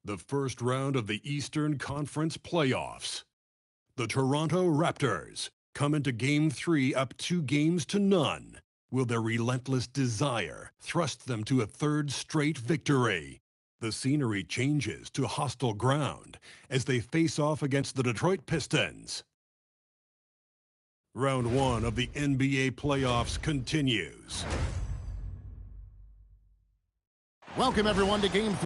The first round of the Eastern Conference playoffs. The Toronto Raptors come into Game 3 up 2-0. Will their relentless desire thrust them to a third straight victory? The scenery changes to hostile ground as they face off against the Detroit Pistons. Round 1 of the NBA playoffs continues. Welcome everyone to Game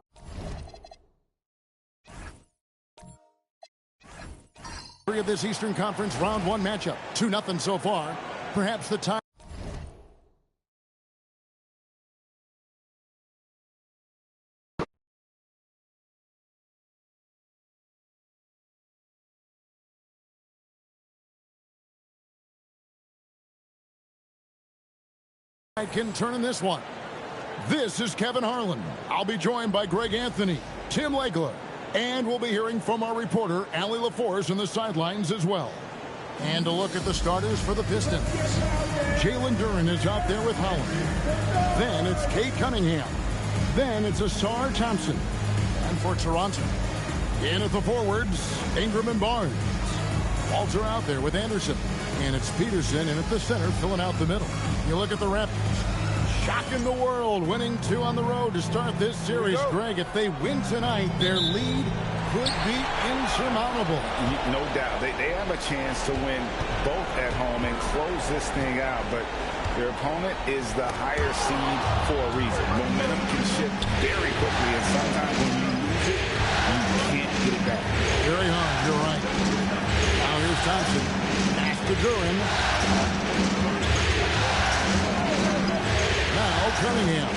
3 of this Eastern Conference Round 1 matchup. 2-0 so far. Perhaps the tie can turn in this one. This is Kevin Harlan. I'll be joined by Greg Anthony, Tim Legler, and we'll be hearing from our reporter, Allie LaForce, on the sidelines as well. And a look at the starters for the Pistons. Jalen Duren is out there with Holland. Then it's Cade Cunningham. Then it's Asar Thompson. And for Toronto, in at the forwards, Ingram and Barnes. Walter out there with Anderson. And it's Peterson in at the center, filling out the middle. You look at the Raptors. Shocking the world, winning 2 on the road to start this series. Greg, if they win tonight, their lead could be insurmountable. No doubt. They have a chance to win both at home and close this thing out, but their opponent is the higher seed for a reason. Momentum can shift very quickly, and sometimes when you lose it, you can't get it back. Very hard, you're right. Now here's Thompson. Pass to Duren. Now Cunningham.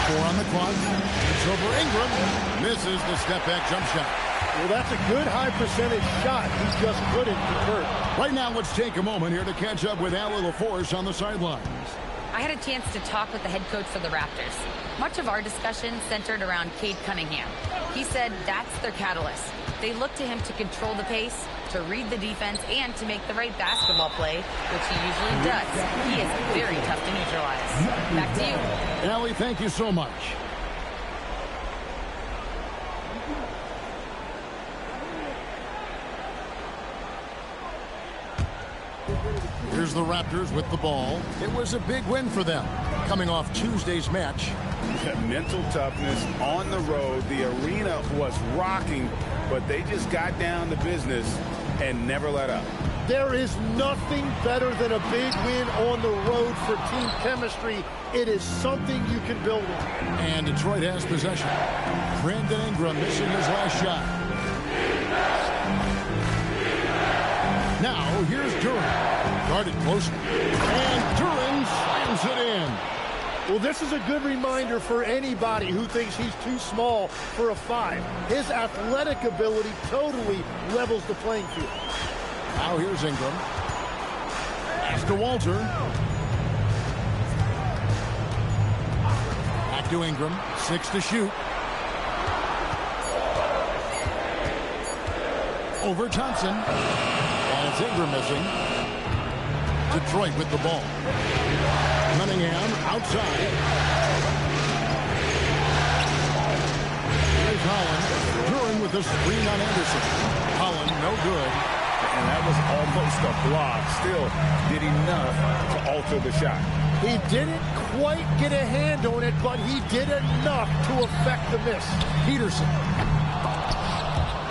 4 on the clock. It's over Ingram. Misses the step-back jump shot. Well, that's a good high-percentage shot. He just couldn't convert. Right now, let's take a moment here to catch up with Allie LaForce on the sidelines. I had a chance to talk with the head coach for the Raptors. Much of our discussion centered around Cade Cunningham. He said that's their catalyst. They look to him to control the pace, to read the defense, and to make the right basketball play, which he usually does. He is very tough to neutralize. Back to you. Allie, thank you so much. Here's the Raptors with the ball. It was a big win for them, coming off Tuesday's match. Mental toughness on the road. The arena was rocking, but they just got down to business and never let up. There is nothing better than a big win on the road for team chemistry. It is something you can build on. And Detroit has possession. Brandon Ingram missing his last shot. Now here's Duren. Guarded closely. And Duren slams it in. Well, this is a good reminder for anybody who thinks he's too small for a 5. His athletic ability totally levels the playing field. Now here's Ingram. Pass to Walter. Back to Ingram. 6 to shoot. Over Thompson. And it's Ingram missing. Detroit with the ball. Cunningham outside. Here's Holland. Duren with the screen on Anderson. Holland, no good. And that was almost a block. Still did enough to alter the shot. He didn't quite get a hand on it, but he did enough to affect the miss. Peterson.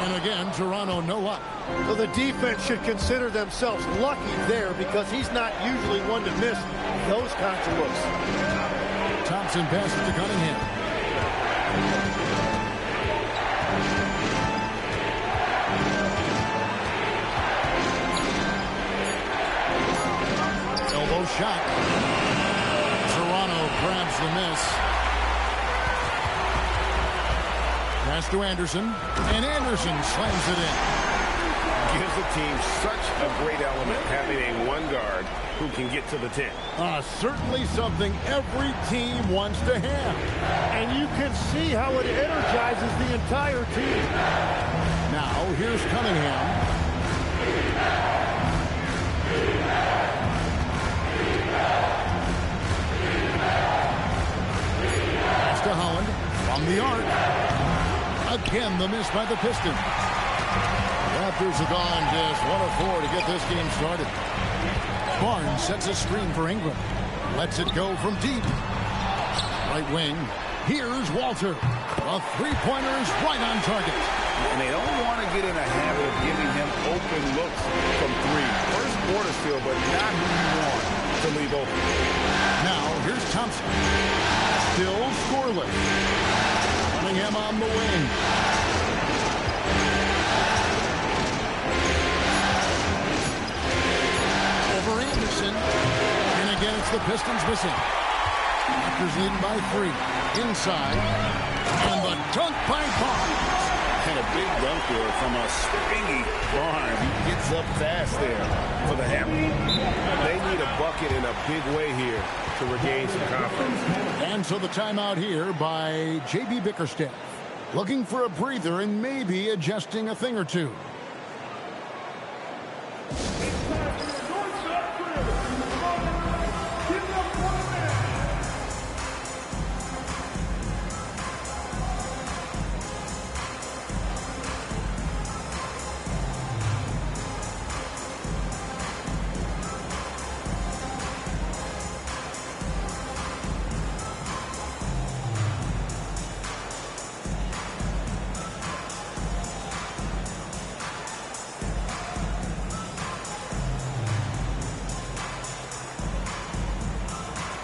And again, Toronto no luck. So the defense should consider themselves lucky there because he's not usually one to miss those kinds of looks. Thompson passes to Cunningham. Elbow shot. Toronto grabs the miss. Pass to Anderson. And Anderson slams it in. Gives the team such a great element having a 1 guard who can get to the 10. Certainly something every team wants to have. And you can see how it energizes the entire team. Now here's Cunningham. Pass to Holland from the arc. the miss by the Pistons. Raptors have gone just 1 of 4 to get this game started. Barnes sets a screen for Ingram. Lets it go from deep. Right wing. Here's Walter. A three-pointer is right on target. And they don't want to get in a habit of giving him open looks from 3. First quarter still, but not who you want to leave open. Now, here's Thompson. Still scoreless. Cunningham on the wing. Over Anderson. And again, it's the Pistons missing. Raptors leading by 3. Inside. And the dunk by Barnes. And a big dunk there from a springy Barnes. He gets up fast there for the hammer. They need a bucket in a big way here to regain some confidence. And so the timeout here by J.B. Bickerstaff. Looking for a breather and maybe adjusting a thing or two.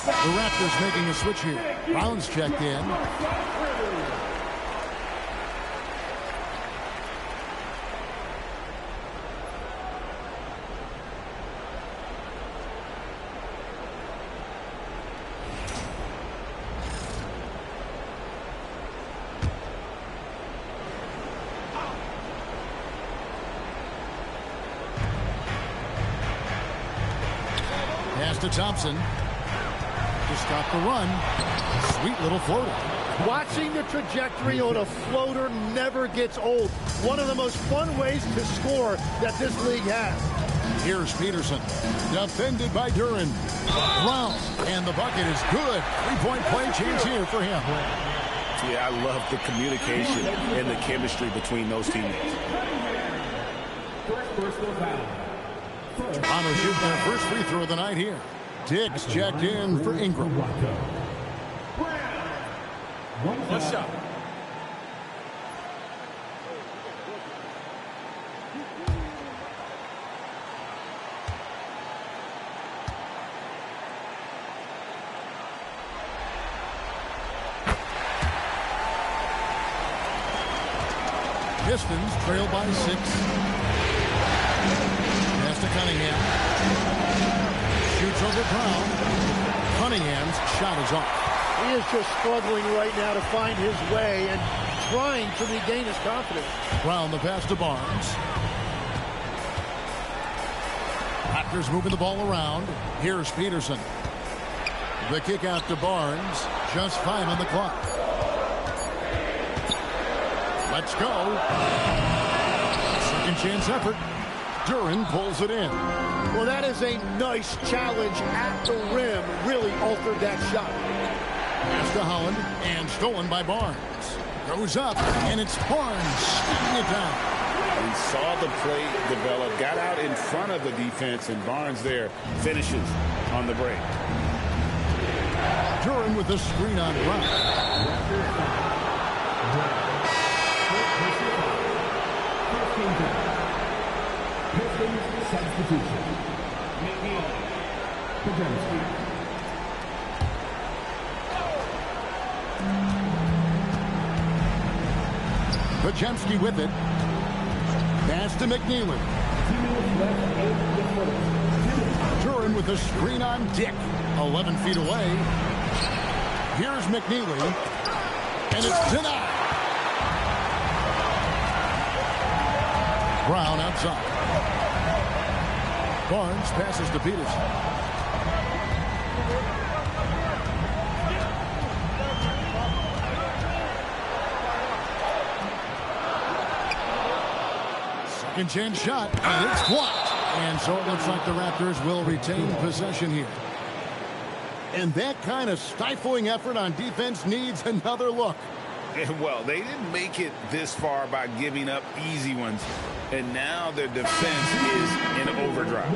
The Raptors making a switch here. Brown's checked in. Pass to Thompson. To stop the run. Sweet little floater. Watching the trajectory on a floater never gets old. One of the most fun ways to score that this league has. Here's Peterson. Defended by Duran. Brown. And the bucket is good. Three-point play chance here for him. Yeah, I love the communication and the chemistry between those teammates. Toronto shooting their first free throw of the night here. Diggs checked in for Ingram. One shot. Pistons trail by 6. Pass to Cunningham. Shoots over Brown. Cunningham's shot is off. He is just struggling right now to find his way and trying to regain his confidence. Brown the pass to Barnes. Raptors moving the ball around. Here's Peterson. The kick out to Barnes. Just 5 on the clock. Let's go. Second chance effort. Duran pulls it in. Well, that is a nice challenge at the rim. Really altered that shot. Pass to Holland and stolen by Barnes. Goes up and it's Barnes sticking it down. We saw the play develop, got out in front of the defense, and Barnes there finishes on the break. Duran with the screen on Brown. Substitution. Podziemski with it. Pass to McNeely. Duran with the screen on Dick. 11 feet away. Here's McNeely. And it's denied. Brown outside. Barnes passes to Peterson. Second chance shot, and it's blocked. And so it looks like the Raptors will retain possession here. And that kind of stifling effort on defense needs another look. Well, they didn't make it this far by giving up easy ones, and now their defense is in overdrive.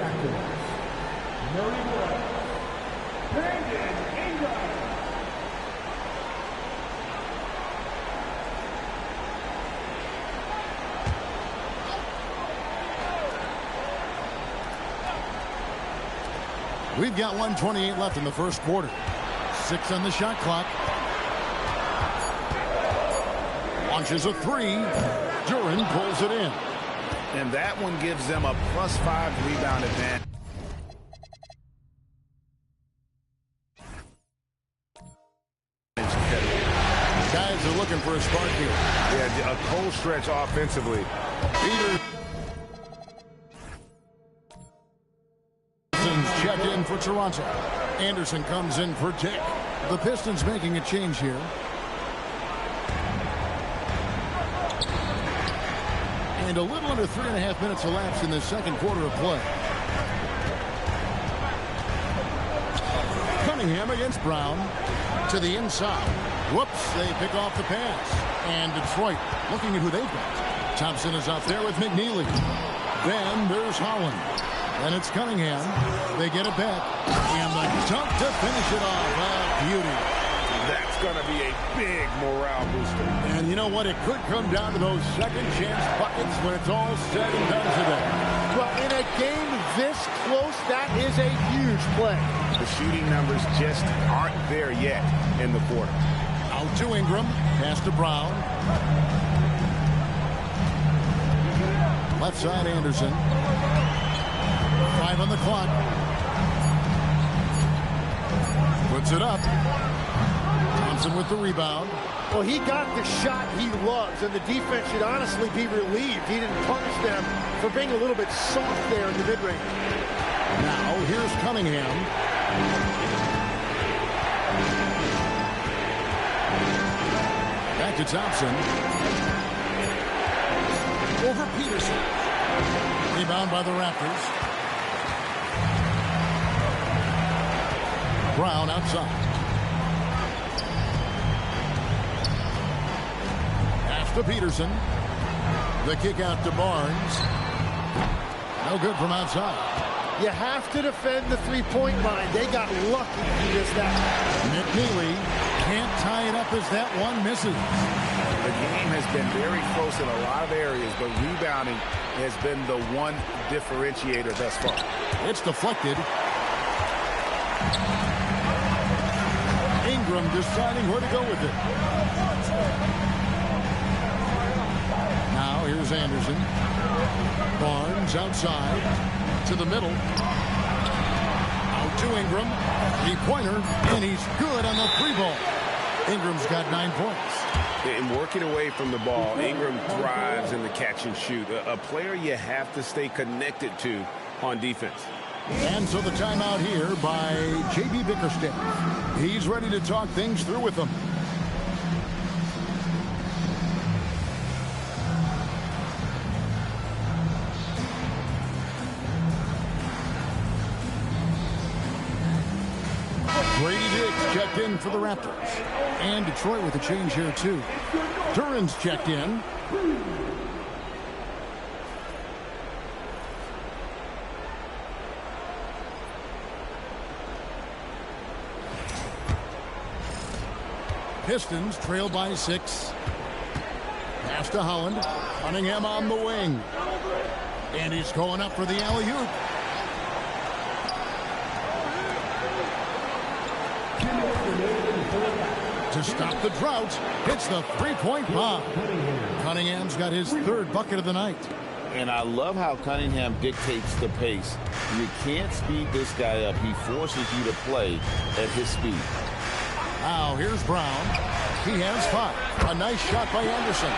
We've got 1:28 left in the first quarter. 6 on the shot clock. Launches a three. Duran pulls it in. And that one gives them a +5 rebound advantage. Guys are looking for a spark here. Yeah, a cold stretch offensively. Peterson's check in for Toronto. Anderson comes in for Dick. The Pistons making a change here. And a little under 3.5 minutes elapsed in the second quarter of play. Cunningham against Brown. To the inside. Whoops, they pick off the pass. And Detroit looking at who they've got. Thompson is out there with McNeely. Then there's Holland. And it's Cunningham. They get it back. And the dunk to finish it off. A beauty. That's going to be a big morale booster. And you know what? It could come down to those second chance buckets when it's all said and done today. Well, in a game this close, that is a huge play. The shooting numbers just aren't there yet in the quarter. Out to Ingram. Pass to Brown. Left side, Anderson. 5 on the clock. Puts it up. Thompson with the rebound. Well, he got the shot he loves, and the defense should honestly be relieved. He didn't punish them for being a little bit soft there in the mid-range. Now, here's Cunningham. Back to Thompson. Over Peterson. Rebound by the Raptors. Brown outside. Pass to Peterson. The kick out to Barnes. No good from outside. You have to defend the three-point line. They got lucky to miss that. McNeely can't tie it up as that one misses. The game has been very close in a lot of areas, but rebounding has been the one differentiator thus far. It's deflected. Ingram deciding where to go with it. Now here's Anderson. Barnes outside to the middle. Out to Ingram. Three-pointer, and he's good on the three ball. Ingram's got 9 points. In working away from the ball, Ingram thrives in the catch and shoot. A player you have to stay connected to on defense. And so the timeout here by J.B. Bickerstaff. He's ready to talk things through with them. Grady Diggs checked in for the Raptors. And Detroit with a change here, too. Duran's checked in. Pistons trail by 6. Pass to Holland. Cunningham on the wing. And he's going up for the alley-oop. To stop the drought, hits the three-point bomb. Cunningham's got his 3rd bucket of the night. And I love how Cunningham dictates the pace. You can't speed this guy up. He forces you to play at his speed. Now here's Brown. He has 5. A nice shot by Anderson.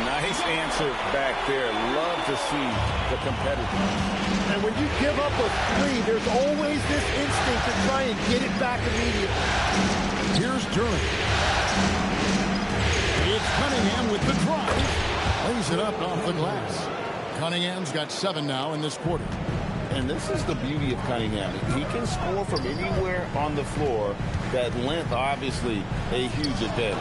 Nice answer back there. Love to see the competitiveness. And when you give up a 3, there's always this instinct to try and get it back immediately. Here's Duran. It's Cunningham with the drive. Lays it up off the glass. Cunningham's got 7 now in this quarter. And this is the beauty of Cunningham. He can score from anywhere on the floor. That length, obviously, a huge advantage.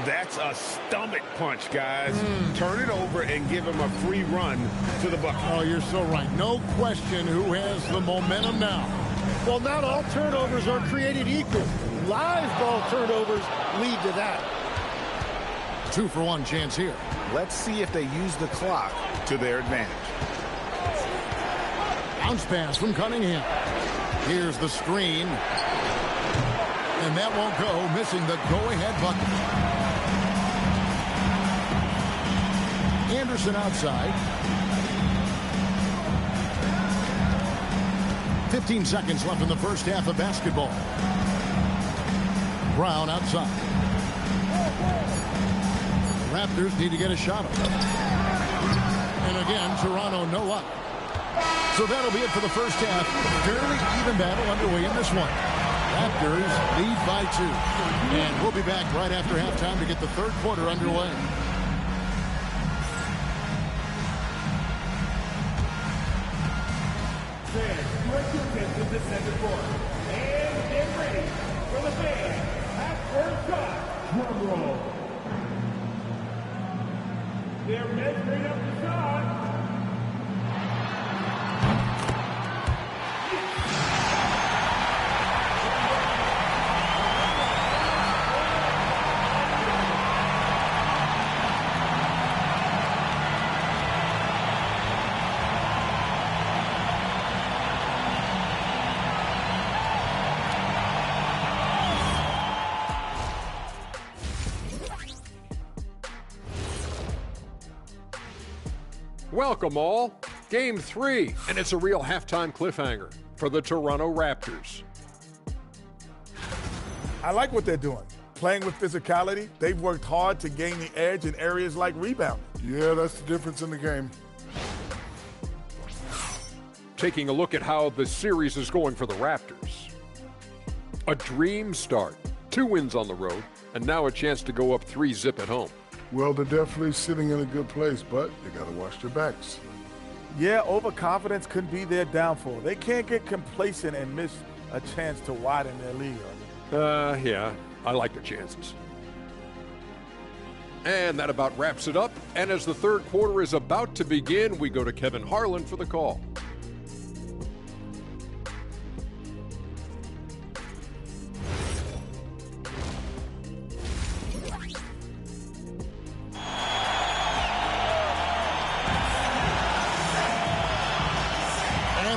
That's a stomach punch, guys. Turn it over and give him a free run to the bucket. Oh, you're so right. No question who has the momentum now. Well, not all turnovers are created equal. Live ball turnovers lead to that. 2-for-1 chance here. Let's see if they use the clock to their advantage. Bounce pass from Cunningham. Here's the screen. And that won't go, missing the go-ahead bucket. Anderson outside. 15 seconds left in the first half of basketball. Brown outside. The Raptors need to get a shot up. And again, Toronto no luck. So that'll be it for the first half. Fairly even battle underway in this one. Raptors lead by 2. And we'll be back right after halftime to get the third quarter underway. The second quarter. And get ready for the fans at first shot. Drum roll. They're measuring up the shot. Welcome all. Game 3, and it's a real halftime cliffhanger for the Toronto Raptors. I like what they're doing. Playing with physicality, they've worked hard to gain the edge in areas like rebounding. Yeah, that's the difference in the game. Taking a look at how the series is going for the Raptors. A dream start. 2 wins on the road, and now a chance to go up 3-zip at home. Well, they're definitely sitting in a good place, but they got to watch their backs. Yeah, overconfidence could be their downfall. They can't get complacent and miss a chance to widen their lead. Yeah, I like the chances. And that about wraps it up. And as the third quarter is about to begin, we go to Kevin Harlan for the call.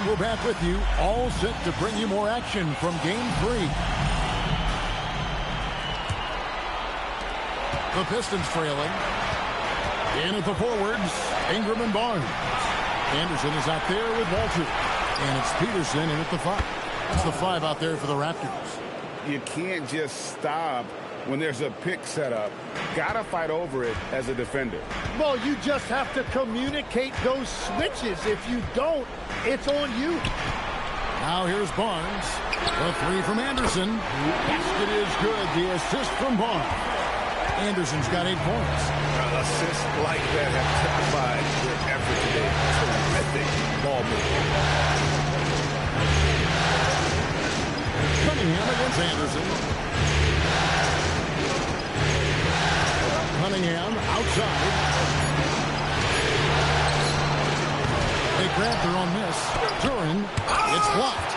We're back with you, all set to bring you more action from Game 3. The Pistons trailing. In at the forwards, Ingram and Barnes. Anderson is out there with Walter. And it's Peterson in at the 5. That's the 5 out there for the Raptors. You can't just stop when there's a pick set up. Gotta fight over it as a defender. Well, you just have to communicate those switches. If you don't, it's on you. Now here's Barnes. The 3 from Anderson. Basket is good. The assist from Barnes. Anderson's got 8 points. Assists like that have typified their effort today. Terrific ball movement. Cunningham against Anderson. Cunningham outside. They grab their own miss. Duran, it's blocked.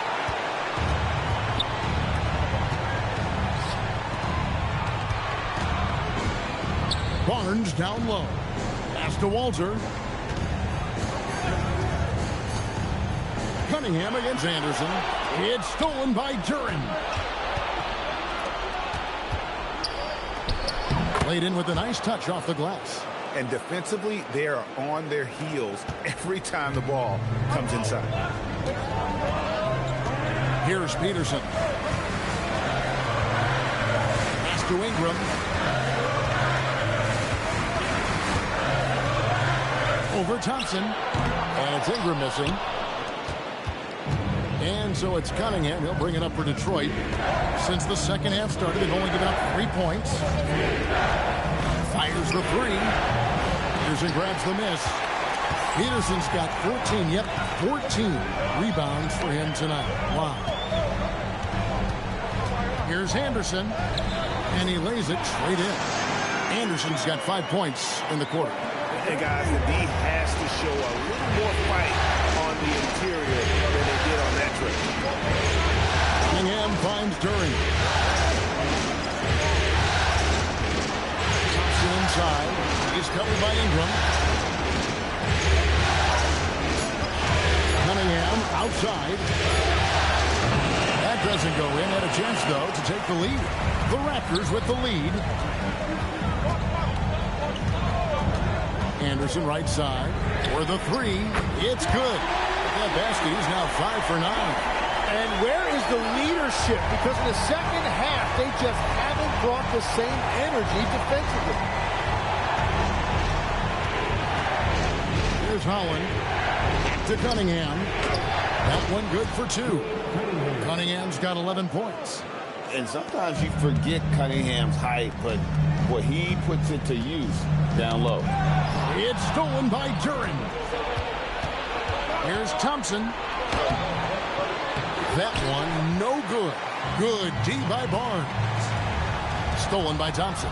Barnes down low. Pass to Walter. Cunningham against Anderson. It's stolen by Duran. Played in with a nice touch off the glass. And defensively, they are on their heels every time the ball comes inside. Here's Peterson. Pass to Ingram. Over Thompson. And it's Ingram missing. And so it's Cunningham. He'll bring it up for Detroit. Since the second half started, they've only given up 3 points. Fires the 3. Peterson grabs the miss. Peterson's got 14. Yep, 14 rebounds for him tonight. Wow. Here's Anderson. And he lays it straight in. Anderson's got 5 points in the quarter. And guys, the D has to show a little more fight on the interior than they did on that trip. Cunningham finds Duran. Thompson inside. He's covered by Ingram. Cunningham outside. That doesn't go in. Had a chance, though, to take the lead. The Raptors with the lead. Anderson right side for the three. It's good. That basket is now 5 for 9. And where is the leadership? Because in the second half, they just haven't brought the same energy defensively. Here's Holland. Back to Cunningham. That one good for 2. Cunningham's got 11 points. And sometimes you forget Cunningham's height, but what he puts it to use down low. It's stolen by Duran. Here's Thompson. That one, no good. Good D by Barnes. Stolen by Thompson.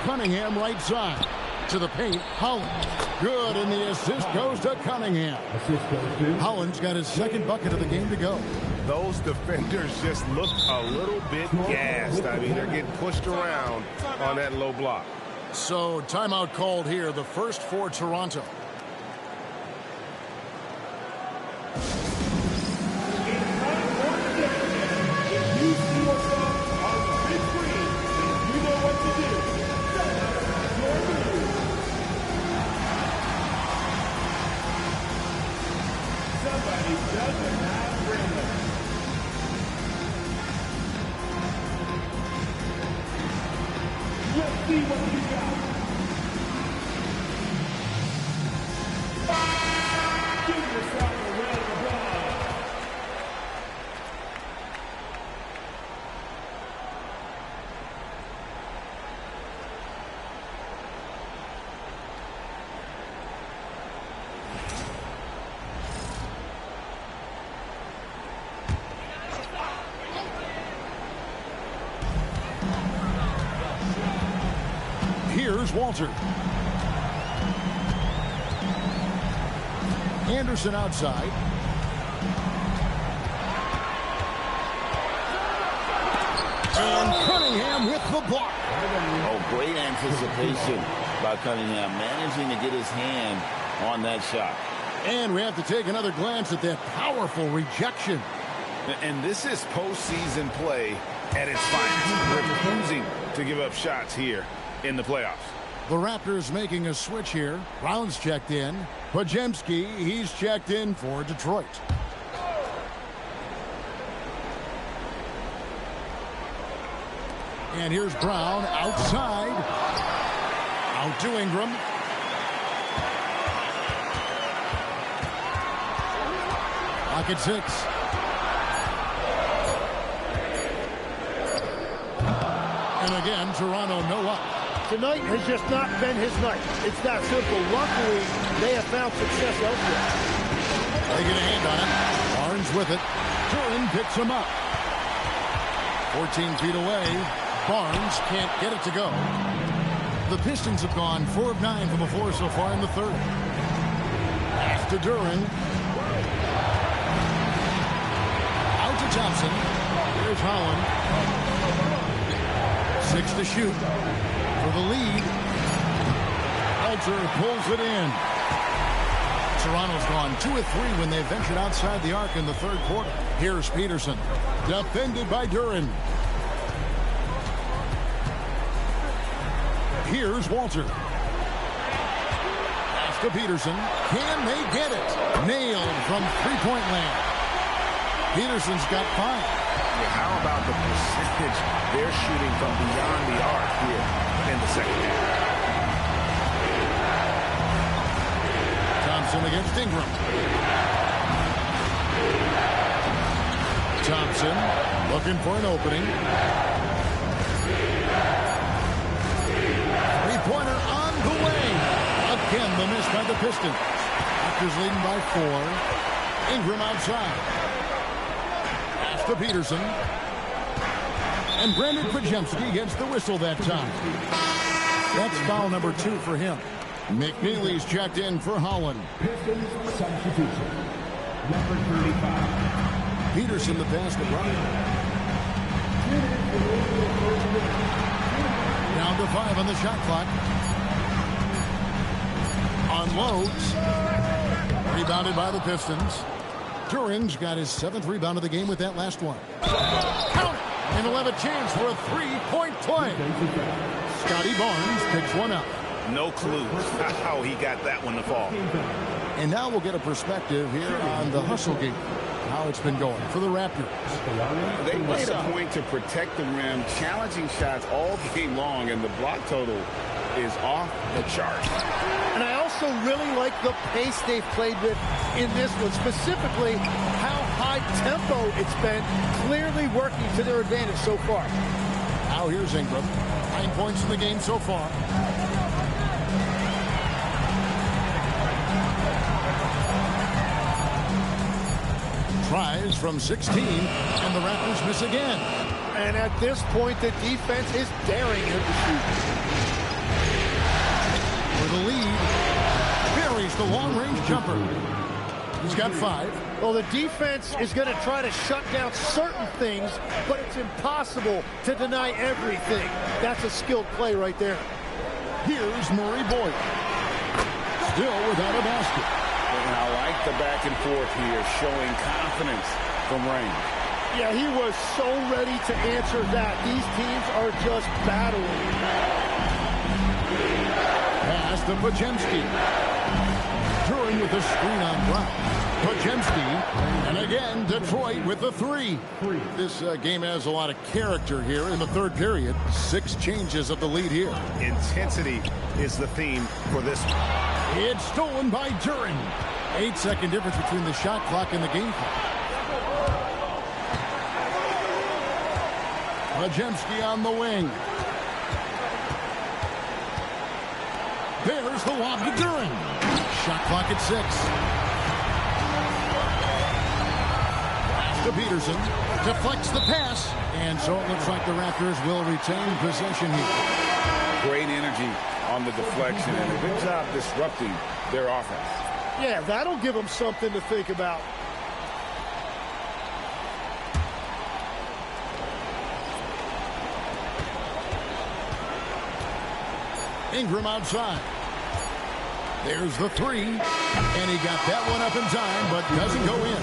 Cunningham right side. To the paint, Holland. Good, and the assist goes to Cunningham. Holland's got his second bucket of the game to go. Those defenders just look a little bit gassed. I mean, they're getting pushed around on that low block. So, timeout called here, the first for Toronto. Let's see what you got. Give yourself a round of applause. Here's Walter. Anderson outside. And Cunningham with the block. Oh, great anticipation by Cunningham, managing to get his hand on that shot. And we have to take another glance at that powerful rejection. And this is postseason play at its finest. Refusing to give up shots here in the playoffs. The Raptors making a switch here. Brown's checked in. Podziemski, he's checked in for Detroit. And here's Brown outside. Out to Ingram. Lock at 6. And again, Toronto no up. Tonight has just not been his night. It's that simple. Luckily, they have found success elsewhere. They get a hand on it. Barnes with it. Duran picks him up. 14 feet away. Barnes can't get it to go. The Pistons have gone 4 of 9 from the floor so far in the third. Pass to Duran. Out to Thompson. Here's Holland. 6 to shoot. For the lead. Alter pulls it in. Toronto's gone 2 of 3 when they ventured outside the arc in the third quarter. Here's Peterson. Defended by Duran. Here's Walter. Pass to Peterson. Can they get it? Nailed from three-point land. Peterson's got 5. Yeah, how about the percentage they're shooting from beyond the arc here in the second half? Thompson against Ingram. Thompson looking for an opening. Three-pointer on the way. Again, the miss by the Pistons. Raptors leading by 4. Ingram outside. Pass to Peterson. And Brandon Pajemski gets the whistle that time. That's foul number 2 for him. McNeely's checked in for Holland. Pistons substitution. Number 35. Peterson the pass to Bryant. Down to 5 on the shot clock. Unloads. Rebounded by the Pistons. Duran's got his 7th rebound of the game with that last one. Count it! And he'll have a chance for a 3-point play. Scotty Barnes picks one up. No clue how he got that one to fall. And now we'll get a perspective here on the hustle game. How it's been going for the Raptors. They made a point to protect the rim, challenging shots all game long, and the block total is off the charts. And I also really like the pace they've played with in this one, specifically how high tempo it's been, clearly working to their advantage so far. Now here's Ingram. 9 points in the game so far. Tries from 16, and the Raptors miss again. And at this point, the defense is daring him to shoot. For the lead, buries the long-range jumper. He's got 5. Well, the defense is going to try to shut down certain things, but it's impossible to deny everything. That's a skilled play right there. Here's Murray Boyd. Still without a basket. And I like the back and forth here, showing confidence from range. Yeah, he was so ready to answer that. These teams are just battling. Pass to Pajemski. Duran with the screen on Brown. Pajemski, and again, Detroit with the 3. This game has a lot of character here in the 3rd period. 6 changes of the lead here. Intensity is the theme for this one. It's stolen by Duran. 8-second difference between the shot clock and the game clock. Pajemski on the wing. There's the lob to Duran. Shot clock at 6. To Peterson, deflects the pass, and so it looks like the Raptors will retain possession here. Great energy on the deflection, and a good job disrupting their offense. Yeah, that'll give them something to think about. Ingram outside. There's the 3, and he got that one up in time, but doesn't go in.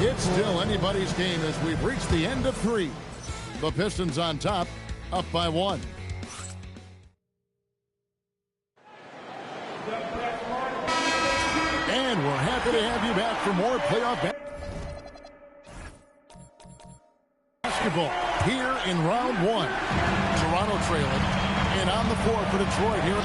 It's still anybody's game as we've reached the end of 3. The Pistons on top, up by 1. And we're happy to have you back for more playoff basketball here in round 1. Toronto trailing, and on the floor for Detroit here.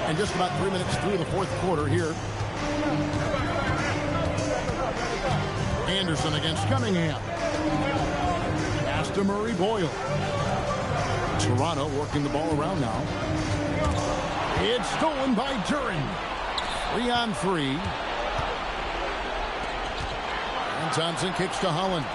And just about 3 minutes through the 4th quarter here. Anderson against Cunningham. Pass to Murray Boyle. Toronto working the ball around now. It's stolen by Duran. 3 on 3. And Thompson kicks to Holland.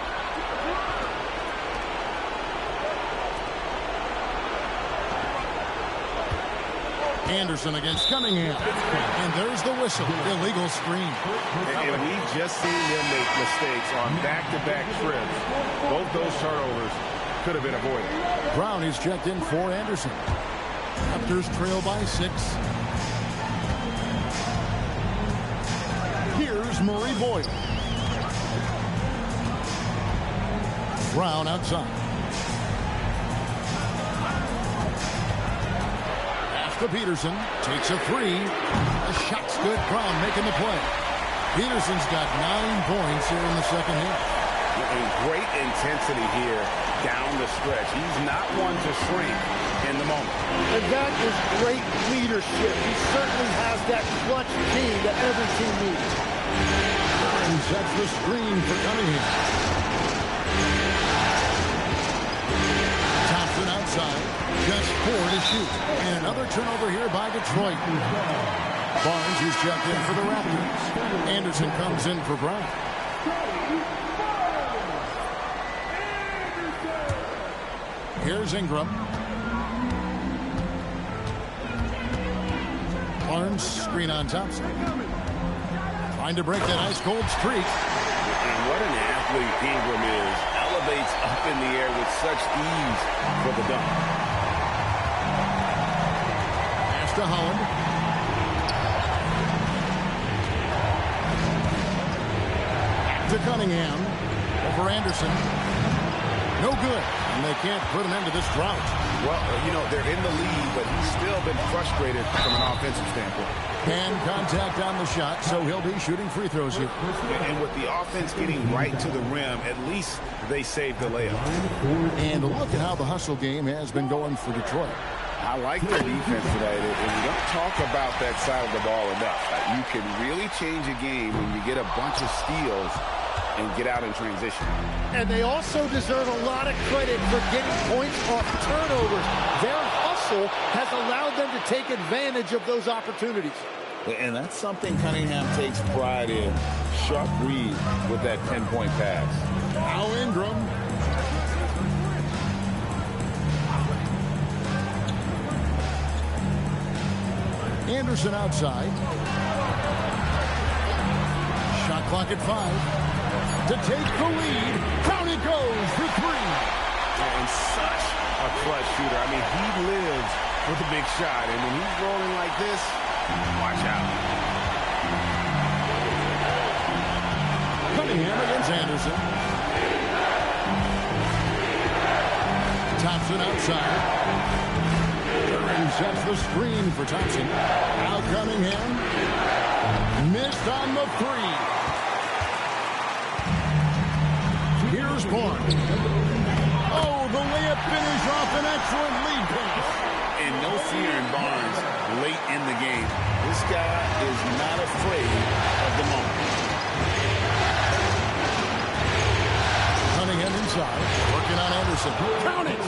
Anderson against Cunningham. And there's the whistle. Illegal screen. And we've just seen them make mistakes on back-to-back trips. Both those turnovers could have been avoided. Brown is checked in for Anderson. Raptors trail by 6. Here's Murray Boyle. Brown outside. To Peterson, takes a 3. The shot's good. Brown making the play. Peterson's got 9 points here in the second half. Great intensity here down the stretch. He's not one to shrink in the moment. And that is great leadership. He certainly has that clutch team that every team needs. And sets the screen for Cunningham. Thompson outside. Just 4 to shoot. And another turnover here by Detroit. Barnes, who's checked in for the Raptors. Anderson comes in for Brown. Here's Ingram. Barnes, screen on Thompson. Trying to break that ice-cold streak. And what an athlete Ingram is. Elevates up in the air with such ease for the dunk. Pass to Holland. Back to Cunningham. Over Anderson. No good. And they can't put an end to this drought. Well, you know, they're in the lead, but he's still been frustrated from an offensive standpoint. And contact on the shot, so he'll be shooting free throws here. And with the offense getting right to the rim, at least they saved the layup. And look at how the hustle game has been going for Detroit. I like their defense today, and we don't talk about that side of the ball enough. You can really change a game when you get a bunch of steals and get out in transition. And they also deserve a lot of credit for getting points off turnovers. Their hustle has allowed them to take advantage of those opportunities. And that's something Cunningham takes pride in. Sharp read with that 10-point pass. Now Ingram. Anderson outside. Shot clock at 5. To take the lead. Down it goes for 3. And such a clutch shooter. I mean, he lives with a big shot. And when he's rolling like this, watch out. Cunningham against Anderson. Thompson outside. Curran sets the screen for Thompson. Now Cunningham. Missed on the 3. Here's Barnes. Oh, the layup finish off an excellent lead pass. And no fear in Barnes late in the game. This guy is not afraid of the moment. Cunningham inside. Working on Anderson. Count it!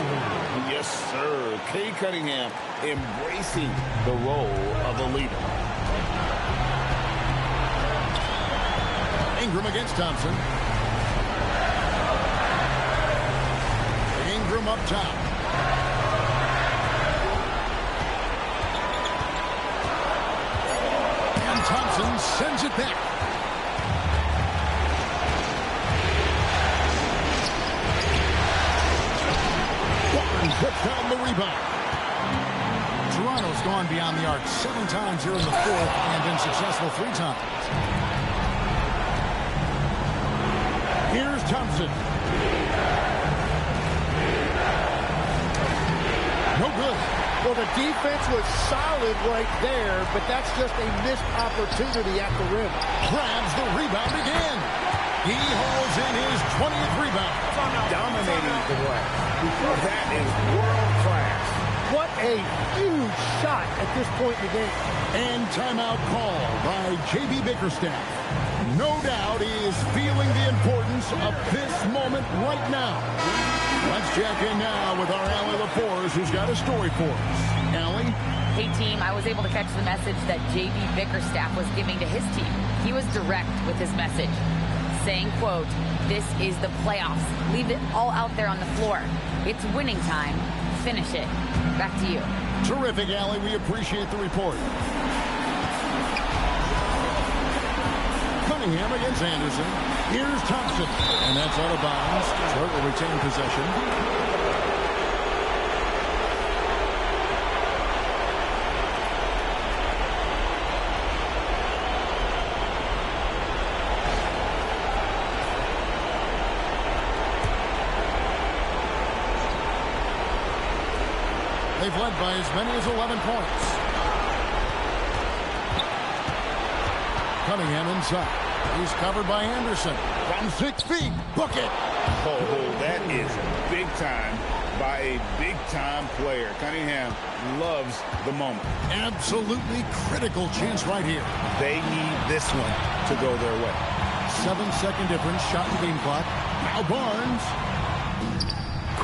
Yes, sir. Kay Cunningham embracing the role of a leader. Ingram against Thompson. Ingram up top. And Thompson sends it back. Barnes puts down the rebound. Toronto's gone beyond the arc 7 times here in the 4th and been successful 3 times. Here's Thompson. No good. Well, the defense was solid right there, but that's just a missed opportunity at the rim. Grabs the rebound again. He hauls in his 20th rebound. Dominating the glass. That is world class. What a huge shot at this point in the game. And timeout call by J.B. Bickerstaff. No doubt he is feeling the importance of this moment right now. Let's check in now with our Allie LaForce, who's got a story for us. Allie? Hey, team, I was able to catch the message that J.B. Bickerstaff was giving to his team. He was direct with his message, saying, quote, "This is the playoffs. Leave it all out there on the floor. It's winning time. Finish it." Back to you. Terrific, Allie. We appreciate the report. Cunningham against Anderson. Here's Thompson. And that's out of bounds. Detroit will retain possession. They've led by as many as 11 points. Cunningham inside. He's covered by Anderson. From 6 feet. Book it. Oh, that is big time by a big-time player. Cunningham loves the moment. Absolutely critical chance right here. They need this one to go their way. 7-second difference. Shot and game clock. Now Barnes.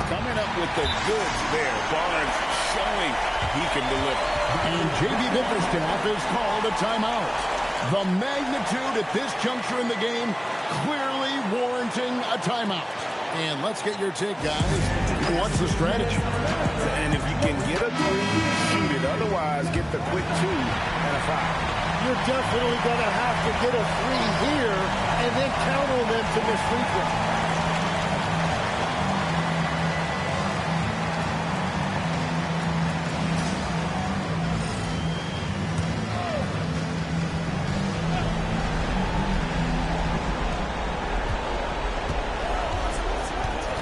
Coming up with the goods there. Barnes showing he can deliver. And J.B. Bickerstaff is called a timeout. The magnitude at this juncture in the game clearly warranting a timeout. And let's get your take, guys. What's the strategy? And if you can get a three, shoot it. Otherwise, get the quick 2 and a foul. You're definitely going to have to get a three here and then count on them to miss free throws.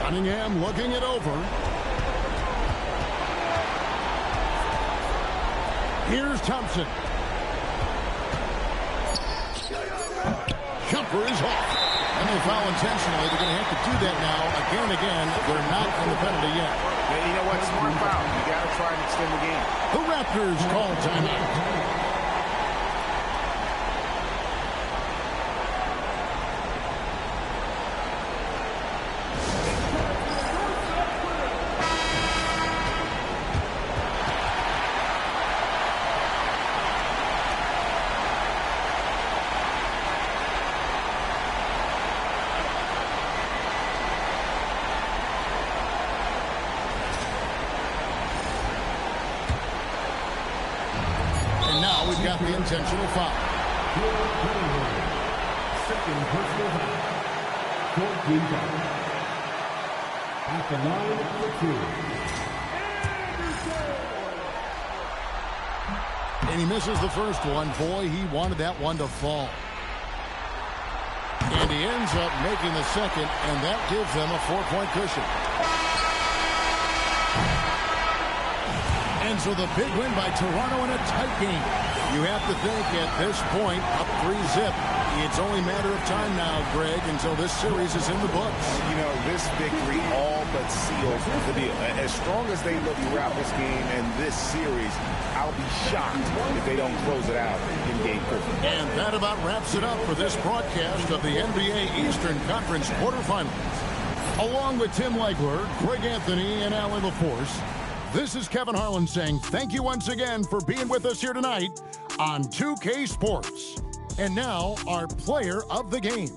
Cunningham looking it over. Here's Thompson. Jumper is off. And they foul intentionally. They're going to have to do that now again and again. They're not in the penalty yet. And you know what? Smart foul. You got to try and extend the game. The Raptors call timeout. We've got the intentional foul. Second personal foul. 14 foul. At the line for 2. And he misses the first one. Boy, he wanted that one to fall. And he ends up making the second, and that gives them a 4-point cushion. And so the big win by Toronto in a tight game. You have to think at this point, up 3-zip. It's only a matter of time now, Greg, until this series is in the books. You know, this victory all but seals the deal. As strong as they look throughout this game and this series, I'll be shocked if they don't close it out in Game 4. And that about wraps it up for this broadcast of the NBA Eastern Conference quarterfinals. Along with Tim Legler, Greg Anthony, and Allie LaForce, this is Kevin Harlan saying thank you once again for being with us here tonight on 2K Sports. And now, our player of the game.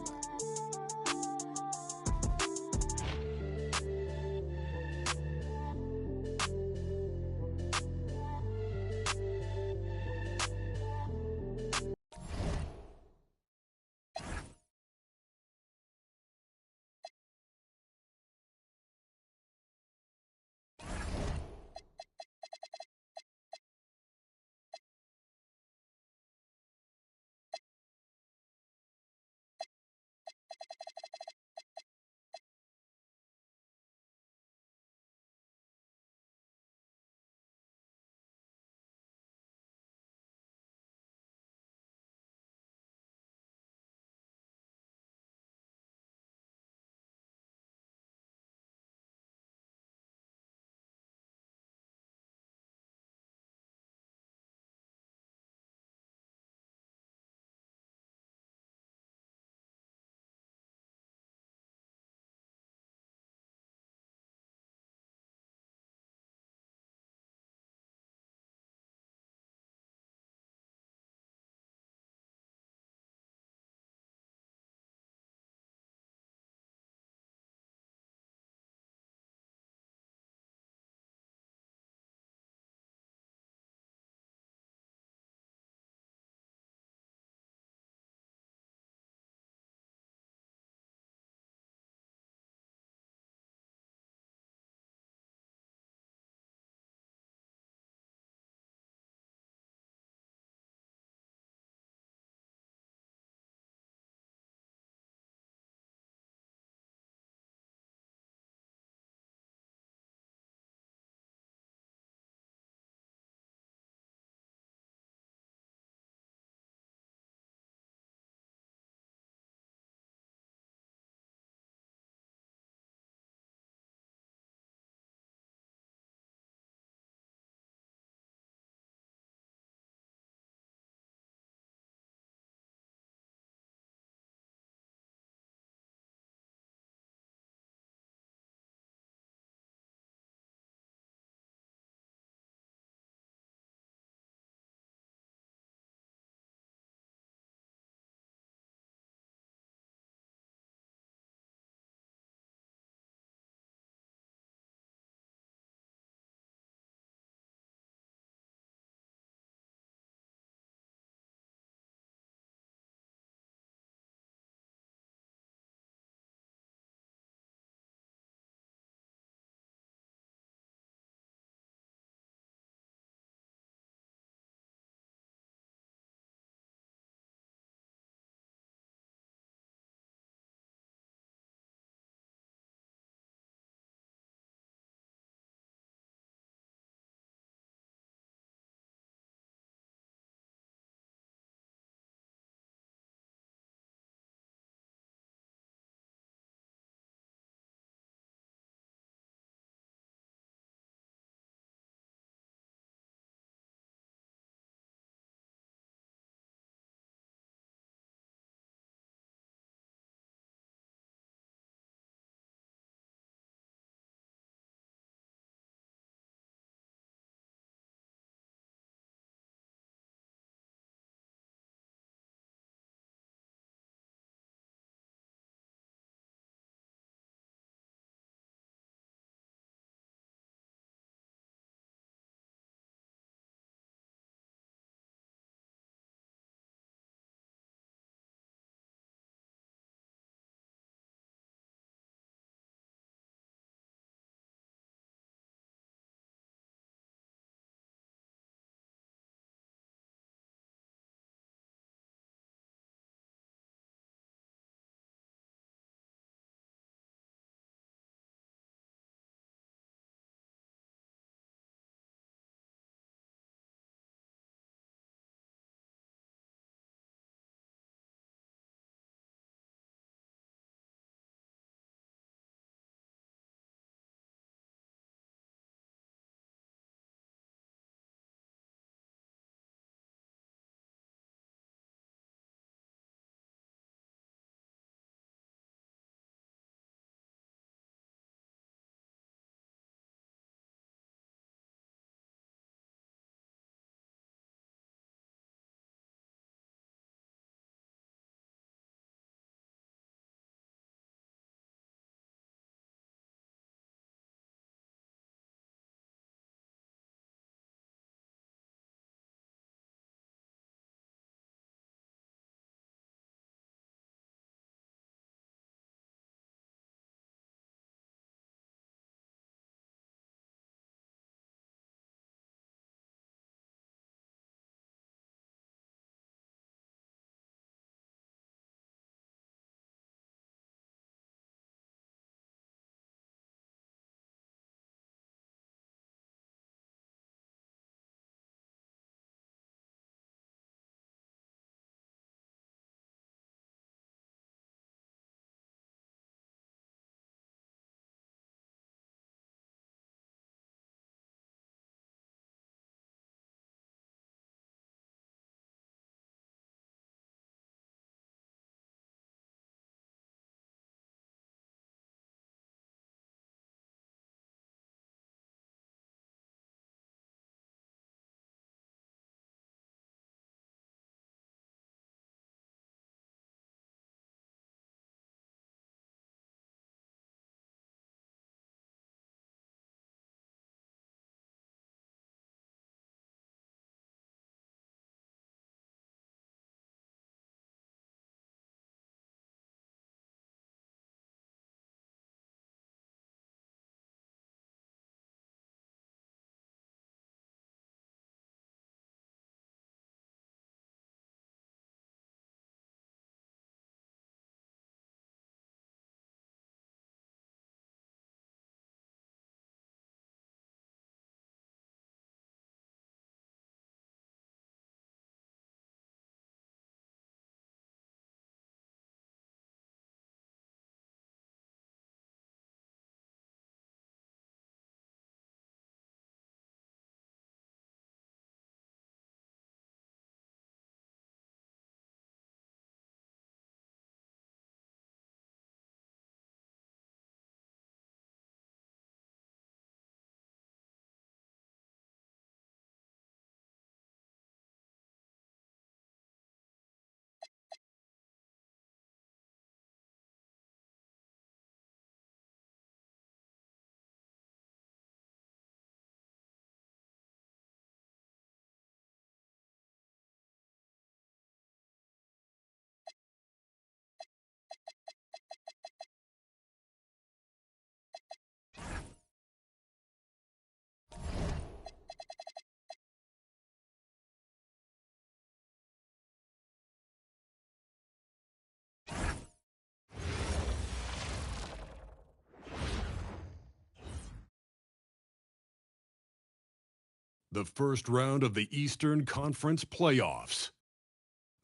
The first round of the Eastern Conference playoffs.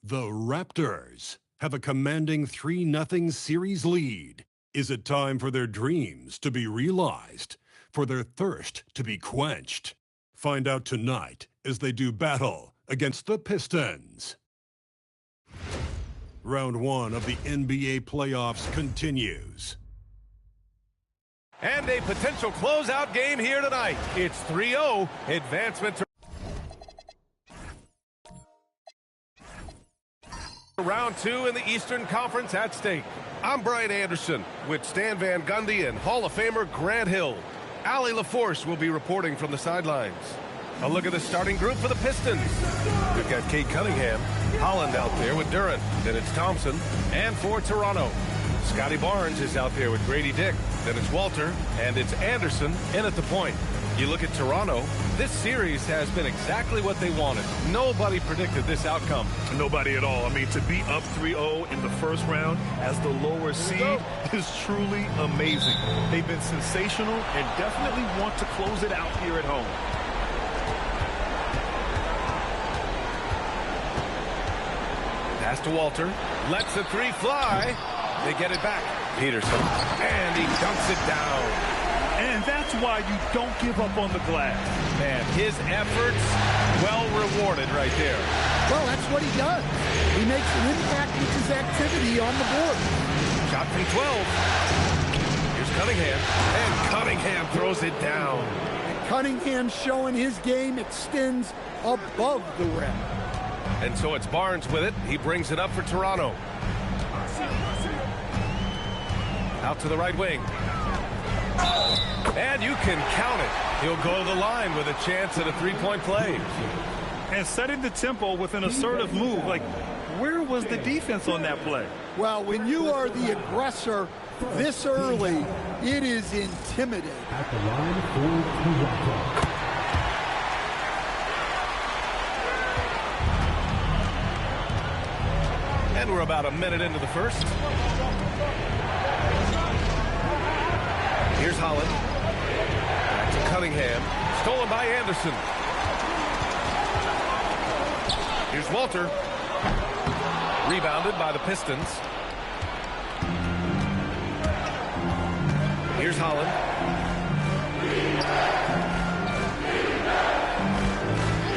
The Raptors have a commanding 3-0 series lead. Is it time for their dreams to be realized, for their thirst to be quenched? Find out tonight as they do battle against the Pistons. Round 1 of the NBA playoffs continues. And a potential closeout game here tonight. It's 3-0 advancement to round 2 in the Eastern Conference at stake. I'm Brian Anderson with Stan Van Gundy and Hall of Famer Grant Hill. Allie LaForce will be reporting from the sidelines. A look at the starting group for the Pistons. We've got Cade Cunningham, Holland out there with Duren. Then it's Thompson. And for Toronto, Scotty Barnes is out there with Grady Dick. Then it's Walter, and it's Anderson in at the point. You look at Toronto, this series has been exactly what they wanted. Nobody predicted this outcome. Nobody at all. I mean, to be up 3-0 in the first round as the lower seed is truly amazing. They've been sensational and definitely want to close it out here at home. Pass to Walter. Lets the three fly. They get it back. Peterson. And he dunks it down. And that's why you don't give up on the glass. Man, his efforts well rewarded right there. Well, that's what he does. He makes an impact with his activity on the board. Shot from 12. Here's Cunningham. And Cunningham throws it down. And Cunningham showing his game extends above the rim. And so it's Barnes with it. He brings it up for Toronto. Out to the right wing. And you can count it. He'll go to the line with a chance at a three-point play. And setting the tempo with an assertive move. Like, where was the defense on that play? Well, when you are the aggressor this early, it is intimidating. At the line for Toronto. And we're about a minute into the first. Here's Holland. Back to Cunningham. Stolen by Anderson. Here's Walter. Rebounded by the Pistons. Here's Holland.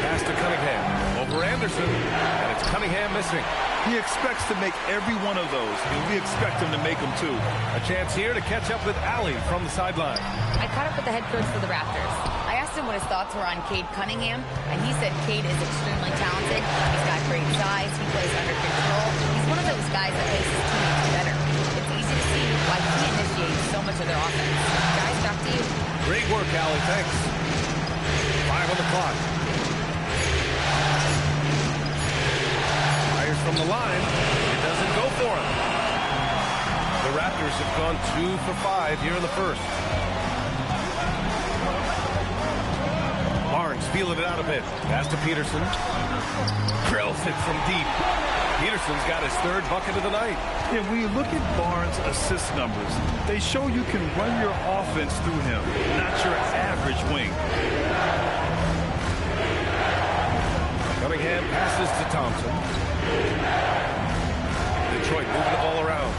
Pass to Cunningham. Over Anderson. And it's Cunningham missing. He expects to make every one of those, and we expect him to make them too. A chance here to catch up with Allie from the sideline. I caught up with the head coach for the Raptors. I asked him what his thoughts were on Cade Cunningham, and he said Cade is extremely talented. He's got great size. He plays under control. He's one of those guys that makes his teammates better. It's easy to see why he initiates so much of their offense. Guys, back to you. Great work, Allie. Thanks. 5 on the clock. From the line, it doesn't go for him. The Raptors have gone 2 for 5 here in the first. Barnes feeling it out a bit. Pass to Peterson. Drills it from deep. Peterson's got his 3rd bucket of the night. Yeah, when you look at Barnes' assist numbers, they show you can run your offense through him, not your average wing. Cunningham passes to Thompson. Detroit moving the ball around.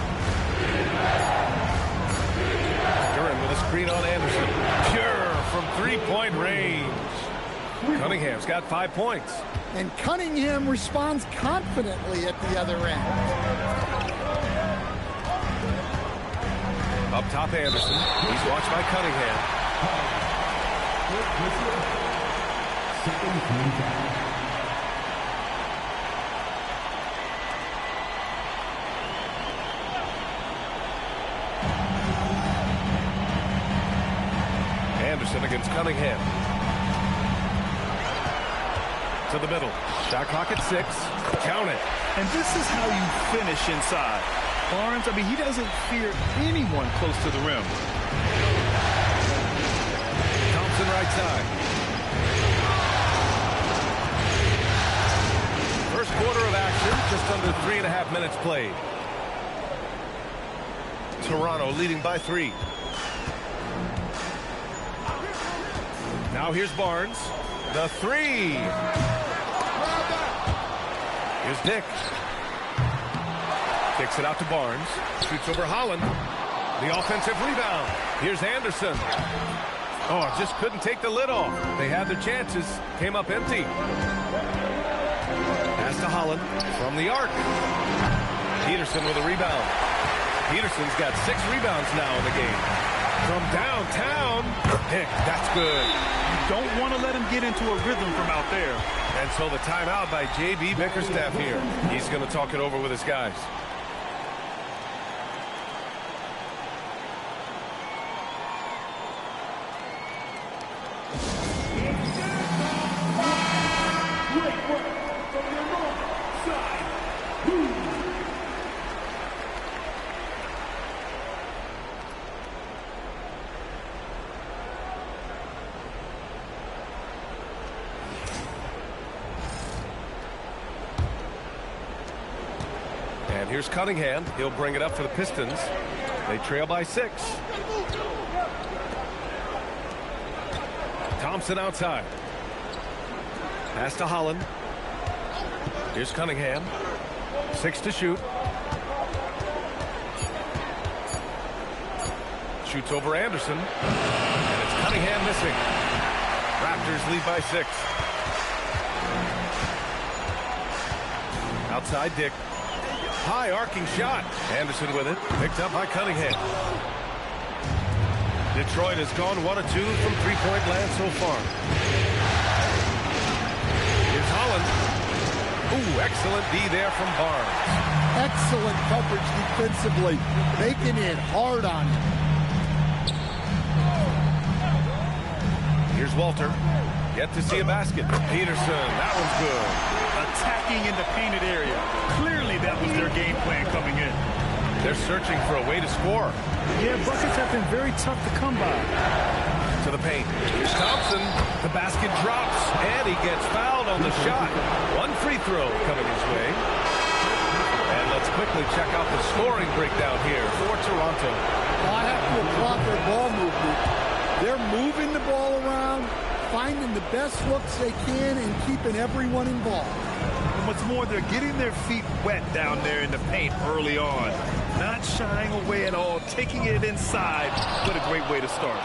Duren with a screen on Anderson. Pure from 3-point range. Cunningham's got 5 points. And Cunningham responds confidently at the other end. Up top, Anderson. He's watched by Cunningham. Anderson against Cunningham. To the middle. Shot clock at 6. Count it. And this is how you finish inside. Barnes, I mean, he doesn't fear anyone close to the rim. Thompson right side. First quarter of action, just under 3.5 minutes played. Toronto leading by 3. Now here's Barnes. The three. Here's Dick. Kicks it out to Barnes. Shoots over Holland. The offensive rebound. Here's Anderson. Oh, just couldn't take the lid off. They had their chances. Came up empty. Pass to Holland from the arc. Peterson with a rebound. Peterson's got 6 rebounds now in the game. From downtown. Pick. That's good. You don't want to let him get into a rhythm from out there. And so the timeout by J.B. Bickerstaff here. He's going to talk it over with his guys. And here's Cunningham. He'll bring it up for the Pistons. They trail by 6. Thompson outside. Pass to Holland. Here's Cunningham. 6 to shoot. Shoots over Anderson. And it's Cunningham missing. Raptors lead by 6. Outside Dick. High arcing shot. Anderson with it. Picked up by Cunningham. Detroit has gone 1 of 2 from three-point land so far. Here's Holland. Ooh, excellent D there from Barnes. Excellent coverage defensively, making it hard on him. Here's Walter. Yet to see a basket. Peterson, that one's good. Attacking in the painted area. Clearly that was their game plan coming in. They're searching for a way to score. Yeah, buckets have been very tough to come by. To the paint. Here's Thompson. The basket drops, and he gets fouled on the shot. 1 free throw coming his way. And let's quickly check out the scoring breakdown here for Toronto. Well, I have to applaud their ball movement. They're moving the ball around, finding the best looks they can, and keeping everyone involved. And what's more, they're getting their feet wet down there in the paint early on. Not shying away at all, taking it inside. What a great way to start.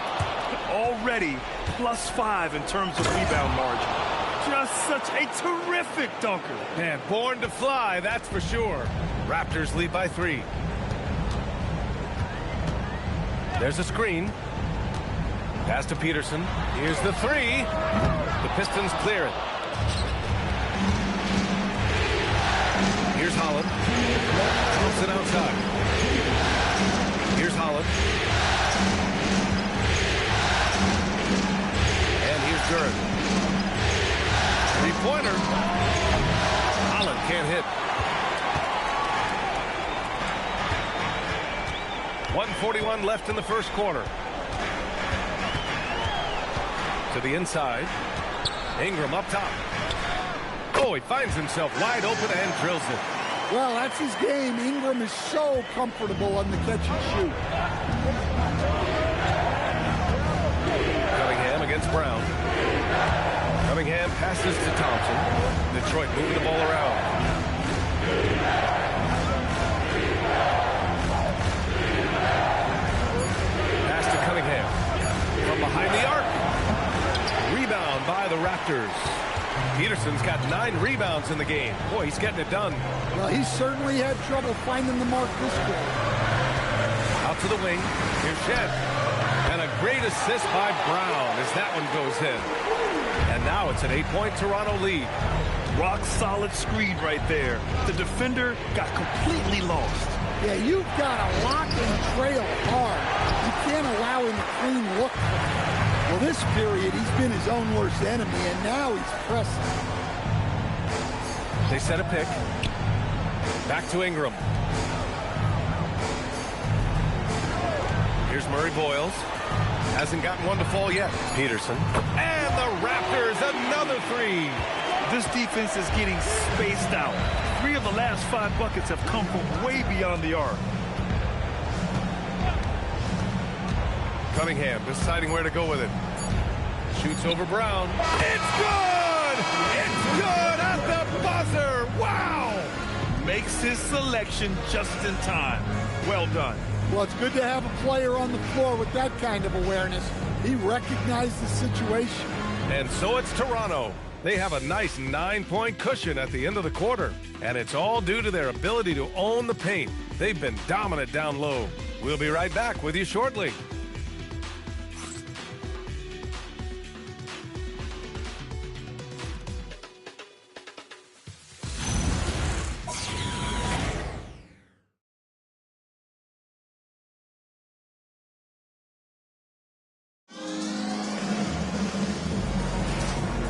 Already +5 in terms of rebound margin. Just such a terrific dunker. Man, born to fly, that's for sure. Raptors lead by 3. There's a screen. Pass to Peterson. Here's the 3. The Pistons clear it. Here's Holland. Thompson outside. Here's Holland. And here's Durant. 3-pointer. Holland can't hit. 1:41 left in the first quarter. To the inside. Ingram up top. Oh, he finds himself wide open and drills it. Well, that's his game. Ingram is so comfortable on the catch and shoot. Cunningham against Brown. Cunningham passes to Thompson. Detroit moving the ball around. Pass to Cunningham. From behind the arc. Rebound by the Raptors. Peterson's got 9 rebounds in the game. Boy, he's getting it done. Well, he certainly had trouble finding the mark this game. Out to the wing. Here's Shed. And a great assist by Brown as that one goes in. And now it's an 8-point Toronto lead. Rock solid screen right there. The defender got completely lost. Yeah, you've got to lock and trail hard. You can't allow him a clean look. Well, this period, he's been his own worst enemy, and now he's pressing. They set a pick. Back to Ingram. Here's Murray Boyles. Hasn't gotten one to fall yet. Peterson. And the Raptors, another 3. This defense is getting spaced out. 3 of the last 5 buckets have come from way beyond the arc. Cunningham deciding where to go with it. Shoots over Brown. It's good! It's good at the buzzer! Wow! Makes his selection just in time. Well done. Well, it's good to have a player on the floor with that kind of awareness. He recognized the situation. And so it's Toronto. They have a nice 9-point cushion at the end of the quarter. And it's all due to their ability to own the paint. They've been dominant down low. We'll be right back with you shortly.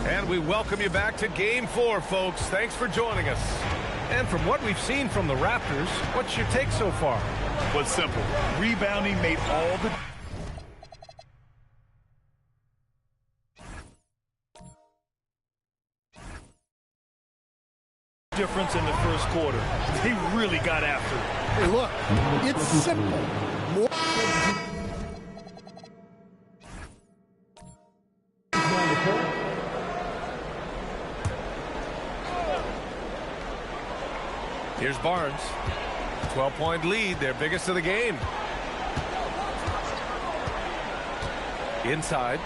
And we welcome you back to Game 4, folks. Thanks for joining us. And from what we've seen from the Raptors, what's your take so far? Well, simple. Rebounding made all the difference in the first quarter. They really got after it. Hey, look, it's simple. More Here's Barnes. 12-point lead, their biggest of the game. Inside.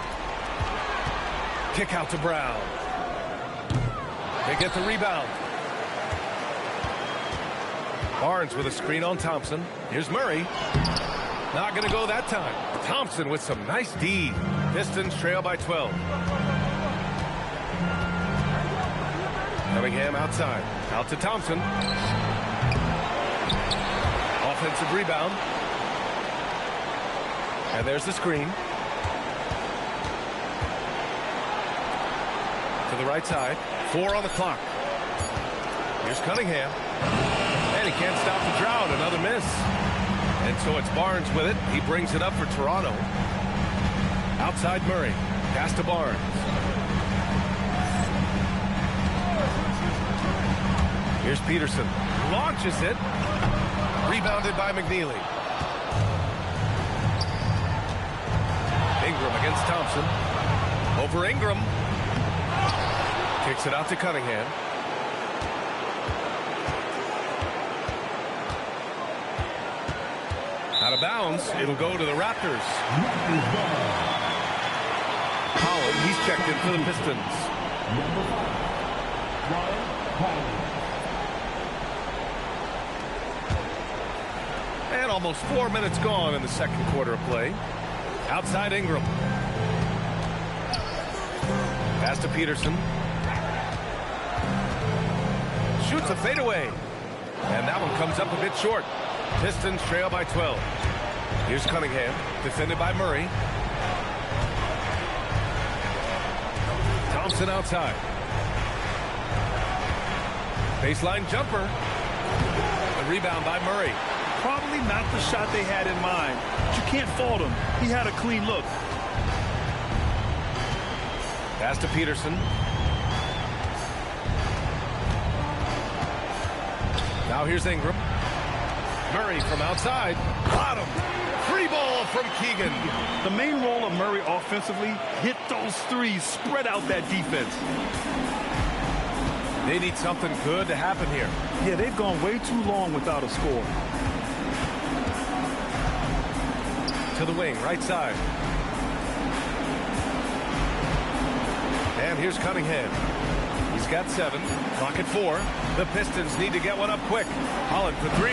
Kick out to Brown. They get the rebound. Barnes with a screen on Thompson. Here's Murray. Not going to go that time. Thompson with some nice D. Pistons trail by 12. Cunningham outside. Out to Thompson. Offensive rebound. And there's the screen. To the right side. 4 on the clock. Here's Cunningham. And he can't stop the drought. Another miss. And so it's Barnes with it. He brings it up for Toronto. Outside Murray. Pass to Barnes. Here's Peterson. Launches it. Rebounded by McNeely. Ingram against Thompson. Over Ingram. Kicks it out to Cunningham. Out of bounds. It'll go to the Raptors. Holland, he's checked in for the Pistons. And almost 4 minutes gone in the second quarter of play. Outside Ingram. Pass to Peterson. Shoots a fadeaway. And that one comes up a bit short. Pistons trail by 12. Here's Cunningham. Defended by Murray. Thompson outside. Baseline jumper. The rebound by Murray. Probably not the shot they had in mind, but you can't fault him. He had a clean look. Pass to Peterson. Now here's Ingram. Murray from outside. Bottom. Free ball from Keegan. The main role of Murray offensively, hit those threes, spread out that defense. They need something good to happen here. Yeah, they've gone way too long without a score. To the wing, right side. And here's Cunningham. He's got 7. Clock at 4. The Pistons need to get one up quick. Holland for 3.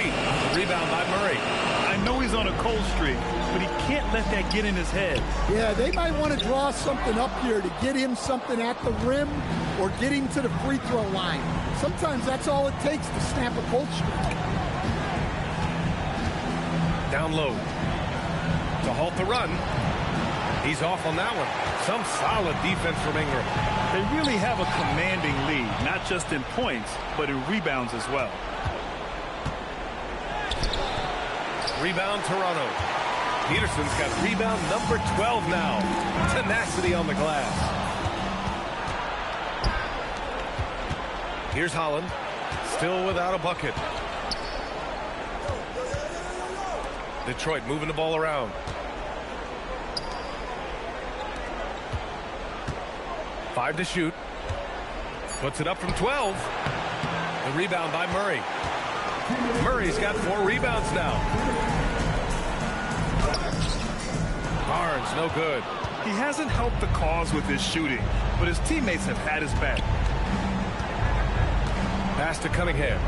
Rebound by Murray. I know he's on a cold streak, but he can't let that get in his head. Yeah, they might want to draw something up here to get him something at the rim or get him to the free throw line. Sometimes that's all it takes to snap a cold streak. Down low. To halt the run. He's off on that one. Some solid defense from Ingram. They really have a commanding lead, not just in points, but in rebounds as well. Rebound Toronto. Peterson's got rebound number 12 now. Tenacity on the glass. Here's Holland. Still without a bucket. Detroit moving the ball around. 5 to shoot. Puts it up from 12. The rebound by Murray. Murray's got 4 rebounds now. Barnes, no good. He hasn't helped the cause with his shooting, but his teammates have had his back. Pass to Cunningham.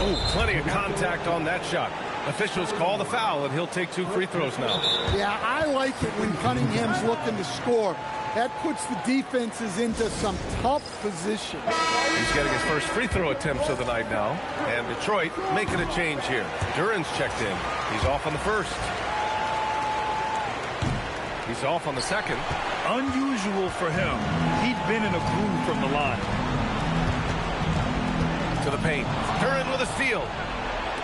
Oh, plenty of contact on that shot. Officials call the foul, and he'll take 2 free throws now. Yeah, I like it when Cunningham's looking to score. That puts the defenses into some tough position. He's getting his first free throw attempts of the night now. And Detroit making a change here. Duran's checked in. He's off on the first. He's off on the second. Unusual for him. He'd been in a groove from the line. To the paint. Duran with a steal.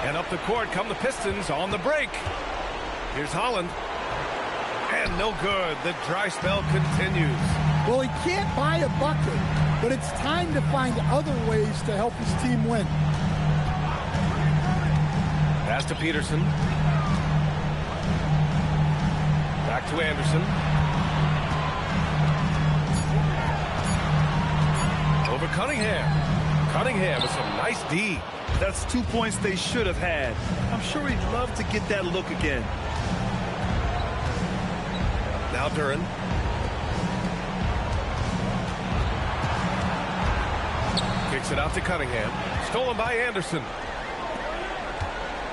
And up the court come the Pistons on the break. Here's Holland. And no good. The dry spell continues. Well, he can't buy a bucket, but it's time to find other ways to help his team win. Pass to Peterson. Back to Anderson. Over Cunningham. Cunningham with some nice D. That's 2 points they should have had. I'm sure he'd love to get that look again. Now Duran. Kicks it out to Cunningham. Stolen by Anderson.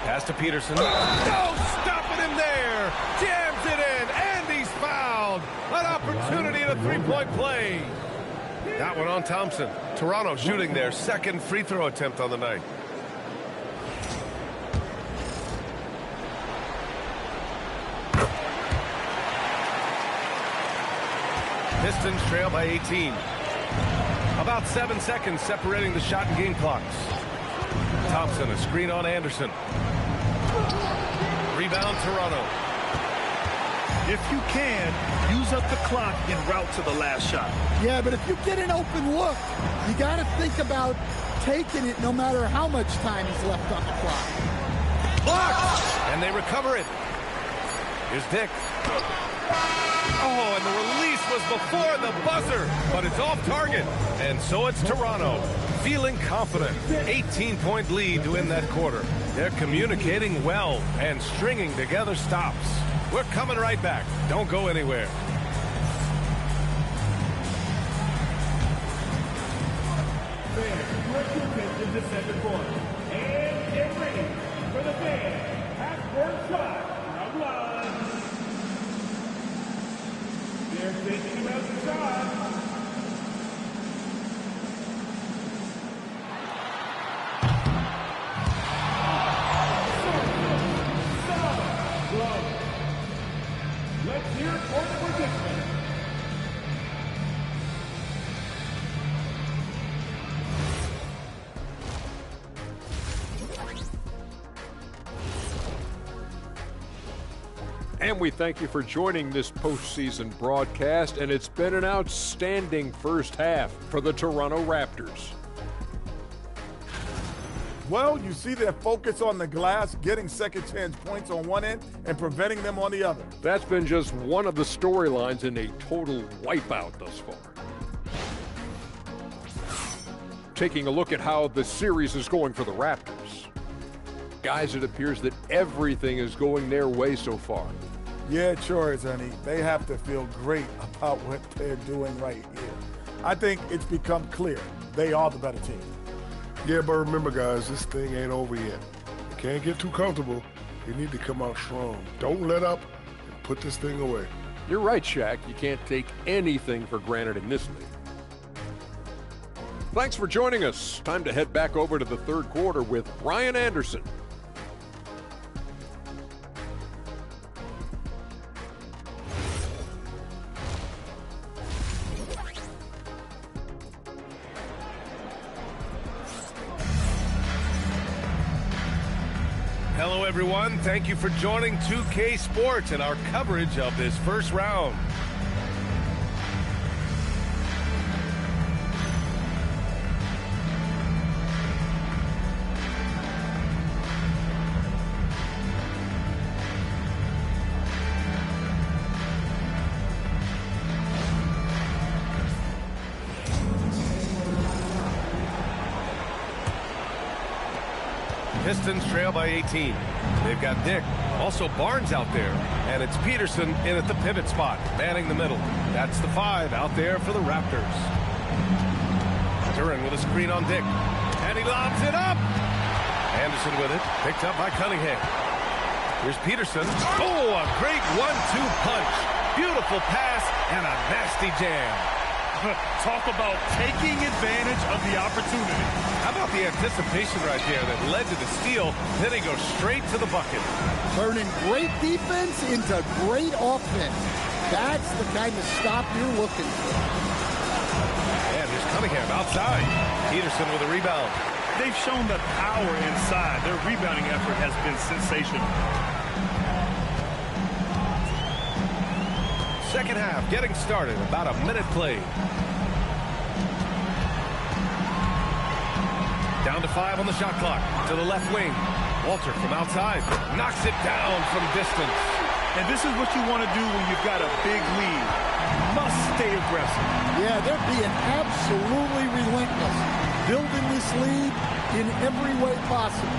Pass to Peterson. No, stopping him there. Jams it in, and he's fouled. An opportunity in a three-point play. That one on Thompson. Toronto shooting their second free throw attempt on the night. Pistons trail by 18. About 7 seconds separating the shot and game clocks. Thompson, a screen on Anderson. Rebound, Toronto. If you can, use up the clock en route to the last shot. Yeah, but if you get an open look, you got to think about taking it no matter how much time is left on the clock. Blocked! And they recover it. Here's Dick. Oh, and the release was before the buzzer, but it's off target. And so it's Toronto, feeling confident. 18-point lead to end that quarter. They're communicating well and stringing together stops. We're coming right back. Don't go anywhere. Fans, direct your attention to second quarter. And get ready for the fans. Half-court shot. Round one. They're thinking about the shot. Let's hear it for the participants. And we thank you for joining this postseason broadcast, and it's been an outstanding first half for the Toronto Raptors. Well, you see their focus on the glass, getting second chance points on one end and preventing them on the other. That's been just one of the storylines in a total wipeout thus far. Taking a look at how the series is going for the Raptors. Guys, it appears that everything is going their way so far. Yeah, it sure is, Ernie. They have to feel great about what they're doing right here. I think it's become clear they are the better team. Yeah, but remember, guys, this thing ain't over yet. You can't get too comfortable. You need to come out strong. Don't let up and put this thing away. You're right, Shaq. You can't take anything for granted in this league. Thanks for joining us. Time to head back over to the third quarter with Brian Anderson. Hello, everyone. Thank you for joining 2K Sports and our coverage of this first round. Pistons trail by 18. They've got Dick, also Barnes out there, and it's Peterson in at the pivot spot, manning the middle. That's the 5 out there for the Raptors. Duren with a screen on Dick, and he lobs it up. Anderson with it, picked up by Cunningham. Here's Peterson. Oh, a great 1-2 punch. Beautiful pass and a nasty jam. Talk about taking advantage of the opportunity. How about the anticipation right there that led to the steal? Then he goes straight to the bucket. Turning great defense into great offense. That's the kind of stop you're looking for. And here's Cunningham outside. Peterson with a rebound. They've shown the power inside. Their rebounding effort has been sensational. Second half getting started. About a minute played. Down to 5 on the shot clock. To the left wing. Walter from outside. Knocks it down from distance. And this is what you want to do when you've got a big lead. You must stay aggressive. Yeah, they're being absolutely relentless. Building this lead in every way possible.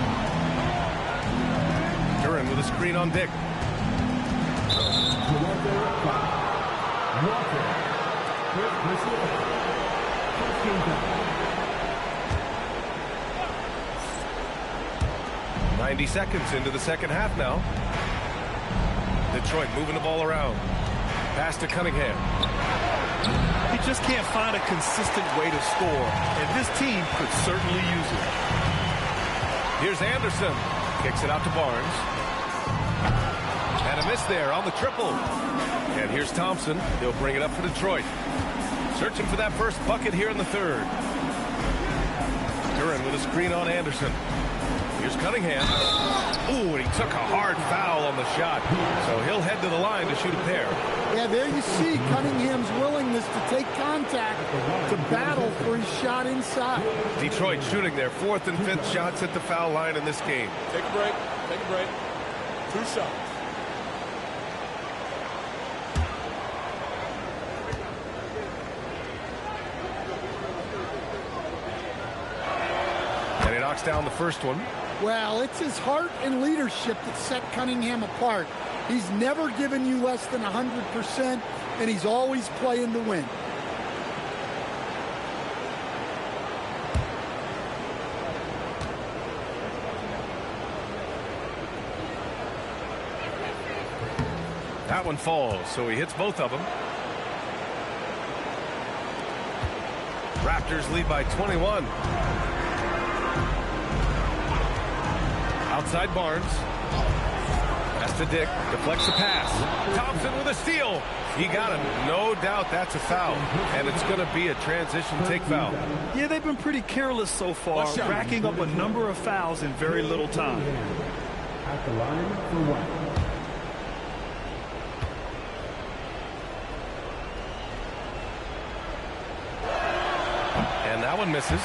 Duren with a screen on Dick. Walker. 90 seconds into the second half now. Detroit moving the ball around. Pass to Cunningham. He just can't find a consistent way to score, and this team could certainly use it. Here's Anderson. Kicks it out to Barnes. And a miss there on the triple. And here's Thompson. He'll bring it up for Detroit. Searching for that first bucket here in the third. Duren with a screen on Anderson. Here's Cunningham. Ooh, and he took a hard foul on the shot. So he'll head to the line to shoot a pair. Yeah, there you see Cunningham's willingness to take contact, to battle for his shot inside. Detroit shooting their 4th and 5th shots at the foul line in this game. Take a break. Take a break. 2 shots. And he knocks down the first one. Well, it's his heart and leadership that set Cunningham apart. He's never given you less than 100%, and he's always playing to win. That one falls, so he hits both of them. Raptors lead by 21. Outside Barnes. Pass to Dick. Deflects the pass. Thompson with a steal. He got him. No doubt that's a foul. And it's going to be a transition take foul. Yeah, they've been pretty careless so far, racking up a number of fouls in very little time. At the line for 1. And that one misses.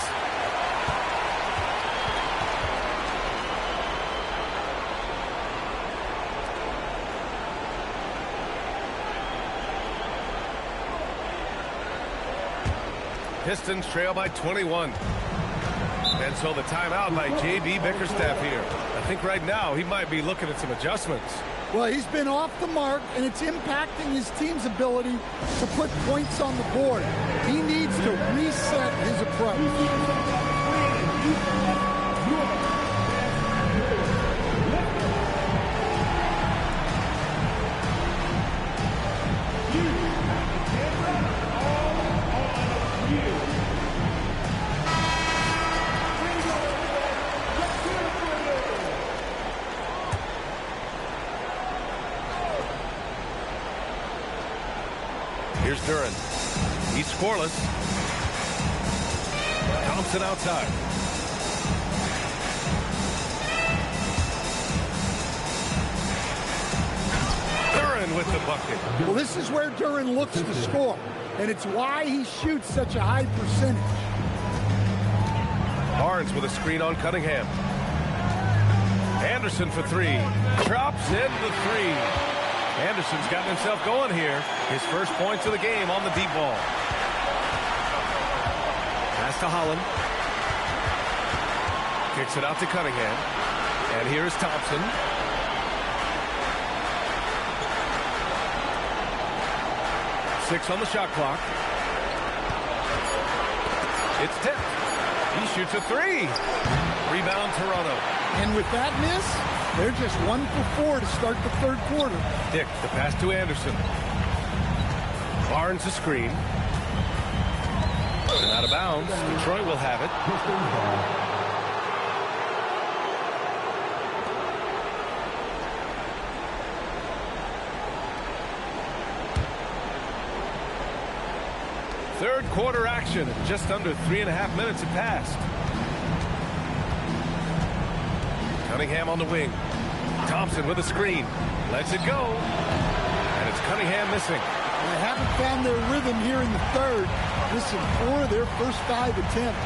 Pistons trail by 21. And so the timeout by J.B. Bickerstaff here. I think right now he might be looking at some adjustments. Well, he's been off the mark, and it's impacting his team's ability to put points on the board. He needs to reset his approach. Here's Duren. He's scoreless. Thompson outside. Duren with the bucket. Well, this is where Duren looks to score, and it's why he shoots such a high percentage. Barnes with a screen on Cunningham. Anderson for 3. Drops in the 3. Anderson's gotten himself going here. His first points of the game on the deep ball. Pass to Holland. Kicks it out to Cunningham. And here's Thompson. Six on the shot clock. It's tipped. He shoots a three. Rebound, Toronto. And with that miss, they're just 1 for 4 to start the third quarter. Dick, the pass to Anderson. Barnes a screen. And out of bounds. Detroit will have it. Third quarter action. Just under 3.5 minutes have passed. Cunningham on the wing. Thompson with a screen. Lets it go. And it's Cunningham missing. They haven't found their rhythm here in the third. Listen, 4 of their first 5 attempts.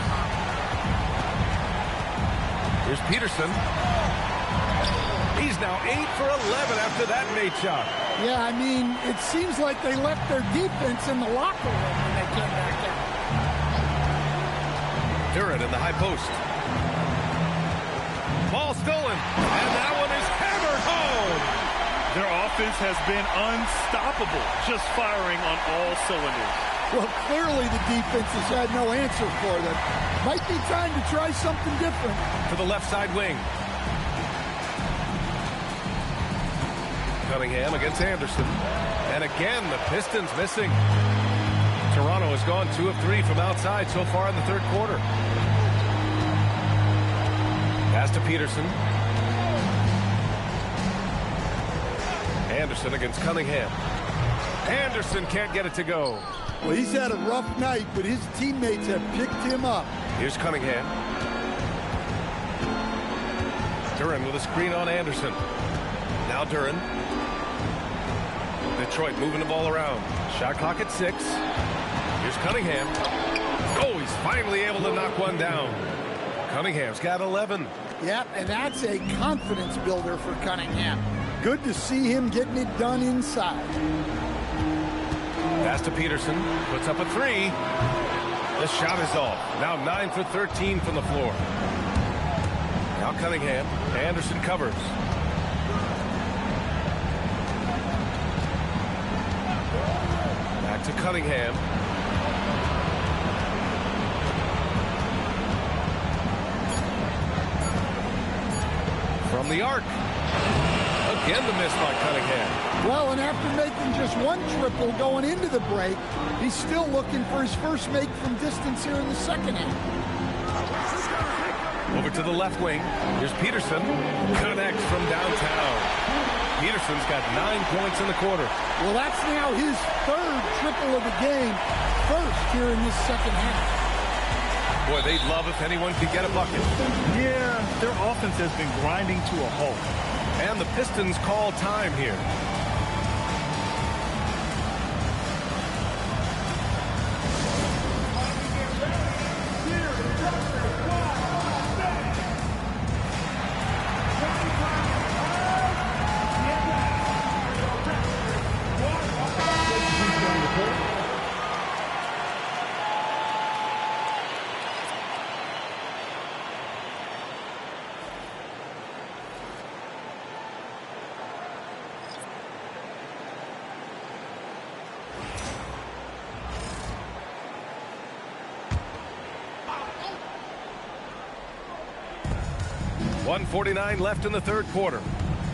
Here's Peterson. He's now 8 for 11 after that made shot. Yeah, I mean, it seems like they left their defense in the locker room when they came back out. Duran in the high post. Ball stolen. And that one is hammered home. Their offense has been unstoppable, just firing on all cylinders. Well, clearly the defense has had no answer for them. Might be time to try something different. To the left side wing. Cunningham against Anderson. And again, the Pistons missing. Toronto has gone 2 of 3 from outside so far in the third quarter. Pass to Peterson. Anderson against Cunningham. Anderson can't get it to go. Well, he's had a rough night, but his teammates have picked him up. Here's Cunningham. Duran with a screen on Anderson. Now Duran. Detroit moving the ball around. Shot clock at 6. Here's Cunningham. Oh, he's finally able to knock one down. Cunningham's got 11. Yep, and that's a confidence builder for Cunningham. Good to see him getting it done inside. Pass to Peterson. Puts up a 3. The shot is off. Now 9 for 13 from the floor. Now Cunningham. Anderson covers. Back to Cunningham. From the arc. Again the miss by Cunningham. Well, and after making just 1 triple going into the break, he's still looking for his first make from distance here in the second half. Over to the left wing. Here's Peterson. Connects from downtown. Peterson's got 9 points in the quarter. Well, that's now his 3rd triple of the game. First here in this second half. Boy, they'd love if anyone could get a bucket. Yeah, their offense has been grinding to a halt. And the Pistons call time here. .149 left in the third quarter.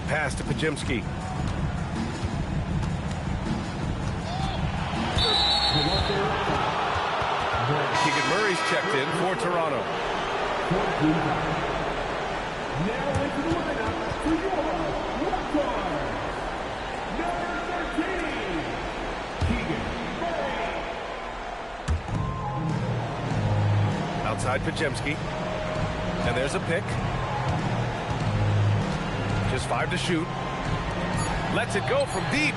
Pass to Pajemski. Keegan Murray's checked in for Toronto. Now into the lineup for your left guard, number 13, Keegan Murray. Outside Pajemski. And there's a pick. Just 5 to shoot. Lets it go from deep.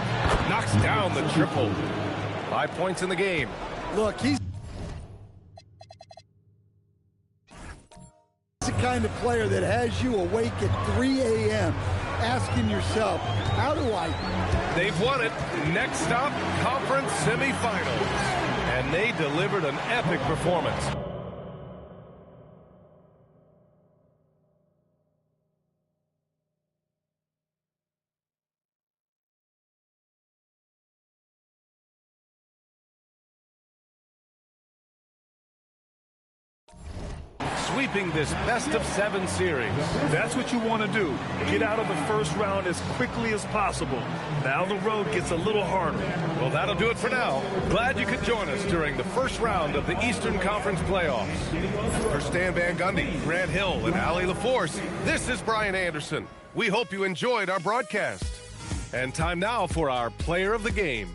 Knocks down the triple. 5 points in the game. Look, he's the kind of player that has you awake at 3 a.m. asking yourself, how do I? They've won it. Next stop, conference semifinals. And they delivered an epic performance. sweeping this best-of-7 series. That's what you want to do. Get out of the first round as quickly as possible. Now the road gets a little harder. Well, that'll do it for now. Glad you could join us during the first round of the Eastern Conference playoffs. For Stan Van Gundy, Grant Hill, and Allie LaForce, this is Brian Anderson. We hope you enjoyed our broadcast. And time now for our player of the game.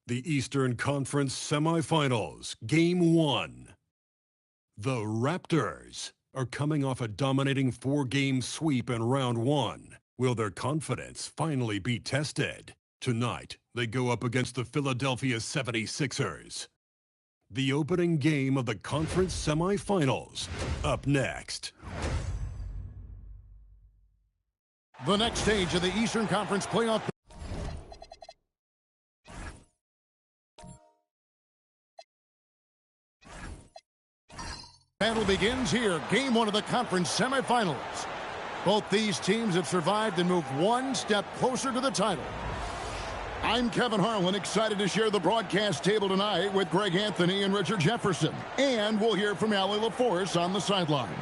The Eastern Conference Semifinals, Game 1. The Raptors are coming off a dominating 4-game sweep in Round 1. Will their confidence finally be tested? Tonight, they go up against the Philadelphia 76ers. The opening game of the conference semifinals, up next. The next stage of the Eastern Conference playoff. Battle begins here, game 1 of the conference semifinals. Both these teams have survived and moved one step closer to the title. I'm Kevin Harlan, excited to share the broadcast table tonight with Greg Anthony and Richard Jefferson. And we'll hear from Allie LaForce on the sideline.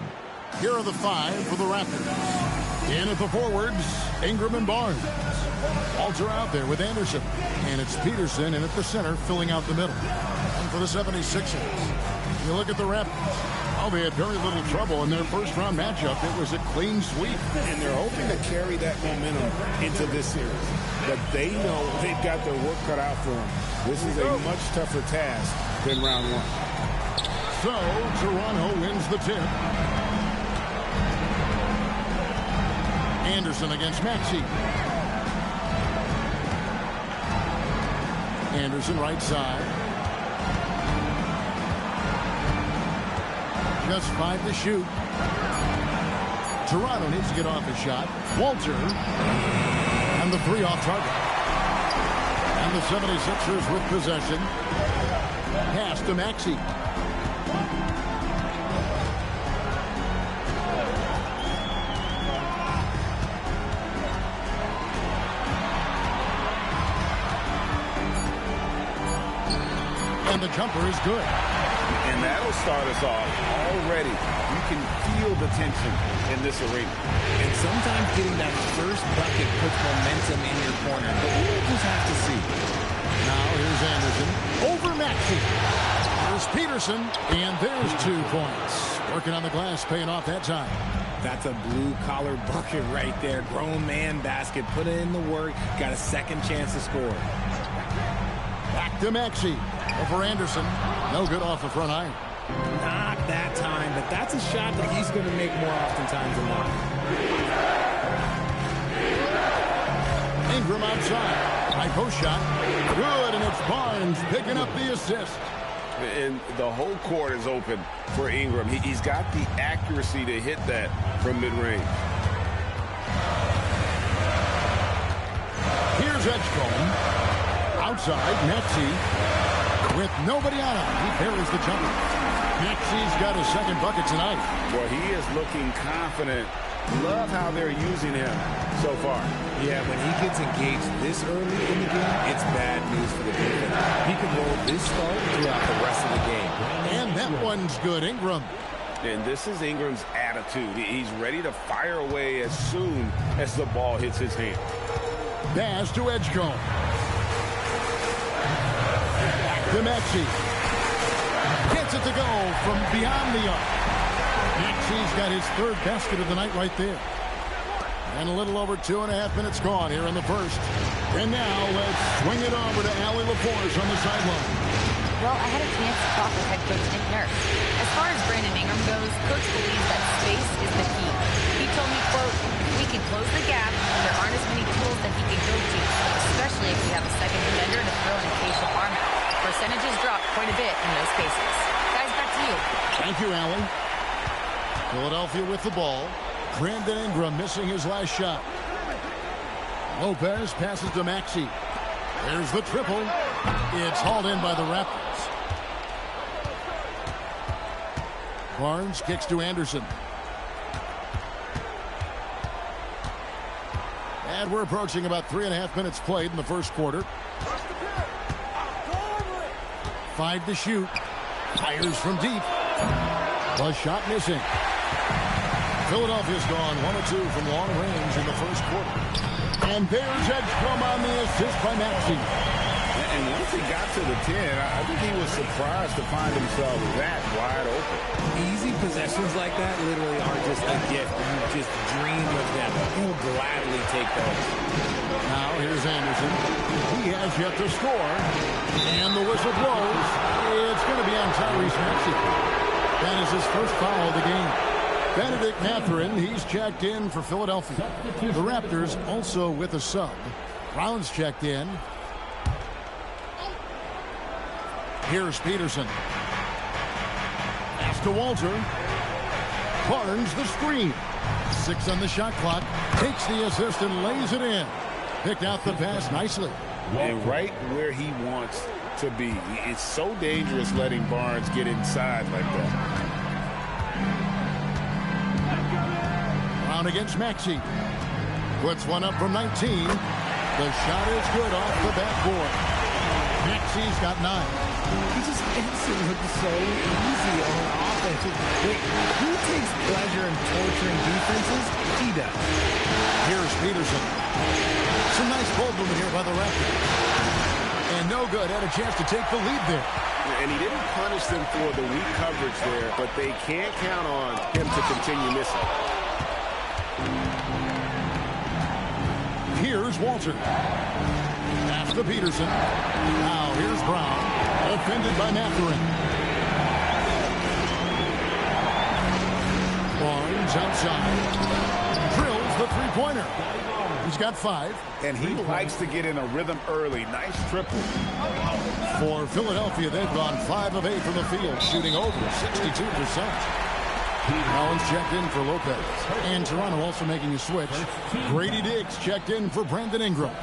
Here are the 5 for the Raptors. In at the forwards, Ingram and Barnes. Walter out there with Anderson. And it's Peterson in at the center, filling out the middle. And for the 76ers, you look at the Raptors. Oh, they had very little trouble in their first-round matchup. It was a clean sweep. And they're hoping to carry that momentum into this series. But they know they've got their work cut out for them. This is a much tougher task than Round 1. So, Toronto wins the tip. Anderson against Maxey. Anderson right side. Just 5 to shoot. Toronto needs to get off a shot. Walter. And the 3 off target. And the 76ers with possession. Pass to Maxey. And the jumper is good. And that'll start us off already. You can feel the tension in this arena. And sometimes getting that first bucket puts momentum in your corner. But we'll just have to see. Now here's Anderson. Over Maxey. Here's Peterson. And there's 2 points. Working on the glass, paying off that time. That's a blue-collar bucket right there. Grown man basket. Put in the work. Got a second chance to score. Back to Maxey. Over Anderson. No good off the front iron. Not that time, but that's a shot that he's going to make more oftentimes than not. Ingram outside. High post shot. Good, and it's Barnes picking up the assist. And the whole court is open for Ingram. He's got the accuracy to hit that from mid-range. Here's Edgecombe. Outside, Maxey. With nobody on him, he buries the jumper. Maxey's got his second bucket tonight. Well, he is looking confident. Love how they're using him so far. Yeah, when he gets engaged this early in the game, it's bad news for the defense. He can roll this start throughout the rest of the game. And that one's good, Ingram. And this is Ingram's attitude. He's ready to fire away as soon as the ball hits his hand. Pass to Edgecombe. To Maxey. Gets it to go from beyond the arc. Maxey's got his 3rd basket of the night right there. And a little over 2.5 minutes gone here in the first. And now let's swing it over to Allie LaForce on the sideline. Well, I had a chance to talk with head coach Nick Nurse. As far as Brandon Ingram goes, coach believes that space is the key. He told me, quote, if we can close the gap, there aren't as many tools that he can go to, especially if we have a second defender to throw in case of arm out. Percentages drop quite a bit in those cases. Guys, back to you. Thank you, Allie. Philadelphia with the ball. Brandon Ingram missing his last shot. Lopez passes to Maxey. There's the triple. It's hauled in by the Raptors. Barnes kicks to Anderson. And we're approaching about 3.5 minutes played in the first quarter. 5 to shoot. Fires from deep. The shot missing. Philadelphia's gone 1 of 2 from long range in the first quarter. And there's Edgecombe on the assist by Maxey. And one once he got to the 10, I think he was surprised to find himself that wide open. Easy possessions like that literally are just a gift. You just dream of them. He'll gladly take those. Now here's Anderson. He has yet to score. And the whistle blows. It's going to be on Tyrese Maxey. That is his first foul of the game. Benedict Mathurin, he's checked in for Philadelphia. The Raptors also with a sub. Brown's checked in. Here's Peterson. Pass to Walter. Barnes the screen. 6 on the shot clock. Takes the assist and lays it in. Picked out the pass nicely. And right where he wants to be. It's so dangerous letting Barnes get inside like that. Brown against Maxey. Puts one up from 19. The shot is good off the backboard. Maxey's got 9. He just makes it look so easy on offense. Wait, who takes pleasure in torturing defenses? He does. Here's Peterson. Some nice ball movement here by the Raptors. And no good. Had a chance to take the lead there. And he didn't punish them for the weak coverage there, but they can't count on him to continue missing. Here's Walter. Pass to Peterson. Now here's Brown. Offended by Mathurin. Barnes outside. Drills the three-pointer. He's got 5. And he likes to get in a rhythm early. Nice triple. For Philadelphia, they've gone 5 of 8 from the field, shooting over 62%. Collins checked in for Lopez. And Toronto also making a switch. Grady Diggs checked in for Brandon Ingram.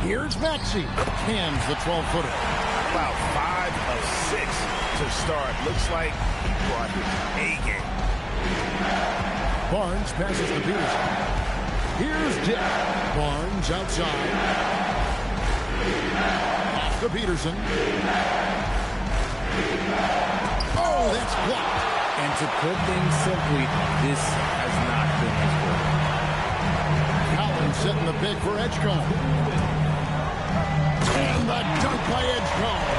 Here's Maxey. Cans the 12-footer. About 5 of 6 to start. Looks like he brought his A game. Barnes passes to Peterson. Here's Dick. Barnes outside. Pass to Peterson. Oh, that's blocked. And to put things simply, this has not been his work. Collins setting the pick for Edgecombe. And the dunk by Edgecombe.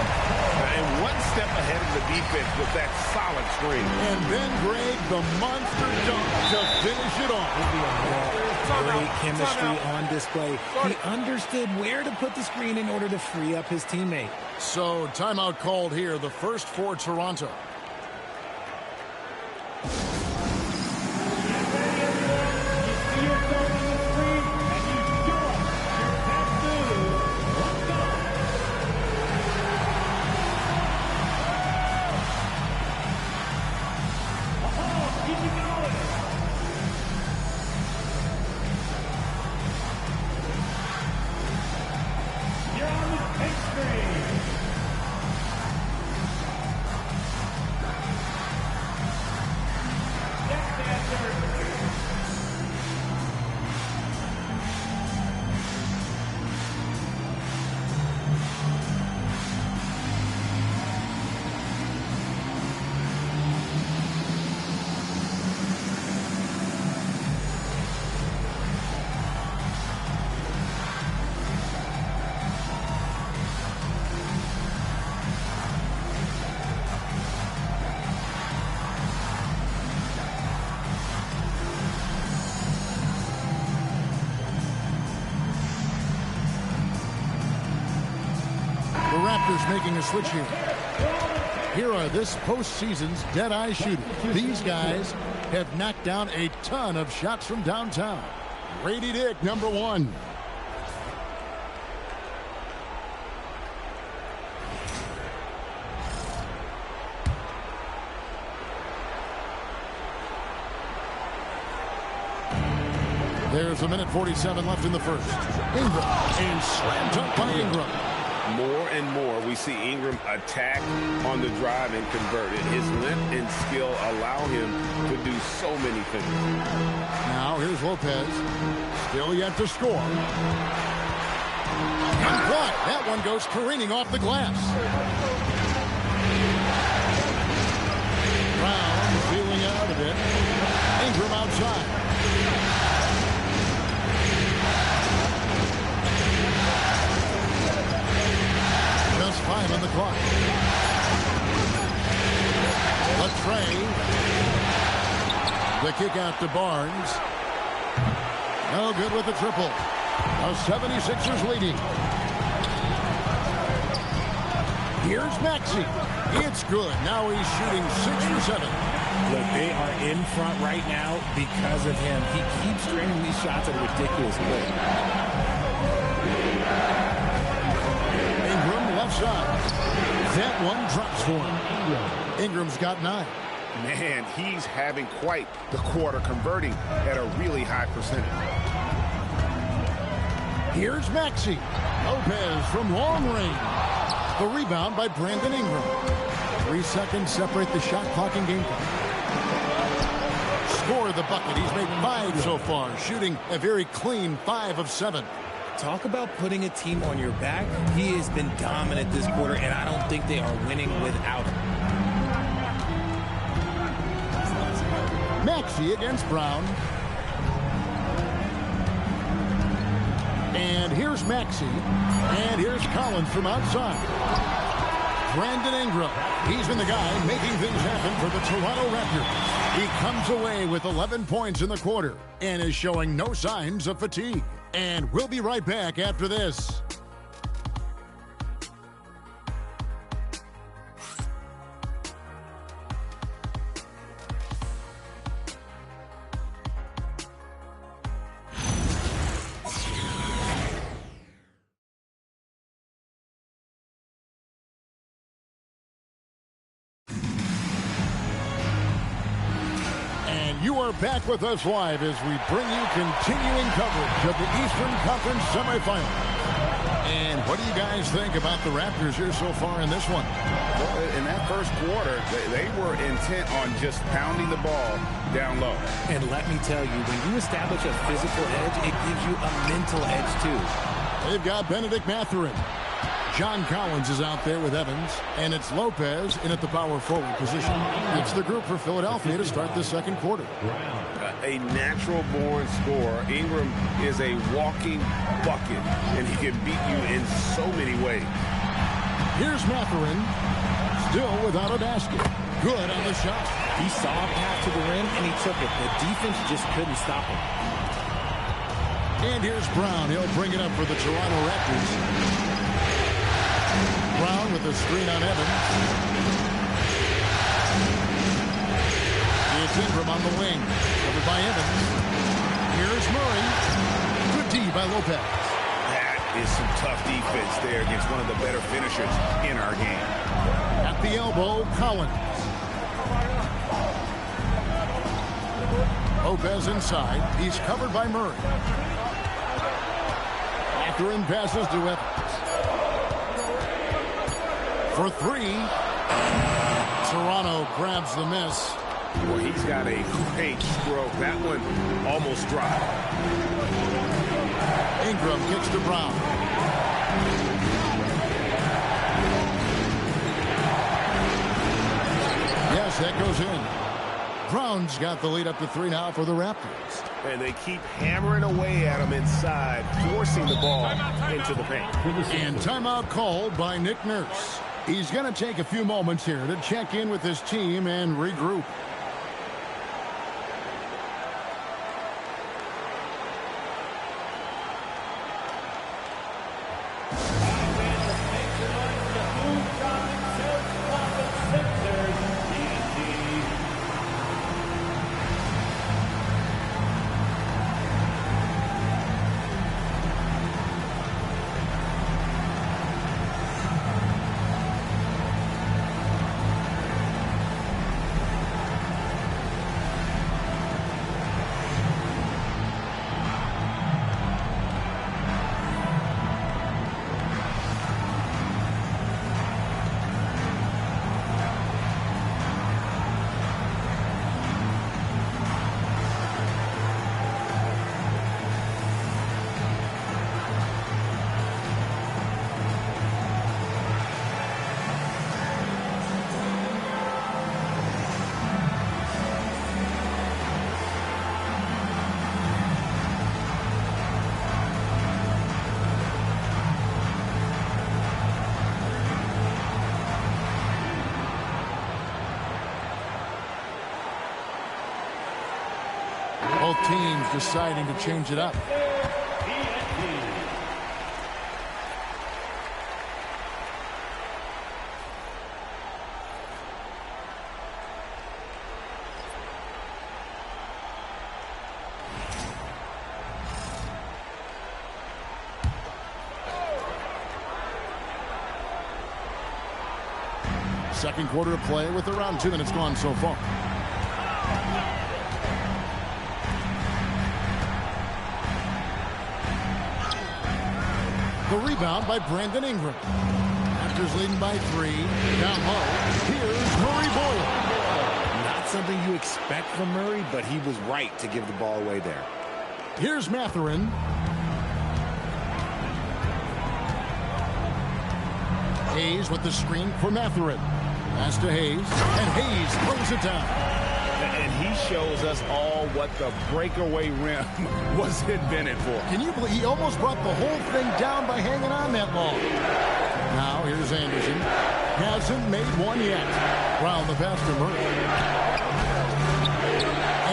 And one step ahead of the defense with that solid screen. And then Greg, the monster dunk to finish it off. Great chemistry on display. He understood where to put the screen in order to free up his teammate. So timeout called here, the first for Toronto. Raptors making a switch here. Here are this postseason's dead-eye shooters. These guys have knocked down a ton of shots from downtown. Grady Dick, number 1. There's a minute 47 left in the first. Ingram, and slam dunk by Ingram. More and more, we see Ingram attack on the drive and convert it. His length and skill allow him to do so many things. Now here's Lopez. Still yet to score. And what? That one goes careening off the glass. Brown feeling out of it. The kick out to Barnes. No good with the triple. The 76ers leading. Here's Maxey. It's good. Now he's shooting 6 for 7. Look, they are in front right now because of him. He keeps draining these shots at a ridiculous clip. Ingram left side. That one drops for him. Ingram's got 9. Man, he's having quite the quarter, converting at a really high percentage. Here's Maxey. Lopez from long range. The rebound by Brandon Ingram. 3 seconds separate the shot clock and game clock. Score the bucket. He's made 5 so far, shooting a very clean 5 of 7. Talk about putting a team on your back. He has been dominant this quarter, and I don't think they are winning without him. Maxey against Brown. And here's Maxey. And here's Collins from outside. Brandon Ingram. He's been the guy making things happen for the Toronto Raptors. He comes away with 11 points in the quarter and is showing no signs of fatigue. And we'll be right back after this. You are back with us live as we bring you continuing coverage of the Eastern Conference semifinals. And what do you guys think about the Raptors here so far in this one? Well, in that first quarter, they were intent on just pounding the ball down low. And let me tell you, when you establish a physical edge, it gives you a mental edge too. They've got Benedict Mathurin. John Collins is out there with Evans, and it's Lopez in at the power forward position. It's the group for Philadelphia to start the second quarter. A natural-born scorer. Ingram is a walking bucket, and he can beat you in so many ways. Here's Mathurin, still without a basket. Good on the shot. He saw a path to the rim, and he took it. The defense just couldn't stop him. And here's Brown. He'll bring it up for the Toronto Raptors. Brown with the screen on Evans. It's Ingram on the wing. Covered by Evans. Here's Murray. Good D by Lopez. That is some tough defense there against one of the better finishers in our game. At the elbow, Collins. Lopez inside. He's covered by Murray. Mathurin passes to Evans. For 3, Toronto grabs the miss. Well, he's got a great stroke. That one almost dropped. Ingram kicks to Brown. Yes, that goes in. Brown's got the lead up to 3 now for the Raptors. And they keep hammering away at him inside, forcing the ball into the paint. And timeout called by Nick Nurse. He's going to take a few moments here to check in with his team and regroup. Both teams deciding to change it up. Second quarter of play with around 2 minutes gone so far. The rebound by Brandon Ingram. Raptors leading by 3. Down low. Here's Murray Boyle. Not something you expect from Murray, but he was right to give the ball away there. Here's Mathurin. Hayes with the screen for Mathurin. Pass to Hayes, and Hayes throws it down. And he shows us all what the breakaway rim was invented for. Can you believe he almost brought the whole thing down by hanging on that long? Now here's Anderson. Hasn't made one yet. Brown the pass to Murray.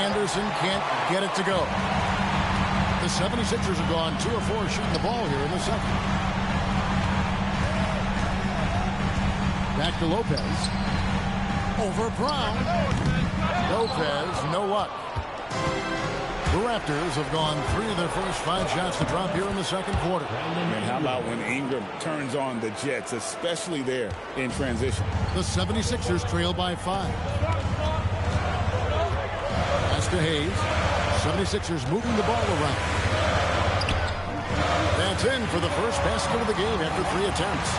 Anderson can't get it to go. The 76ers have gone 2 of 4 shooting the ball here in the second. Back to Lopez. Over Brown. Lopez, no luck. The Raptors have gone 3 of their first 5 shots to drop here in the second quarter. And how about when Ingram turns on the Jets, especially there in transition? The 76ers trail by 5. Pass to Hayes. 76ers moving the ball around. That's in for the first basket of the game after 3 attempts.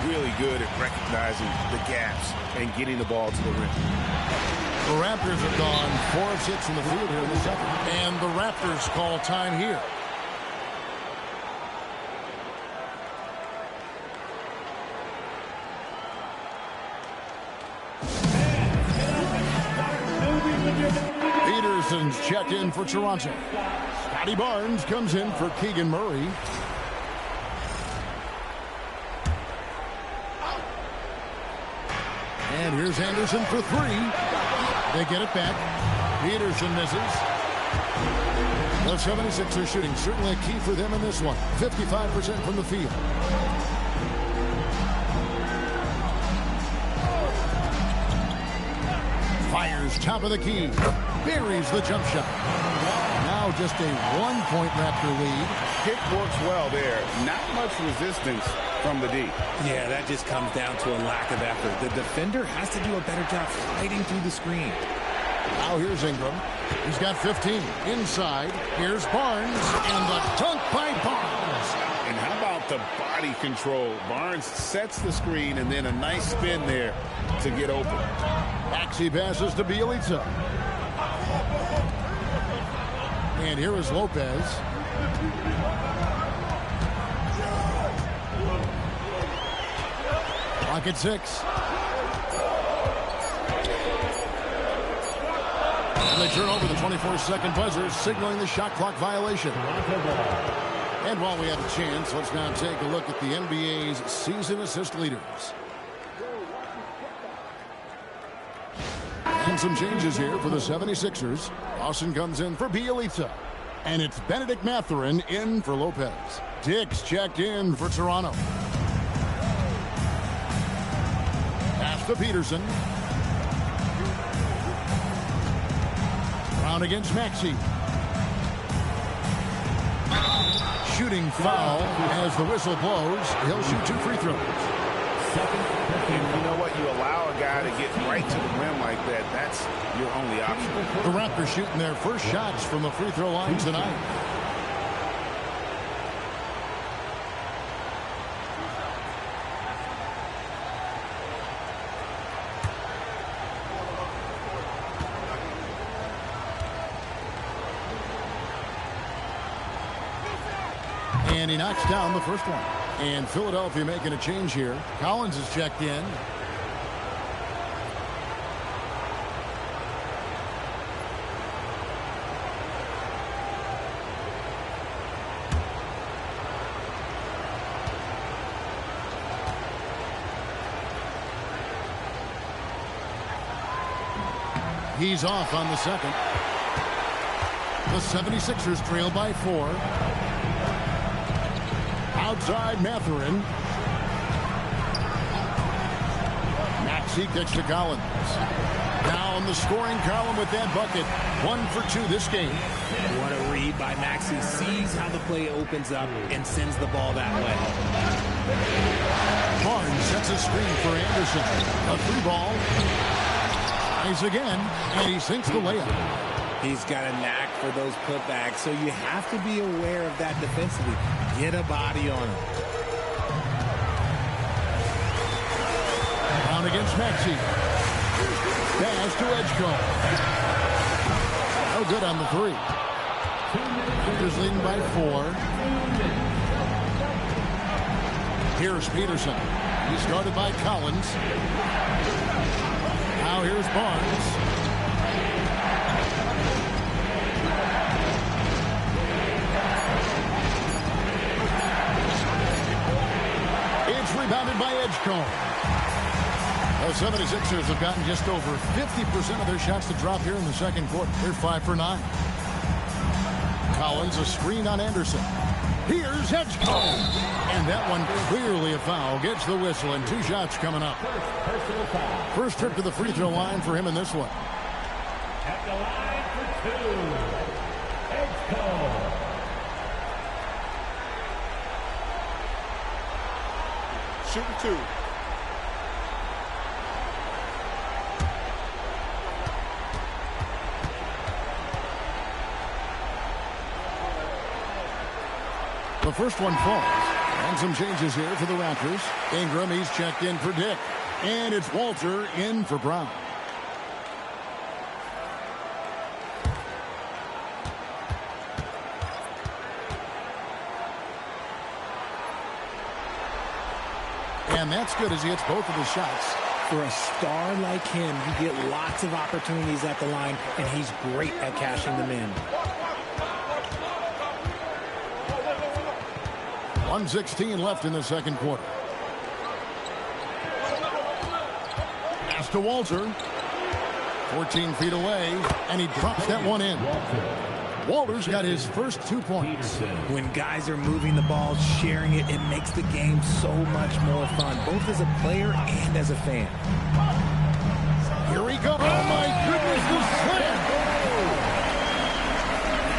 Really good at recognizing the gaps and getting the ball to the rim. The Raptors have gone 4 of 6 from the field here in the second. And the Raptors call time here. Peterson's checked in for Toronto. Scotty Barnes comes in for Keegan Murray. And here's Anderson for 3. They get it back. Peterson misses. The 76ers shooting certainly a key for them in this one. 55% from the field. Fires top of the key. Buries the jump shot. Now just a 1-point Raptor lead. Pick works well there. Not much resistance from the D. Yeah, that just comes down to a lack of effort. The defender has to do a better job fighting through the screen. Now here's Ingram. He's got 15. Inside, here's Barnes, and the dunk by Barnes. And how about the body control? Barnes sets the screen, and then a nice spin there to get open. Maxey passes to Bielitsa. And here is Lopez. Clock at 6. And they turn over the 24-second buzzer, signaling the shot clock violation. And while we have a chance, let's now take a look at the NBA's season assist leaders. And some changes here for the 76ers. Dawson comes in for Bielitsa. And it's Benedict Mathurin in for Lopez. Dix checked in for Toronto. Pass to Peterson. Brown against Maxey. Shooting foul as the whistle blows. He'll shoot 2 free throws. And you know what? You allow a guy to get right to the rim like that. That's your only option. The Raptors shooting their first shots from the free throw line tonight. And he knocks down the first one. And Philadelphia making a change here. Collins is checked in. He's off on the second. The 76ers trail by 4. Outside Mathurin. Maxey kicks to Collins. Down the scoring column with that bucket. 1 for 2 this game. What a read by Maxey. Sees how the play opens up and sends the ball that way. Barnes sets a screen for Anderson. A 3-ball. Tries again, and he sinks the layup. He's got a knack for those putbacks, so you have to be aware of that defensively. Get a body on him. Down against Maxey. Pass to Edgecombe. No good on the 3. Raptors leading by 4. Here's Peterson. He started by Collins. Now here's Barnes. Rebounded by Edgecombe. The 76ers have gotten just over 50% of their shots to drop here in the second quarter. They're 5 for 9. Collins, a screen on Anderson. Here's Edgecombe. And that one clearly a foul. Gets the whistle, and 2 shots coming up. First trip to the free throw line for him in this one. At the line for 2, Edgecombe. Shooting 2. The first one falls. And some changes here for the Raptors. Ingram, he's checked in for Dick. And it's Walter in for Brown. And that's good as he hits both of his shots. For a star like him, you get lots of opportunities at the line, and he's great at cashing them in. 1:16 left in the second quarter. Pass to Walter. 14 feet away, and he drops that one in. Walter's got his first 2 points. When guys are moving the ball, sharing it, it makes the game so much more fun, both as a player and as a fan. Here he goes. Oh, my goodness, the slam.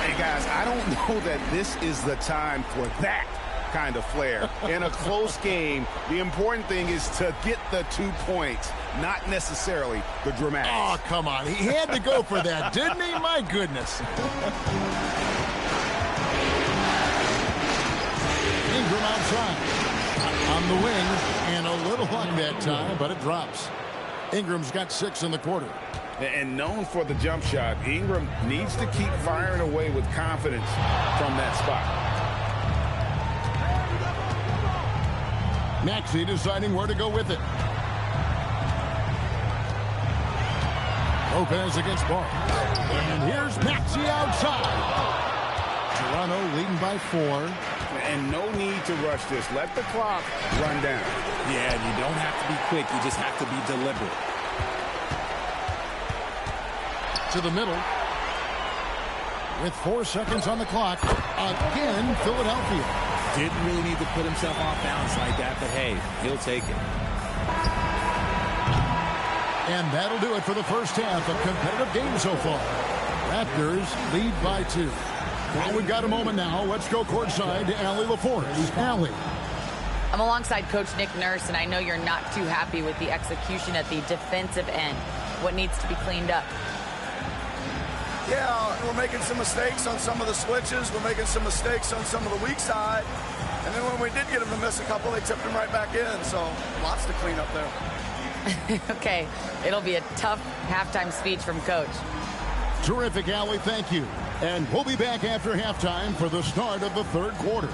Hey, guys, I don't know that this is the time for that kind of flair. In a close game, the important thing is to get the 2 points, not necessarily the dramatics. Oh, come on. He had to go for that, didn't he? My goodness. Ingram outside. On the wing, and a little luck that time, but it drops. Ingram's got 6 in the quarter. And known for the jump shot, Ingram needs to keep firing away with confidence from that spot. Maxey deciding where to go with it. Lopez against Barnes. And here's Maxey outside. Toronto leading by 4. And no need to rush this. Let the clock run down. Yeah, you don't have to be quick. You just have to be deliberate. To the middle. With 4 seconds on the clock. Again, Philadelphia. Didn't really need to put himself off balance like that, but hey, he'll take it. And that'll do it for the first half. A competitive game so far. Raptors lead by 2. Well, we've got a moment now. Let's go courtside to Allie LaForce. Allie. I'm alongside Coach Nick Nurse, and I know you're not too happy with the execution at the defensive end. What needs to be cleaned up? Yeah, we're making some mistakes on some of the switches. We're making some mistakes on some of the weak side. And then when we did get them to miss a couple, they tipped them right back in. So lots to clean up there. Okay, it'll be a tough halftime speech from Coach. Terrific, Allie. Thank you. And we'll be back after halftime for the start of the third quarter.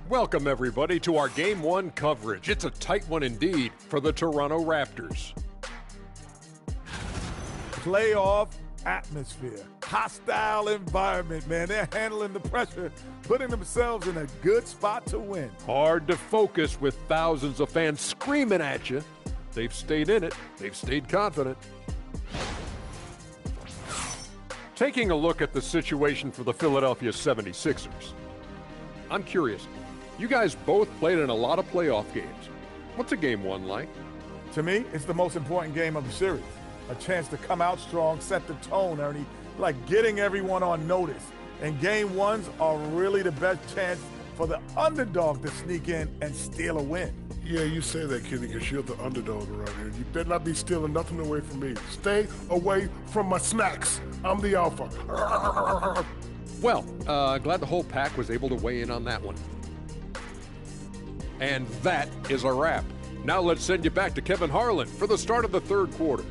Welcome, everybody, to our Game 1 coverage. It's a tight one indeed for the Toronto Raptors. Playoff atmosphere, hostile environment, man. They're handling the pressure, putting themselves in a good spot to win. Hard to focus with thousands of fans screaming at you. They've stayed in it. They've stayed confident. Taking a look at the situation for the Philadelphia 76ers. I'm curious. You guys both played in a lot of playoff games. What's a game one like? To me, it's the most important game of the series. A chance to come out strong, set the tone, Ernie, like getting everyone on notice. And game ones are really the best chance for the underdog to sneak in and steal a win. Yeah, you say that, Kenny, because you're the underdog around here. You better not be stealing nothing away from me. Stay away from my snacks. I'm the alpha. Well, glad the whole pack was able to weigh in on that one. And that is a wrap. Now let's send you back to Kevin Harlan for the start of the third quarter.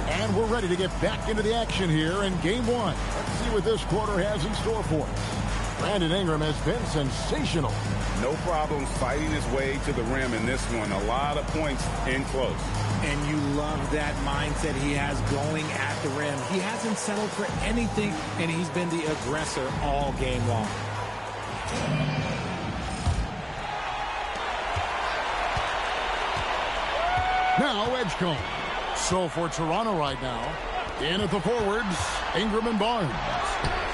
And we're ready to get back into the action here in game one. Let's see what this quarter has in store for us. Brandon Ingram has been sensational. No problems fighting his way to the rim in this one. A lot of points in close. And you love that mindset he has going at the rim. He hasn't settled for anything, and he's been the aggressor all game long. Now Edgecombe. So for Toronto right now, in at the forwards, Ingram and Barnes.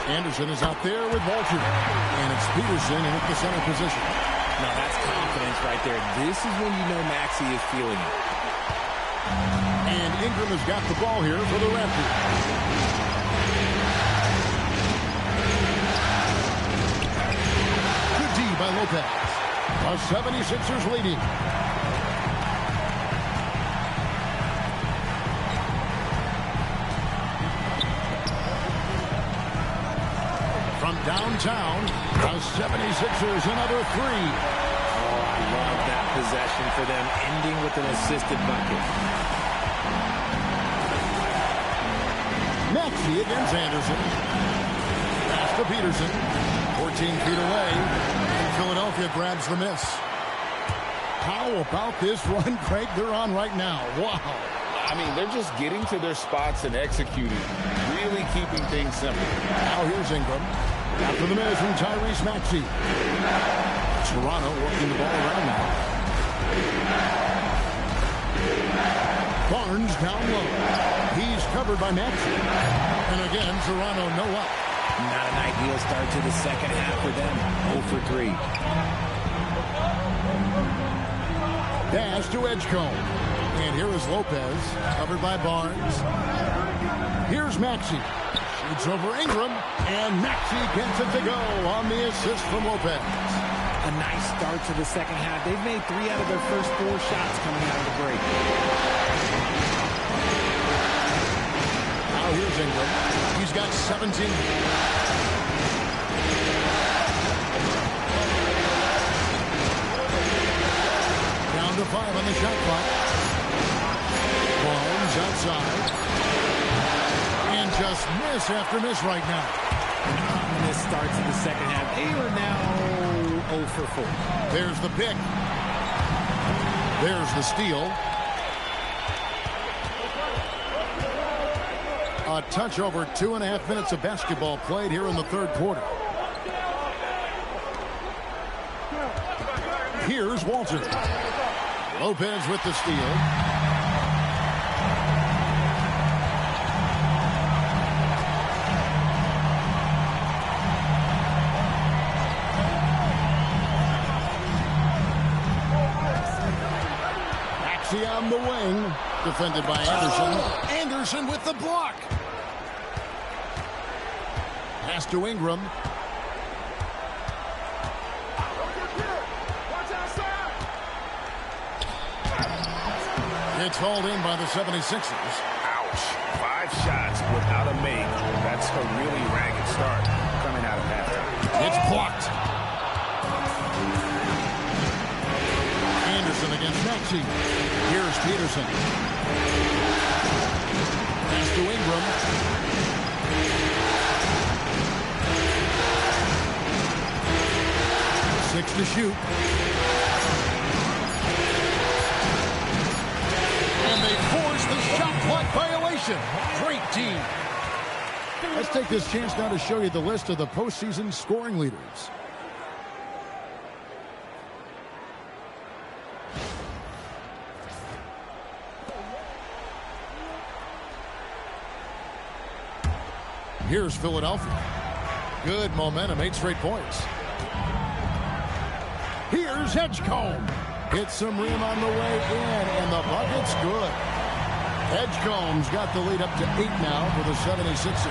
Anderson is out there with Walter. And it's Peterson in at the center position. Now that's confidence right there. This is when you know Maxey is feeling it. And Ingram has got the ball here for the Raptors. Good D by Lopez. The 76ers leading. From downtown, the 76ers another three. Oh, I love that possession for them, ending with an assisted bucket. Maxey against Anderson. Pass to Peterson. 14 feet away. And Philadelphia grabs the miss. How about this run, Craig, they're on right now? Wow. I mean, they're just getting to their spots and executing, really keeping things simple. Now here's Ingram. After the miss from Tyrese Maxey. Toronto working the ball around now. Barnes down low. He's covered by Maxey. And again, Toronto no up. Not an ideal start to the second half for them. 0 for 3. Dash to Edgecombe. And here is Lopez, covered by Barnes. Here's Maxey. Shoots over Ingram, and Maxey gets it to go on the assist from Lopez. A nice start to the second half. They've made 3 out of their first 4 shots coming out of the break. Now here's Ingram. He's got 17. Down to 5 on the shot clock. Barnes outside. And just miss after miss right now. And this starts in the second half. They are now 0 for 4. There's the pick. There's the steal. A touch over 2.5 minutes of basketball played here in the third quarter. Here's Walter. Lopez with the steal. Maxey on the wing. Defended by Anderson. Anderson with the block. Pass to Ingram. It's hauled in by the 76ers. Ouch. 5 shots without a make. That's a really ragged start coming out of halftime. It's blocked. Anderson against Maxey. Here's Peterson. Pass to Ingram. to shoot. And they force the shot clock violation. Great team. Let's take this chance now to show you the list of the postseason scoring leaders. Here's Philadelphia. Good momentum, 8 straight points. Here's Edgecombe. Hits some rim on the way in, and the bucket's good. Edgecombe's got the lead up to 8 now for the 76ers.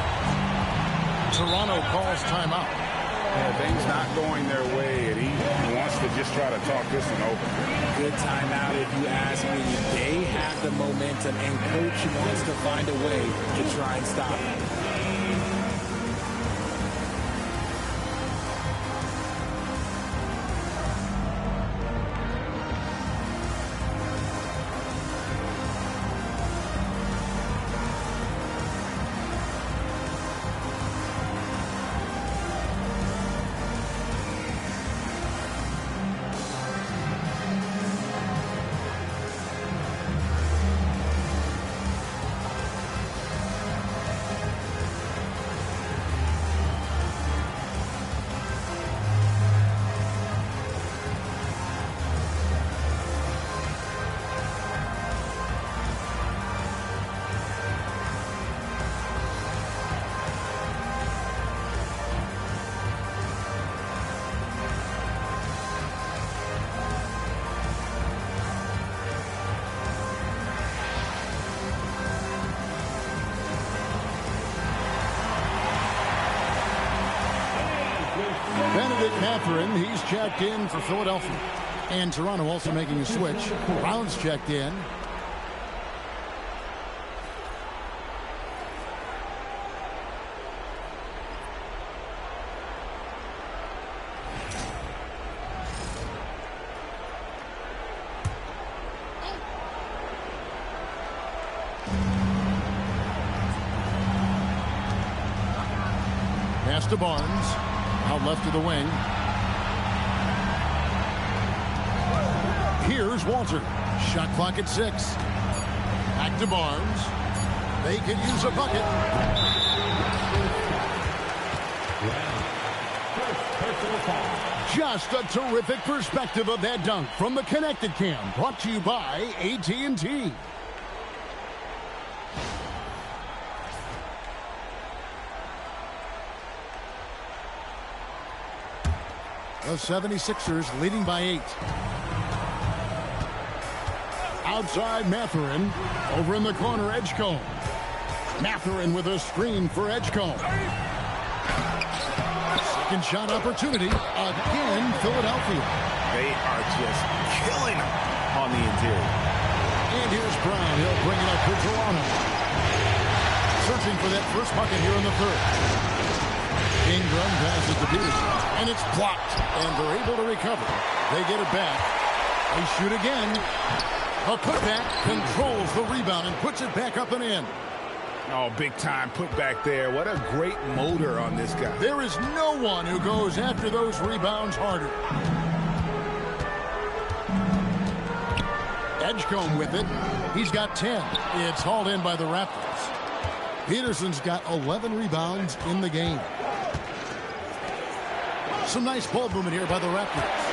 Toronto calls timeout. Yeah, things not going their way, and he wants to just try to talk this one over. Good timeout if you ask me. They have the momentum, and coach wants to find a way to try and stop it. He's checked in for Philadelphia. And Toronto also making a switch. Brown's checked in. Pass to Barnes. Out left to the wing. Here's Walter. Shot clock at 6. Back to Barnes. They could use a bucket. Just a terrific perspective of that dunk from the Connected Cam. Brought to you by AT&T. The 76ers leading by 8. Outside Mathurin. Over in the corner, Edgecombe. Mathurin with a screen for Edgecombe. Second shot opportunity. Again, Philadelphia. They are just killing them on the interior. And here's Brown. He'll bring it up for Toronto. Searching for that first bucket here in the third. Ingram passes to Peterson. And it's blocked. And they're able to recover. They get it back. They shoot again. A putback controls the rebound and puts it back up and in. Oh, big time putback there. What a great motor on this guy. There is no one who goes after those rebounds harder. Edgecombe with it. He's got 10. It's hauled in by the Raptors. Peterson's got 11 rebounds in the game. Some nice ball movement here by the Raptors.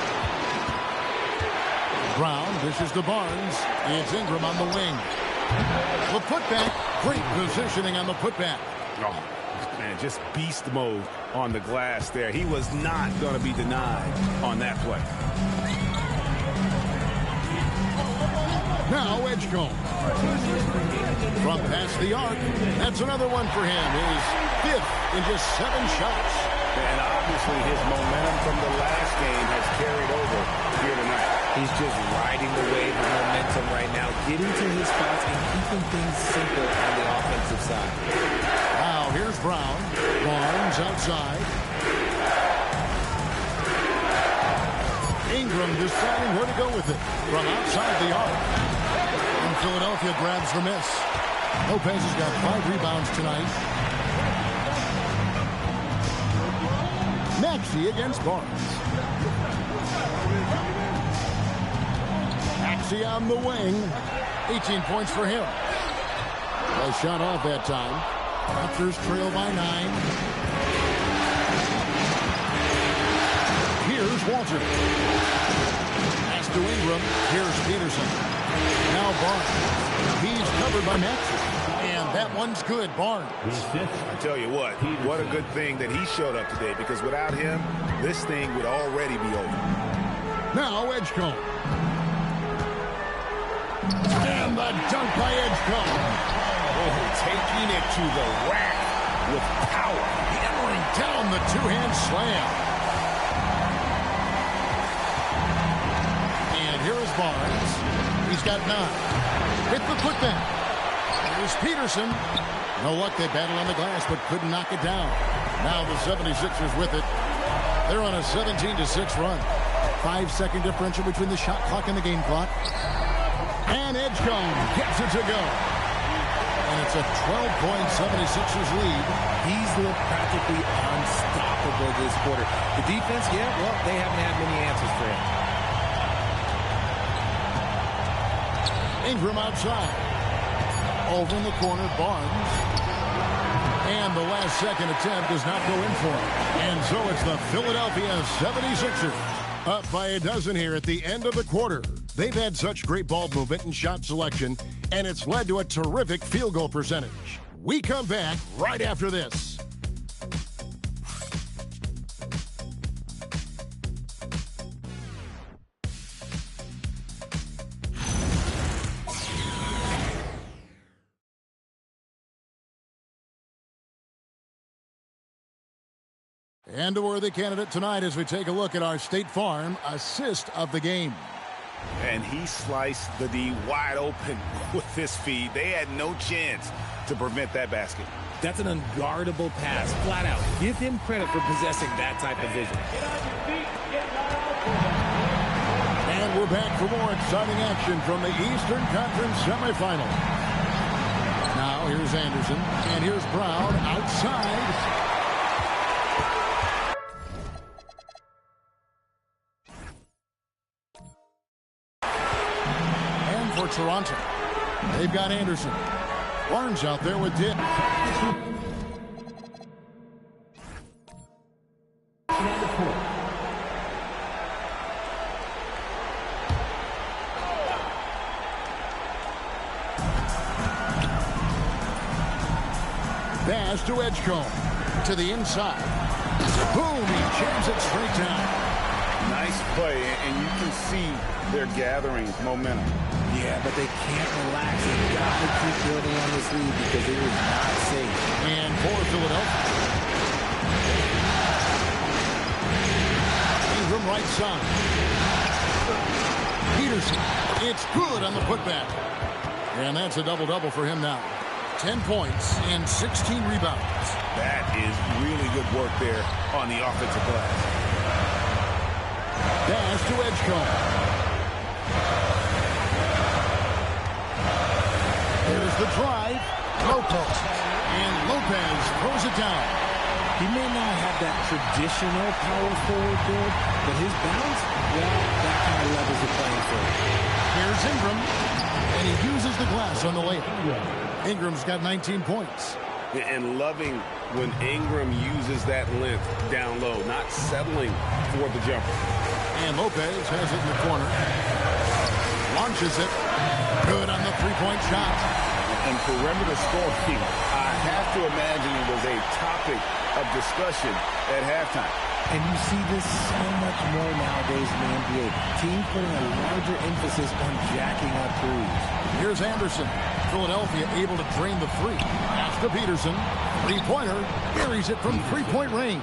Brown dishes to Barnes. It's Ingram on the wing. The putback. Great positioning on the putback. Oh, man, just beast mode on the glass there. He was not going to be denied on that play. Now Edgecombe. From past the arc. That's another one for him. His 5th in just 7 shots. And obviously his momentum from the last game has carried over here tonight. He's just riding the wave of momentum right now, getting to his spots and keeping things simple on the offensive side. Wow, here's Brown. Barnes outside. Ingram deciding where to go with it from outside the arc. And Philadelphia grabs the miss. Lopez has got 5 rebounds tonight. Maxey against Barnes. Maxey on the wing. 18 points for him. Well shot off that time. Raptors trail by 9. Here's Walter. Pass to Ingram. Here's Peterson. Now Barnes. He's covered by Maxey. And that one's good, Barnes. I tell you what a good thing that he showed up today, because without him, this thing would already be over. Now Edgecombe. And the dunk by Edgecombe. Oh, taking it to the rack with power. Hammering down the two-hand slam. And here is Barnes. He's got 9. Hit the putback. Here's Peterson. No luck, they battled on the glass, but couldn't knock it down. Now the 76ers with it. They're on a 17-6 run. 5-second differential between the shot clock and the game clock. And Edgecombe gets it to go. And it's a 12-point 76ers lead. He's looked practically unstoppable this quarter. The defense, yeah, well, they haven't had many answers for him. Ingram outside. Over in the corner, Barnes. And the last second attempt does not go in for him. And so it's the Philadelphia 76ers up by a dozen here at the end of the quarter. They've had such great ball movement and shot selection, and it's led to a terrific field goal percentage. We come back right after this. And a worthy candidate tonight as we take a look at our State Farm assist of the game. And he sliced the D wide open with his feed. They had no chance to prevent that basket. That's an unguardable pass, flat out. Give him credit for possessing that type of vision. And we're back for more exciting action from the Eastern Conference semifinal. Now here's Anderson, and here's Brown outside. For Toronto, they've got Anderson. Barnes out there with Dick. Pass to Edgecombe. To the inside. Boom, he jams it straight down. Nice play, and you can see they're gathering momentum. Yeah, but they can't relax. They've got to keep building on this lead because it is not safe. And for Philadelphia. Ingram right side. Peterson. It's good on the putback. And that's a double-double for him now. 10 points and 16 rebounds. That is really good work there on the offensive glass. Pass to Edgecombe. Here's the drive. Lopez. And Lopez throws it down. He may not have that traditional power forward build, but his bounce, well, that kind of levels the playing field. Here's Ingram. And he uses the glass on the layup. Ingram's got 19 points. And loving when Ingram uses that length down low, not settling for the jumper. And Lopez has it in the corner. Launches it. Good on the three-point shot. And perimeter scoring, I have to imagine it was a topic of discussion at halftime. And you see this so much more nowadays in the NBA. Teams putting a larger emphasis on jacking up threes. Here's Anderson. Philadelphia able to drain the three. Pass to Peterson. Three-pointer. Buries it from three-point range.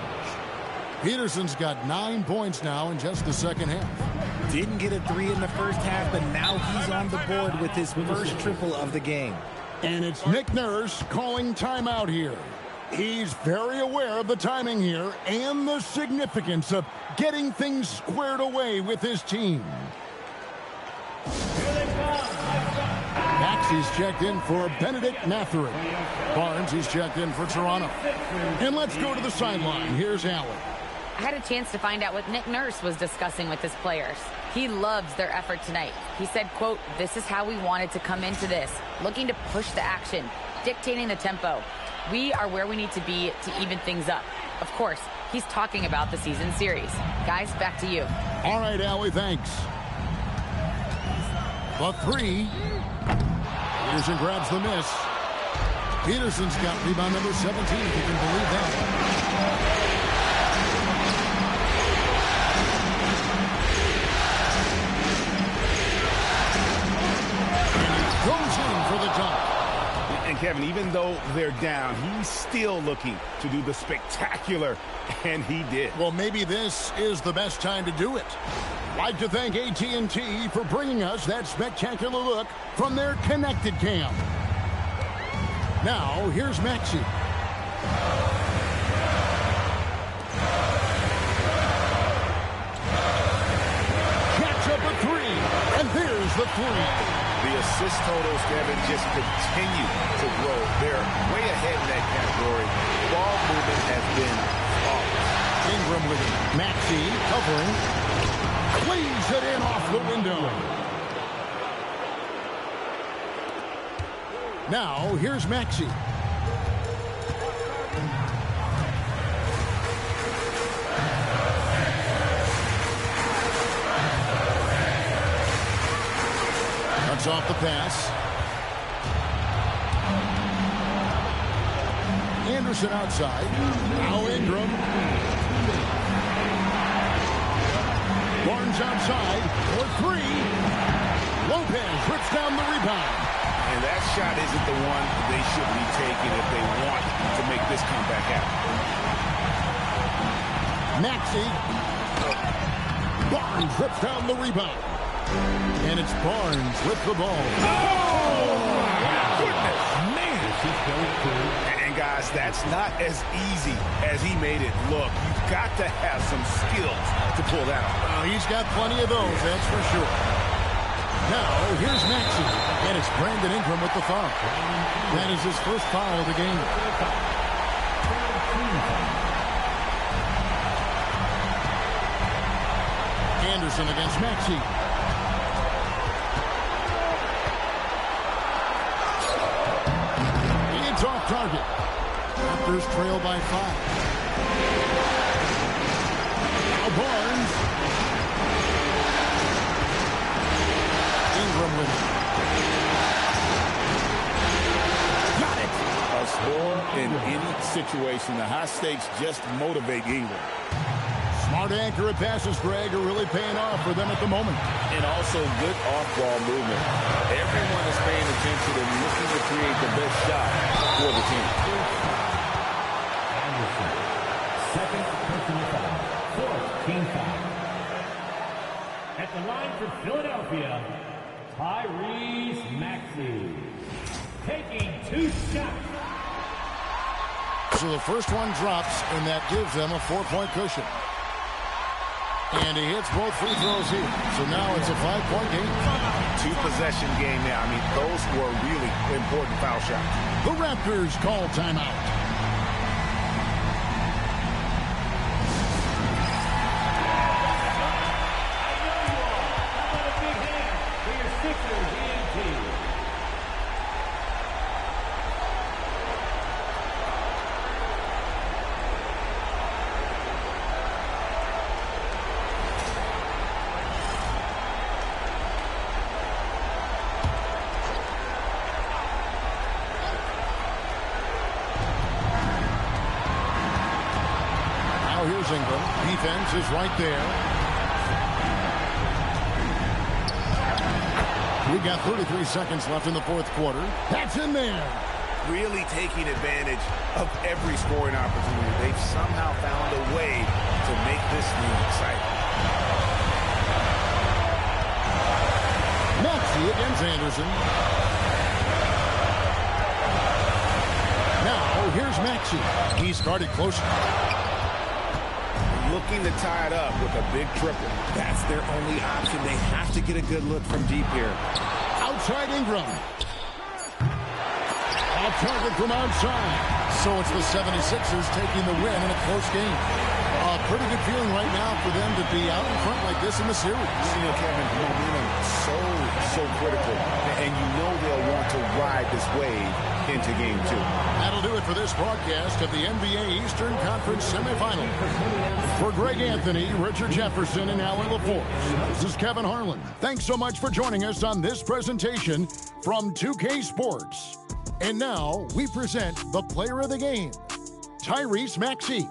Peterson's got 9 points now in just the second half. Didn't get a three in the first half, but now he's on the board with his first triple of the game. And it's Nick Nurse calling timeout here. He's very aware of the timing here and the significance of getting things squared away with his team. Maxey's checked in for Benedict Mathurin. Barnes is checked in for Toronto. And let's go to the sideline. Here's Allen. I had a chance to find out what Nick Nurse was discussing with his players. He loves their effort tonight. He said, quote, "This is how we wanted to come into this, looking to push the action, dictating the tempo. We are where we need to be to even things up." Of course, he's talking about the season series. Guys, back to you. All right, Allie, thanks. The three. Peterson grabs the miss. Peterson's got rebound number 17, if you can believe that. Goes in for the dunk. And Kevin, even though they're down, he's still looking to do the spectacular, and he did. Well, maybe this is the best time to do it. Like to thank AT&T for bringing us that spectacular look from their connected cam. Now, here's Maxey. Catch up a three, and there's the three. The assist totals, Kevin, just continue to grow. They're way ahead in that category. Ball movement has been flawless. Ingram with it. Maxey covering. Cleaves it in off the window. Now, here's Maxey. Cuts off the pass. Anderson outside. Now Ingram. Barnes outside for three. Lopez rips down the rebound. And that shot isn't the one they should be taking if they want to make this comeback happen. Maxey. Barnes rips down the rebound. And it's Barnes with the ball. Oh, my goodness. Man. And guys, that's not as easy as he made it look. You've got to have some skills to pull that off. He's got plenty of those, that's for sure. Now, here's Maxey. And it's Brandon Ingram with the foul. That is his first foul of the game. Anderson against Maxey. It's off target. Raptors trail by 5. Now Barnes. Ingram with it. Got it. A score in any situation. The high stakes just motivate Ingram. Smart accurate passes, Greg, are really paying off for them at the moment. And also good off-ball movement. Everyone is paying attention and looking to create the best shot for the team. Anderson, second personal foul, fourth team foul. At the line for Philadelphia, Tyrese Maxey, taking 2 shots. So the first one drops, and that gives them a 4-point cushion. And he hits both free throws here. So now it's a 5-point game. 2-possession game now. I mean, those were really important foul shots. The Raptors call timeout. Ingram. Defense is right there. We got 33 seconds left in the fourth quarter. That's in there. Really taking advantage of every scoring opportunity. They've somehow found a way to make this thing exciting. Maxey against Anderson. Now, here's Maxey. He started closer. Looking to tie it up with a big triple. That's their only option. They have to get a good look from deep here. Outside Ingram. Off target from outside. So it's the 76ers taking the win in a close game. A pretty good feeling right now for them to be out in front like this in the series. You know, Kevin, momentum so critical, and you know they'll want to ride this wave into game 2. That'll do it for this broadcast of the NBA Eastern Conference semifinal. For Greg Anthony, Richard Jefferson, and Allie LaForce, this is Kevin Harlan. Thanks so much for joining us on this presentation from 2K Sports. And now we present the player of the game, Tyrese Maxey.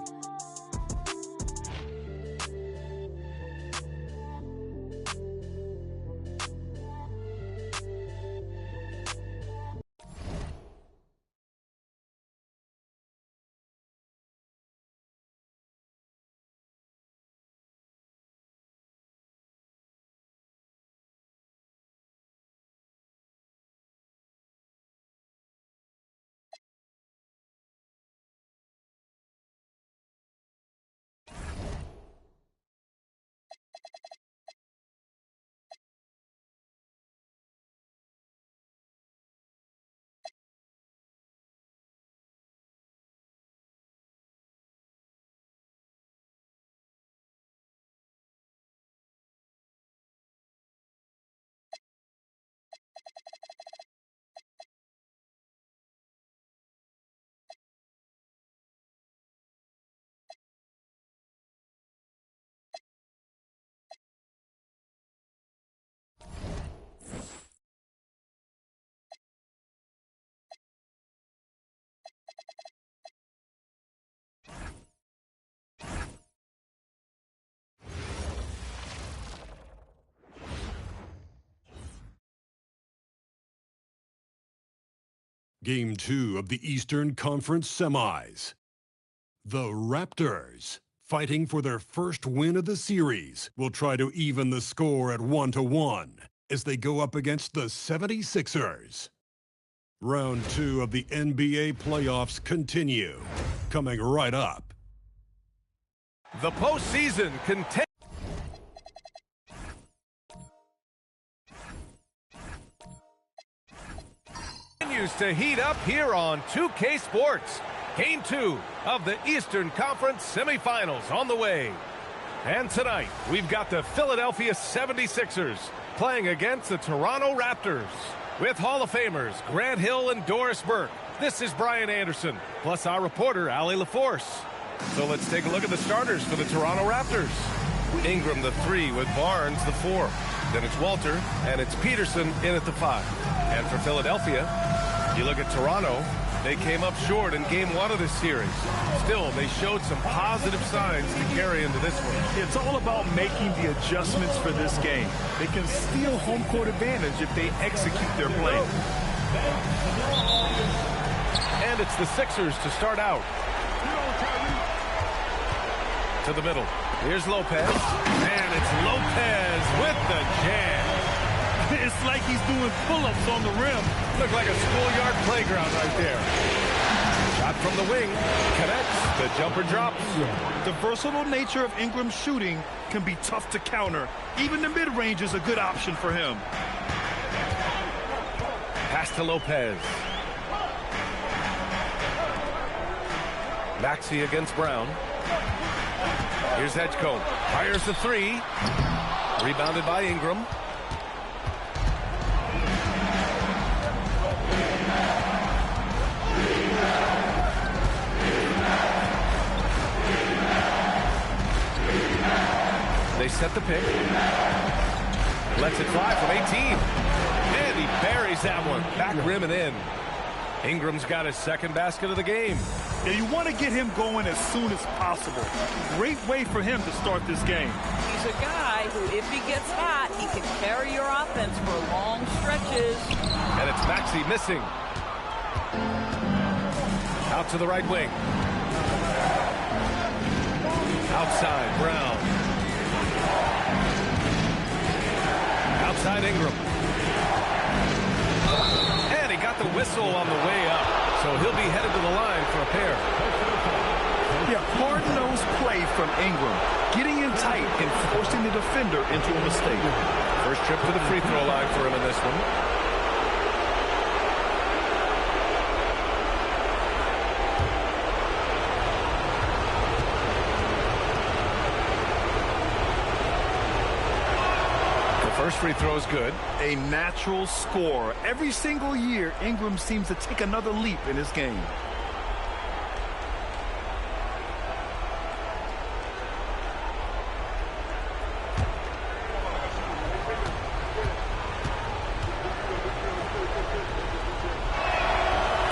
Game 2 of the Eastern Conference Semis. The Raptors, fighting for their first win of the series, will try to even the score at 1-1 as they go up against the 76ers. Round 2 of the NBA playoffs continue, coming right up. The postseason continues to heat up here on 2K Sports. Game 2 of the Eastern Conference semifinals on the way. And tonight, we've got the Philadelphia 76ers playing against the Toronto Raptors. With Hall of Famers Grant Hill and Doris Burke, this is Brian Anderson, plus our reporter, Allie LaForce. So let's take a look at the starters for the Toronto Raptors. Ingram, the 3, with Barnes, the 4. Then it's Walter, and it's Peterson in at the 5. And for Philadelphia, you look at Toronto, they came up short in Game 1 of this series. Still, they showed some positive signs to carry into this one. It's all about making the adjustments for this game. They can steal home court advantage if they execute their plan. And it's the Sixers to start out. To the middle. Here's Lopez. And it's Lopez with the jam. It's like he's doing pull-ups on the rim. Look like a schoolyard playground right there. Shot from the wing. Connects. The jumper drops. The versatile nature of Ingram's shooting can be tough to counter. Even the mid-range is a good option for him. Pass to Lopez. Maxey against Brown. Here's Edgecombe. Fires the 3. Rebounded by Ingram. They set the pick. Lets it fly from 18. And he buries that one. Back rim and in. Ingram's got his second basket of the game. And you want to get him going as soon as possible. Great way for him to start this game. He's a guy who, if he gets hot, he can carry your offense for long stretches. And it's Maxey missing. Out to the right wing. Outside, Brown. Outside Ingram. And he got the whistle on the way up. So he'll be headed to the line for a pair. Yeah, hard-nosed play from Ingram. Getting in tight and forcing the defender into a mistake. First trip to the free throw line for him in this one. First free throw is good. A natural scorer. Every single year, Ingram seems to take another leap in his game.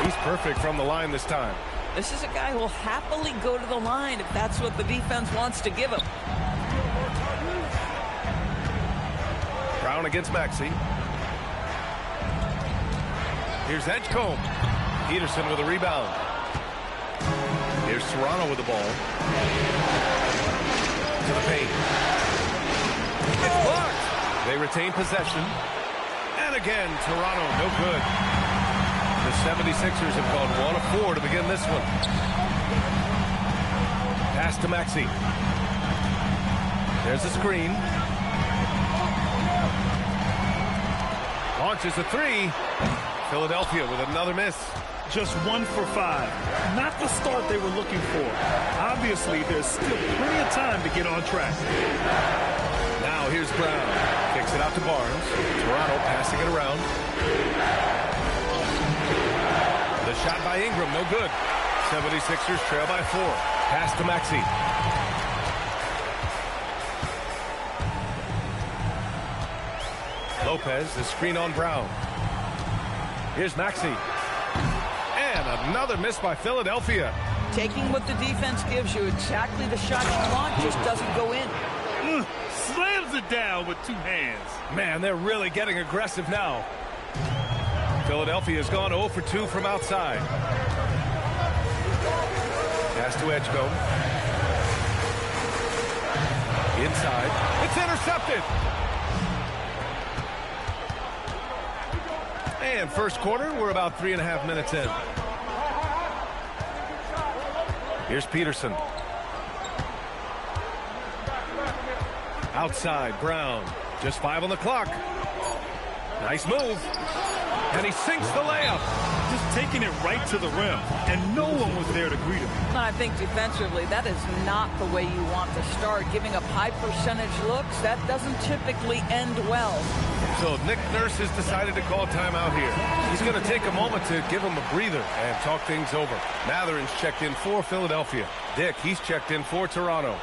He's perfect from the line this time. This is a guy who will happily go to the line if that's what the defense wants to give him. Brown against Maxey. Here's Edgecombe. Peterson with a rebound. Here's Toronto with the ball. To the paint. It's blocked. They retain possession. And again, Toronto, no good. The 76ers have gone 1 of 4 to begin this one. Pass to Maxey. There's a screen. Launches a three. Philadelphia with another miss. Just 1 for 5. Not the start they were looking for. Obviously, there's still plenty of time to get on track. Now here's Brown. Kicks it out to Barnes. Toronto passing it around. The shot by Ingram, no good. 76ers trail by 4. Pass to Maxey. Lopez, the screen on Brown. Here's Maxey. And another miss by Philadelphia. Taking what the defense gives you, exactly the shot you want, just doesn't go in. Slams it down with 2 hands. Man, they're really getting aggressive now. Philadelphia's gone 0 for 2 from outside. Pass to Edgecombe. Inside. It's intercepted. And first quarter, we're about 3.5 minutes in. Here's Peterson. Outside, Brown. Just 5 on the clock. Nice move. And he sinks the layup. Just taking it right to the rim. And no one was there to greet him. I think defensively, that is not the way you want to start. Giving up high percentage looks, that doesn't typically end well. So Nick Nurse has decided to call timeout here. He's going to take a moment to give him a breather and talk things over. Matherin's checked in for Philadelphia. Dick, he's checked in for Toronto.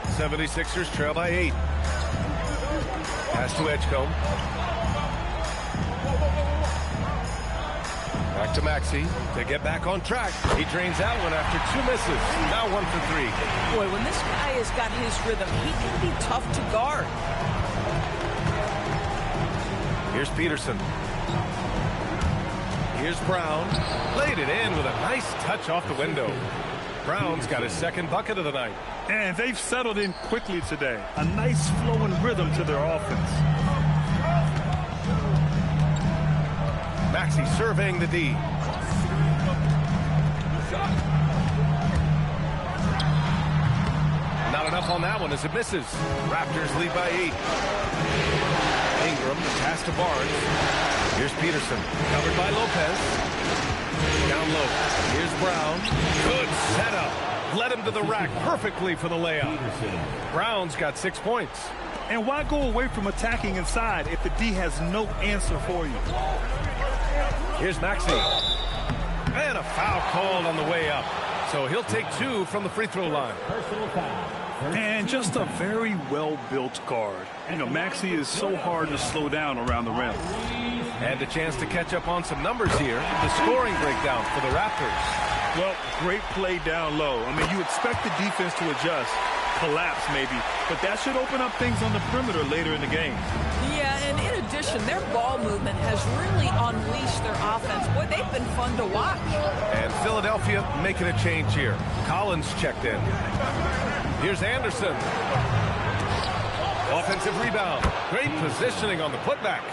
The 76ers trail by 8. Pass to Edgecombe. Back to Maxey to get back on track. He drains that one after 2 misses. Now 1 for 3. Boy, when this guy has got his rhythm, he can be tough to guard. Here's Peterson. Here's Brown. Laid it in with a nice touch off the window. Brown's got his 2nd bucket of the night. And they've settled in quickly today. A nice flowing rhythm to their offense. Maxey surveying the D. Not enough on that one as it misses. Raptors lead by 8. Ingram, the pass to Barnes. Here's Peterson, covered by Lopez. Down low. Here's Brown. Good setup. Led him to the rack perfectly for the layup. Brown's got 6 points. And why go away from attacking inside if the D has no answer for you? Here's Maxey. And a foul called on the way up. So he'll take 2 from the free throw line. And just a very well-built guard. You know, Maxey is so hard to slow down around the rim. And a chance to catch up on some numbers here. The scoring breakdown for the Raptors. Well, great play down low. I mean, you expect the defense to adjust, collapse maybe, but that should open up things on the perimeter later in the game. Yeah, and in addition, their ball movement has really unleashed their offense. Boy, they've been fun to watch. And Philadelphia making a change here. Collins checked in. Here's Anderson. Offensive rebound. Great positioning on the putback.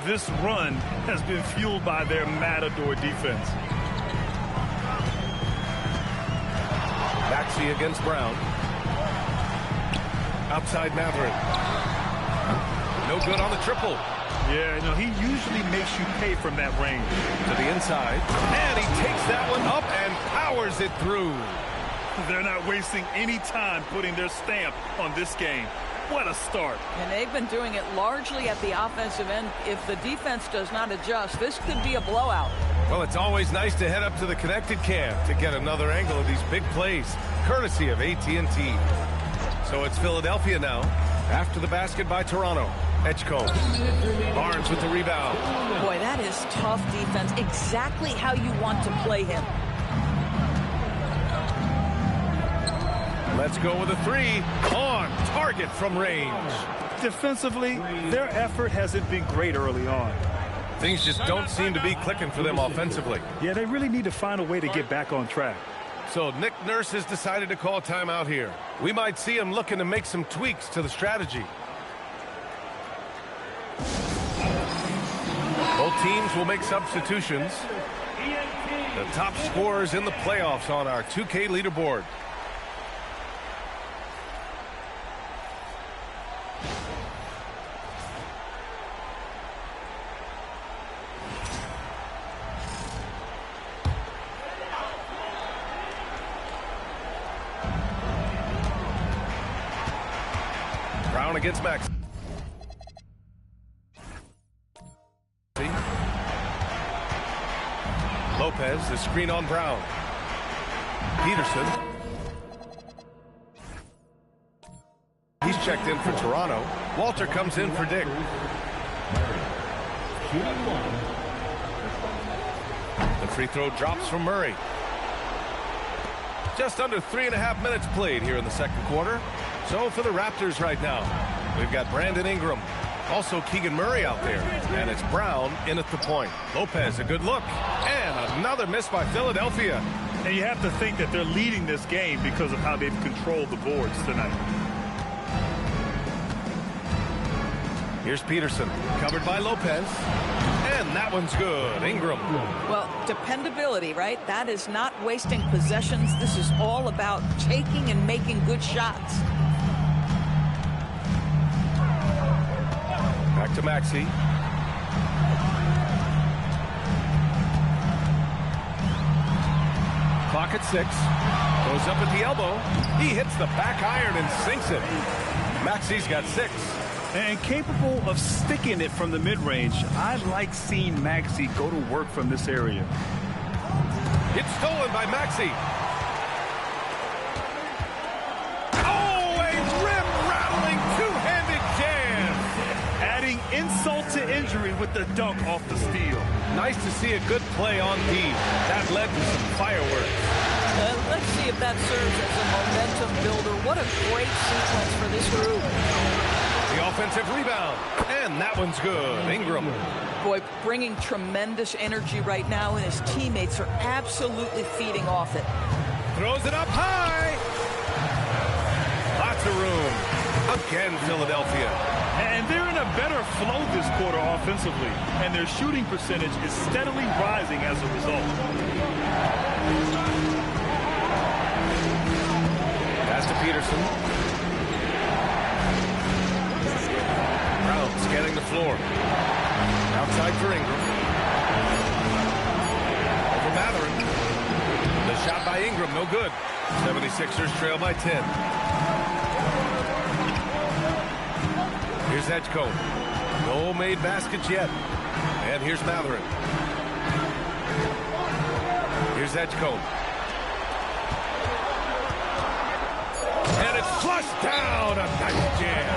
This run has been fueled by their matador defense. Maxey against Brown. Outside Matherin. No good on the triple. Yeah, no, he usually makes you pay from that range. To the inside, and he takes that one up and powers it through. They're not wasting any time putting their stamp on this game. What a start. And they've been doing it largely at the offensive end. If the defense does not adjust, this could be a blowout. Well, it's always nice to head up to the connected cam to get another angle of these big plays, courtesy of AT&T. So it's Philadelphia now, after the basket by Toronto. Edgecombe. Barnes with the rebound. Boy, that is tough defense. Exactly how you want to play him. Let's go with a three. On target from range. Defensively, their effort hasn't been great early on. Things just don't seem to be clicking for them offensively. Yeah, they really need to find a way to get back on track. So Nick Nurse has decided to call timeout here. We might see him looking to make some tweaks to the strategy. Both teams will make substitutions. The top scorers in the playoffs on our 2K leaderboard. Brown against Max. Lopez, the screen on Brown. Peterson. He's checked in for Toronto. Walter comes in for Dick. The free throw drops from Murray. Just under 3.5 minutes played here in the second quarter. So for the Raptors right now, we've got Brandon Ingram. Also Keegan Murray out there. And it's Brown in at the point. Lopez, a good look. And another miss by Philadelphia. And you have to think that they're leading this game because of how they've controlled the boards tonight. Here's Peterson, covered by Lopez. And that one's good. Ingram. Well, dependability, right? That is not wasting possessions. This is all about taking and making good shots. Back to Maxey. Clock at 6. Goes up at the elbow. He hits the back iron and sinks it. Maxey's got 6. And capable of sticking it from the mid-range. I like seeing Maxey go to work from this area. It's stolen by Maxey. Oh, a rim-rattling two-handed jam. Adding insult to injury with the dunk off the steal. Nice to see a good play on D. That led to some fireworks. Let's see if that serves as a momentum builder. What a great sequence for this group. The offensive rebound. And that one's good. Ingram. Boy, bringing tremendous energy right now, and his teammates are absolutely feeding off it. Throws it up high. Lots of room. Again, Philadelphia. And they're in a better flow this quarter offensively. And their shooting percentage is steadily rising as a result. Pass to Peterson. Brown scanning the floor. Outside for Ingram. Over Matherin. The shot by Ingram, no good. 76ers trail by 10. Here's Edgecombe. No made baskets yet. And here's Matherin. Here's Edgecombe. And it's flushed down. A nice jam.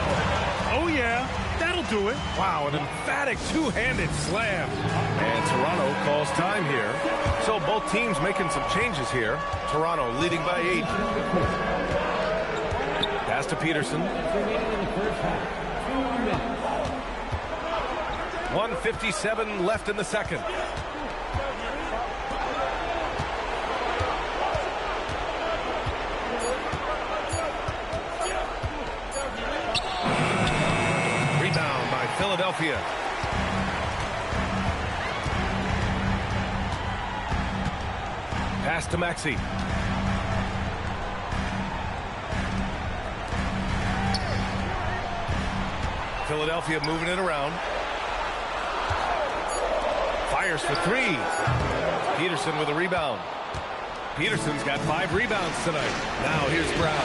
Oh, yeah. That'll do it. Wow, an emphatic two-handed slam. And Toronto calls time here. So both teams making some changes here. Toronto leading by 8. Pass to Peterson. 1:57 left in the second. Rebound by Philadelphia. Pass to Maxey. Philadelphia moving it around. Fires for three. Peterson with a rebound. Peterson's got 5 rebounds tonight. Now here's Brown.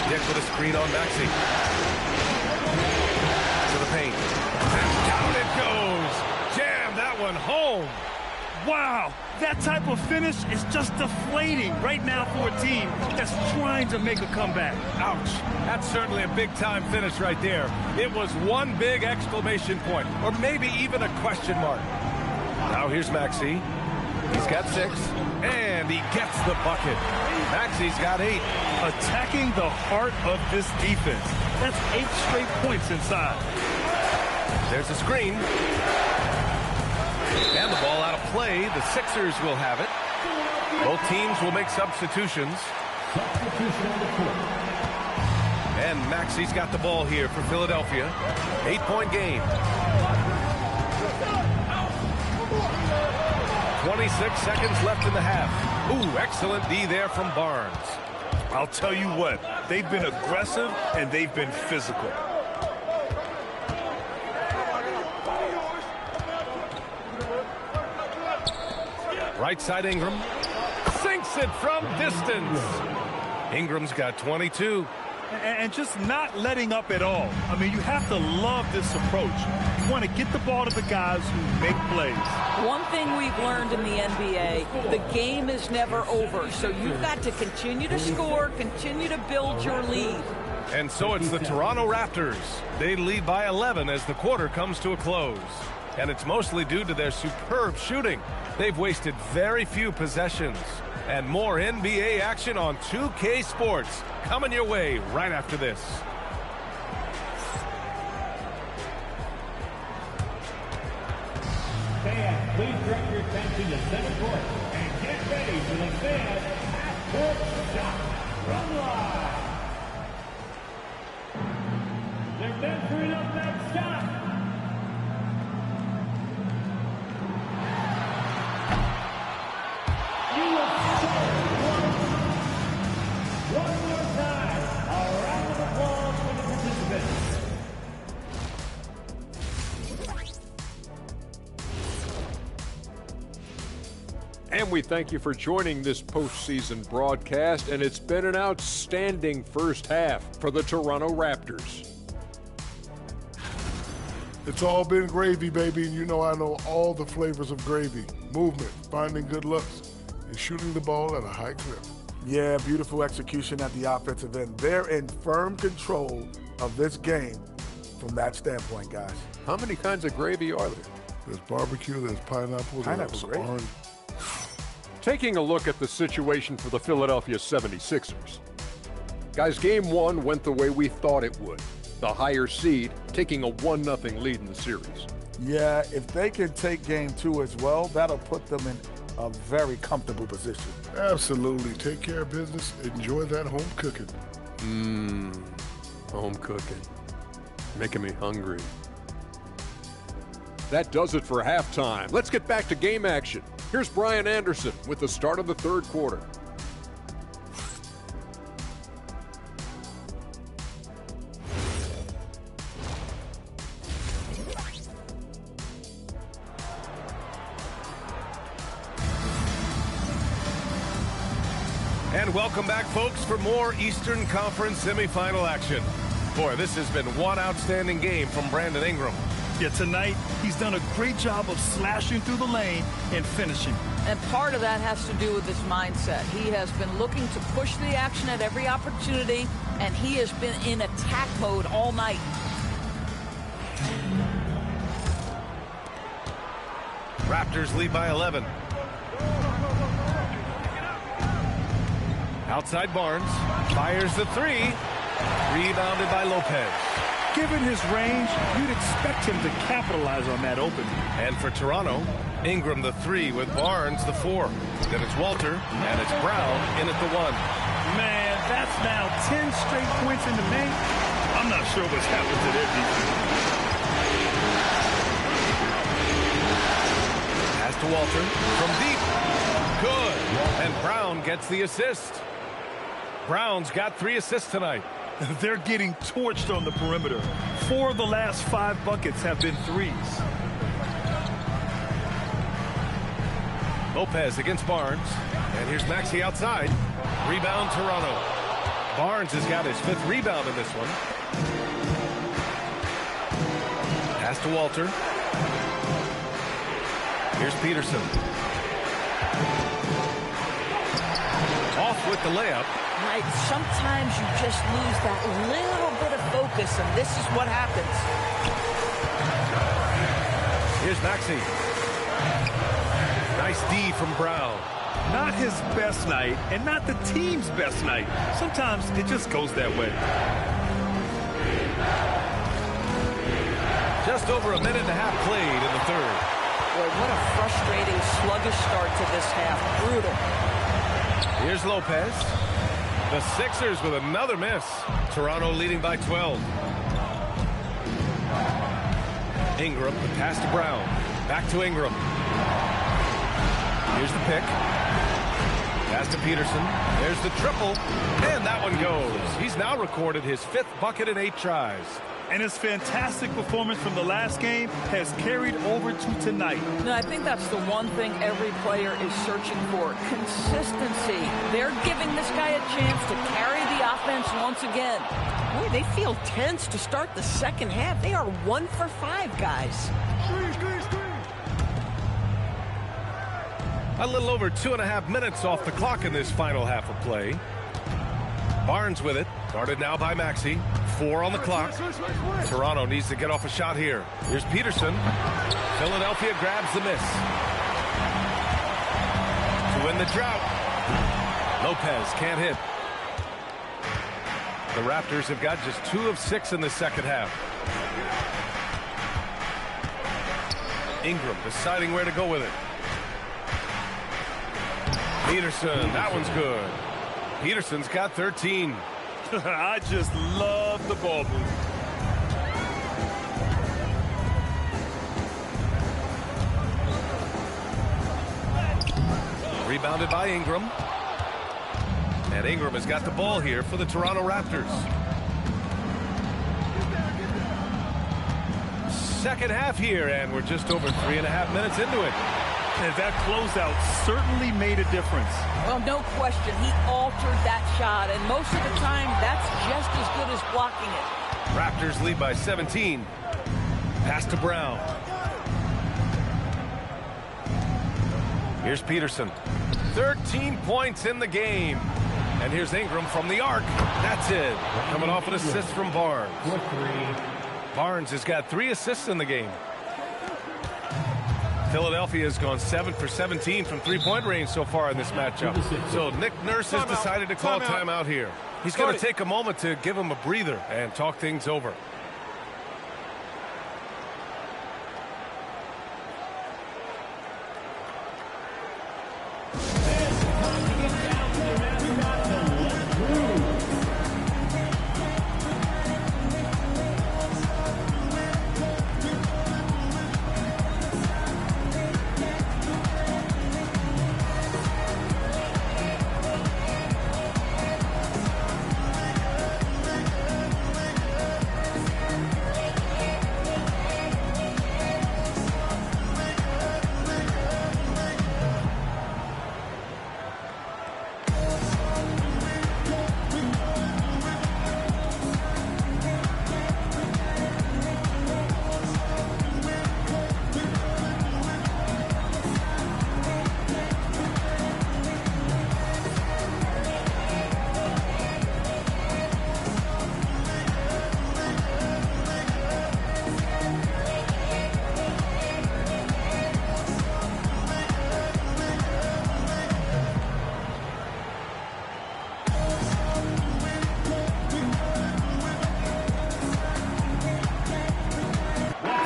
Dick with a screen on Maxey. To the paint. And down it goes. Jam that one home. Wow, that type of finish is just deflating right now for a team that's trying to make a comeback. Ouch. That's certainly a big-time finish right there. It was one big exclamation point, or maybe even a question mark. Now here's Maxey. He's got 6, and he gets the bucket. Maxey's got 8. Attacking the heart of this defense. That's 8 straight points inside. There's a screen. And the ball out of play. The Sixers will have it. Both teams will make substitutions. And Maxey's got the ball here for Philadelphia. 8-point game. 26 seconds left in the half. Ooh, excellent D there from Barnes. I'll tell you what, they've been aggressive and they've been physical. Right side Ingram. Sinks it from distance. Ingram's got 22. And just not letting up at all. I mean, you have to love this approach. You want to get the ball to the guys who make plays. One thing we've learned in the NBA, the game is never over. So you've got to continue to score, continue to build your lead. And so it's the Toronto Raptors. They lead by 11 as the quarter comes to a close. And it's mostly due to their superb shooting. They've wasted very few possessions. And more NBA action on 2K Sports coming your way right after this. Fans, please direct your attention to center court and get ready for the fan half-court shot from live. They're measuring up that shot. One more time, a round of applause for the participants. And we thank you for joining this postseason broadcast, and it's been an outstanding first half for the Toronto Raptors. It's all been gravy, baby, and you know I know all the flavors of gravy. Movement, finding good looks, and shooting the ball at a high clip. Yeah, beautiful execution at the offensive end. They're in firm control of this game from that standpoint, guys. How many kinds of gravy are there? There's barbecue, there's pineapple, there's orange. Taking a look at the situation for the Philadelphia 76ers. Guys, game 1 went the way we thought it would. The higher seed taking a 1-0 lead in the series. Yeah, if they can take game 2 as well, that'll put them in a very comfortable position. Absolutely. Take care of business. Enjoy that home cooking. Home cooking. Making me hungry. That does it for halftime. Let's get back to game action. Here's Brian Anderson with the start of the third quarter. And welcome back, folks, for more Eastern Conference semifinal action. Boy, this has been one outstanding game from Brandon Ingram. Yeah, tonight, he's done a great job of slashing through the lane and finishing. And part of that has to do with his mindset. He has been looking to push the action at every opportunity, and he has been in attack mode all night. Raptors lead by 11. Outside Barnes. Fires the three. Rebounded by Lopez. Given his range, you'd expect him to capitalize on that opening. And for Toronto, Ingram the 3 with Barnes the 4. Then it's Walter, and it's Brown in at the 1. Man, that's now 10 straight points in the paint. I'm not sure what's happened to their defense. Pass to Walter from deep. Good. And Brown gets the assist. Brown's got 3 assists tonight. They're getting torched on the perimeter. 4 of the last 5 buckets have been threes. Lopez against Barnes. And here's Maxey outside. Rebound, Toronto. Barnes has got his 5th rebound in this one. Pass to Walter. Here's Peterson. Off with the layup. Right, sometimes you just lose that little bit of focus, and this is what happens. Here's Maxey. Nice D from Brown. Not his best night, and not the team's best night. Sometimes it just goes that way. Just over a minute and a half played in the 3rd. Boy, what a frustrating, sluggish start to this half. Brutal. Here's Lopez. The Sixers with another miss. Toronto leading by 12. Ingram, the pass to Brown. Back to Ingram. Here's the pick. Pass to Peterson. There's the triple. And that one goes. He's now recorded his 5th bucket in 8 tries. And his fantastic performance from the last game has carried over to tonight. No, I think that's the one thing every player is searching for. Consistency. They're giving this guy a chance to carry the offense once again. Boy, they feel tense to start the second half. They are 1 for 5, guys. A little over 2.5 minutes off the clock in this final half of play. Barnes with it. Guarded now by Maxey. 4 on the clock. Toronto needs to get off a shot here. Here's Peterson. Philadelphia grabs the miss. To win the drought. Lopez can't hit. The Raptors have got just 2 of 6 in the second half. Ingram deciding where to go with it. Peterson, that one's good. Peterson's got 13. I just love the ball move. Rebounded by Ingram. And Ingram has got the ball here for the Toronto Raptors. Second half here, and we're just over 3.5 minutes into it. And that closeout certainly made a difference. Well, no question. He altered that shot, and most of the time, that's just as good as blocking it. Raptors lead by 17. Pass to Brown. Here's Peterson. 13 points in the game. And here's Ingram from the arc. That's it. Coming off an assist from Barnes. Barnes has got 3 assists in the game. Philadelphia has gone 7 for 17 from 3-point range so far in this matchup. So Nick Nurse has decided to call timeout here. He's going to take a moment to give him a breather and talk things over.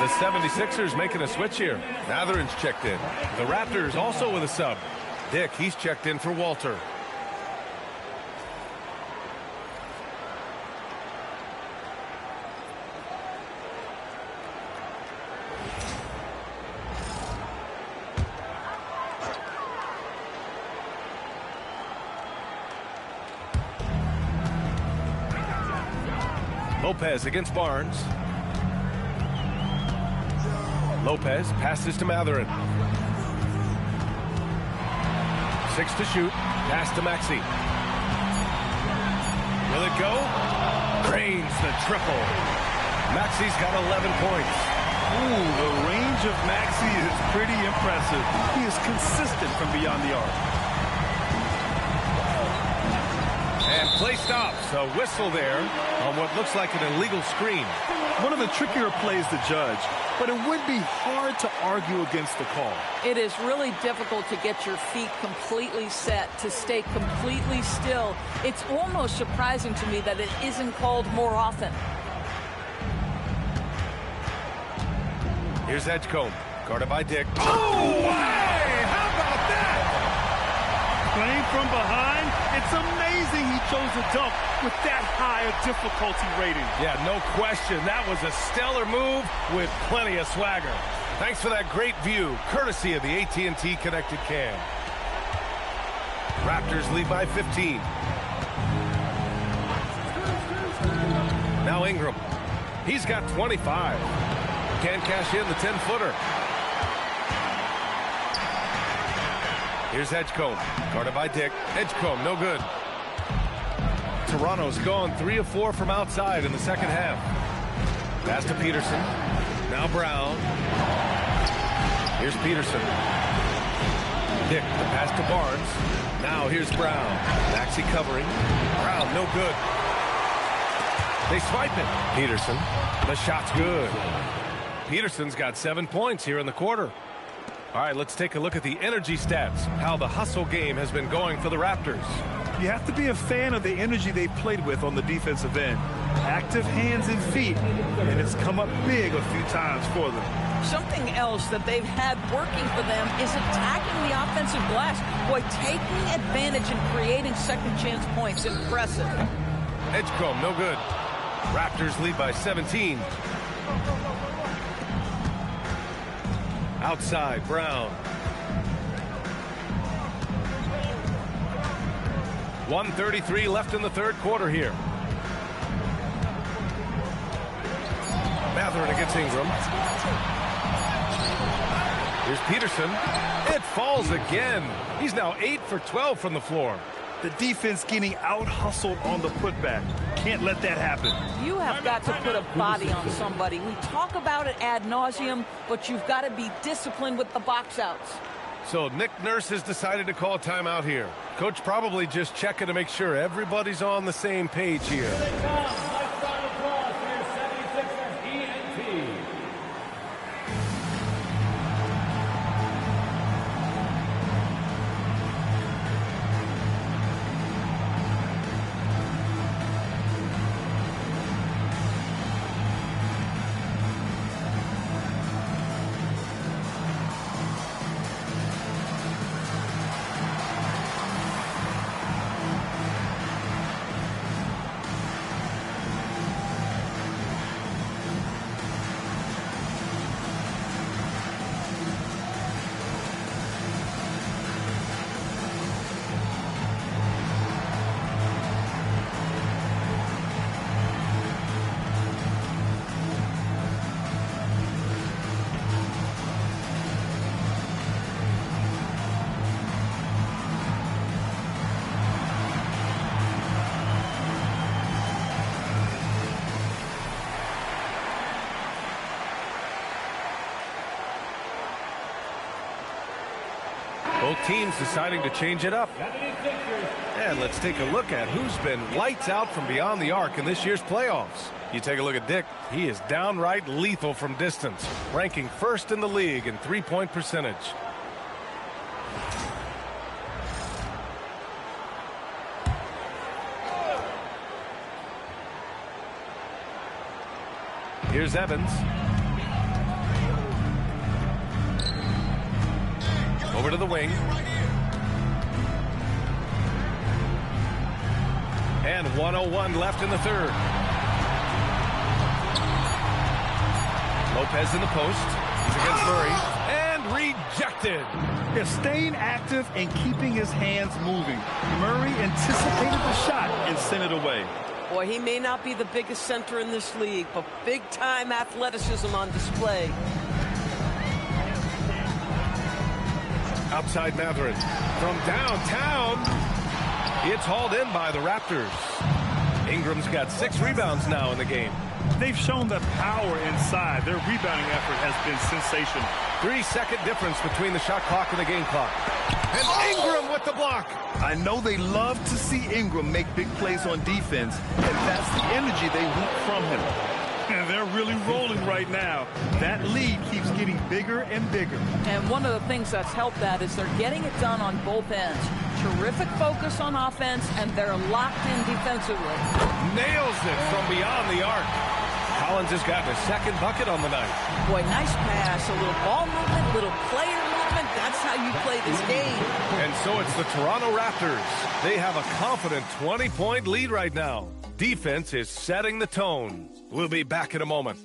The 76ers making a switch here. Mathurin's checked in. The Raptors also with a sub. Dick, he's checked in for Walter. Lopez against Barnes. Lopez passes to Mathurin. 6 to shoot. Pass to Maxey. Will it go? Cranes the triple. Maxey's got 11 points. Ooh, the range of Maxey is pretty impressive. He is consistent from beyond the arc. And play stops. A whistle there on what looks like an illegal screen. One of the trickier plays to judge, but it would be hard to argue against the call. It is really difficult to get your feet completely set, to stay completely still. It's almost surprising to me that it isn't called more often. Here's Edgecombe, guarded by Dick. Oh, hey! How about that? Playing from behind, it's amazing he chose a dunk with that high a difficulty rating. Yeah, no question. That was a stellar move with plenty of swagger. Thanks for that great view, courtesy of the AT&T Connected Cam. Raptors lead by 15. Now Ingram. He's got 25. Can't cash in the 10-footer. Here's Edgecombe, guarded by Dick. Edgecombe, no good. Toronto's gone 3 of 4 from outside in the second half. Pass to Peterson. Now Brown. Here's Peterson. Dick, the pass to Barnes. Now here's Brown. Maxey covering. Brown, no good. They swipe it. Peterson. The shot's good. Peterson's got 7 points here in the quarter. All right, let's take a look at the energy stats, how the hustle game has been going for the Raptors. You have to be a fan of the energy they played with on the defensive end. Active hands and feet, and it's come up big a few times for them. Something else that they've had working for them is attacking the offensive glass. Boy, taking advantage and creating second chance points. Impressive. Edgecombe, no good. Raptors lead by 17. Outside, Brown. 1:33 left in the third quarter here. Mathurin against Ingram. Here's Peterson. It falls again. He's now 8 for 12 from the floor. The defense getting out-hustled on the putback. Can't let that happen. You have got to put a body on somebody. We talk about it ad nauseum, but you've got to be disciplined with the box outs. So Nick Nurse has decided to call timeout here. Coach probably just checking to make sure everybody's on the same page here. Both teams deciding to change it up. And let's take a look at who's been lights out from beyond the arc in this year's playoffs. You take a look at Dick. He is downright lethal from distance, ranking first in the league in three-point percentage. Here's Evans. Over to the wing. And 1:01 left in the third. Lopez in the post. He's against Murray. And rejected. They're staying active and keeping his hands moving. Murray anticipated the shot and sent it away. Boy, he may not be the biggest center in this league, but big-time athleticism on display. Outside Matherin. From downtown, it's hauled in by the Raptors. Ingram's got 6 rebounds now in the game. They've shown the power inside. Their rebounding effort has been sensational. 3-second difference between the shot clock and the game clock. And Ingram with the block. I know they love to see Ingram make big plays on defense, and that's the energy they want from him. And they're really rolling right now. That lead keeps getting bigger and bigger. And one of the things that's helped that is they're getting it done on both ends. Terrific focus on offense, and they're locked in defensively. Nails it from beyond the arc. Collins has gotten a second bucket on the night. Boy, nice pass. A little ball movement, little player movement. That's how you play this game. And so it's the Toronto Raptors. They have a confident 20-point lead right now. Defense is setting the tone. We'll be back in a moment.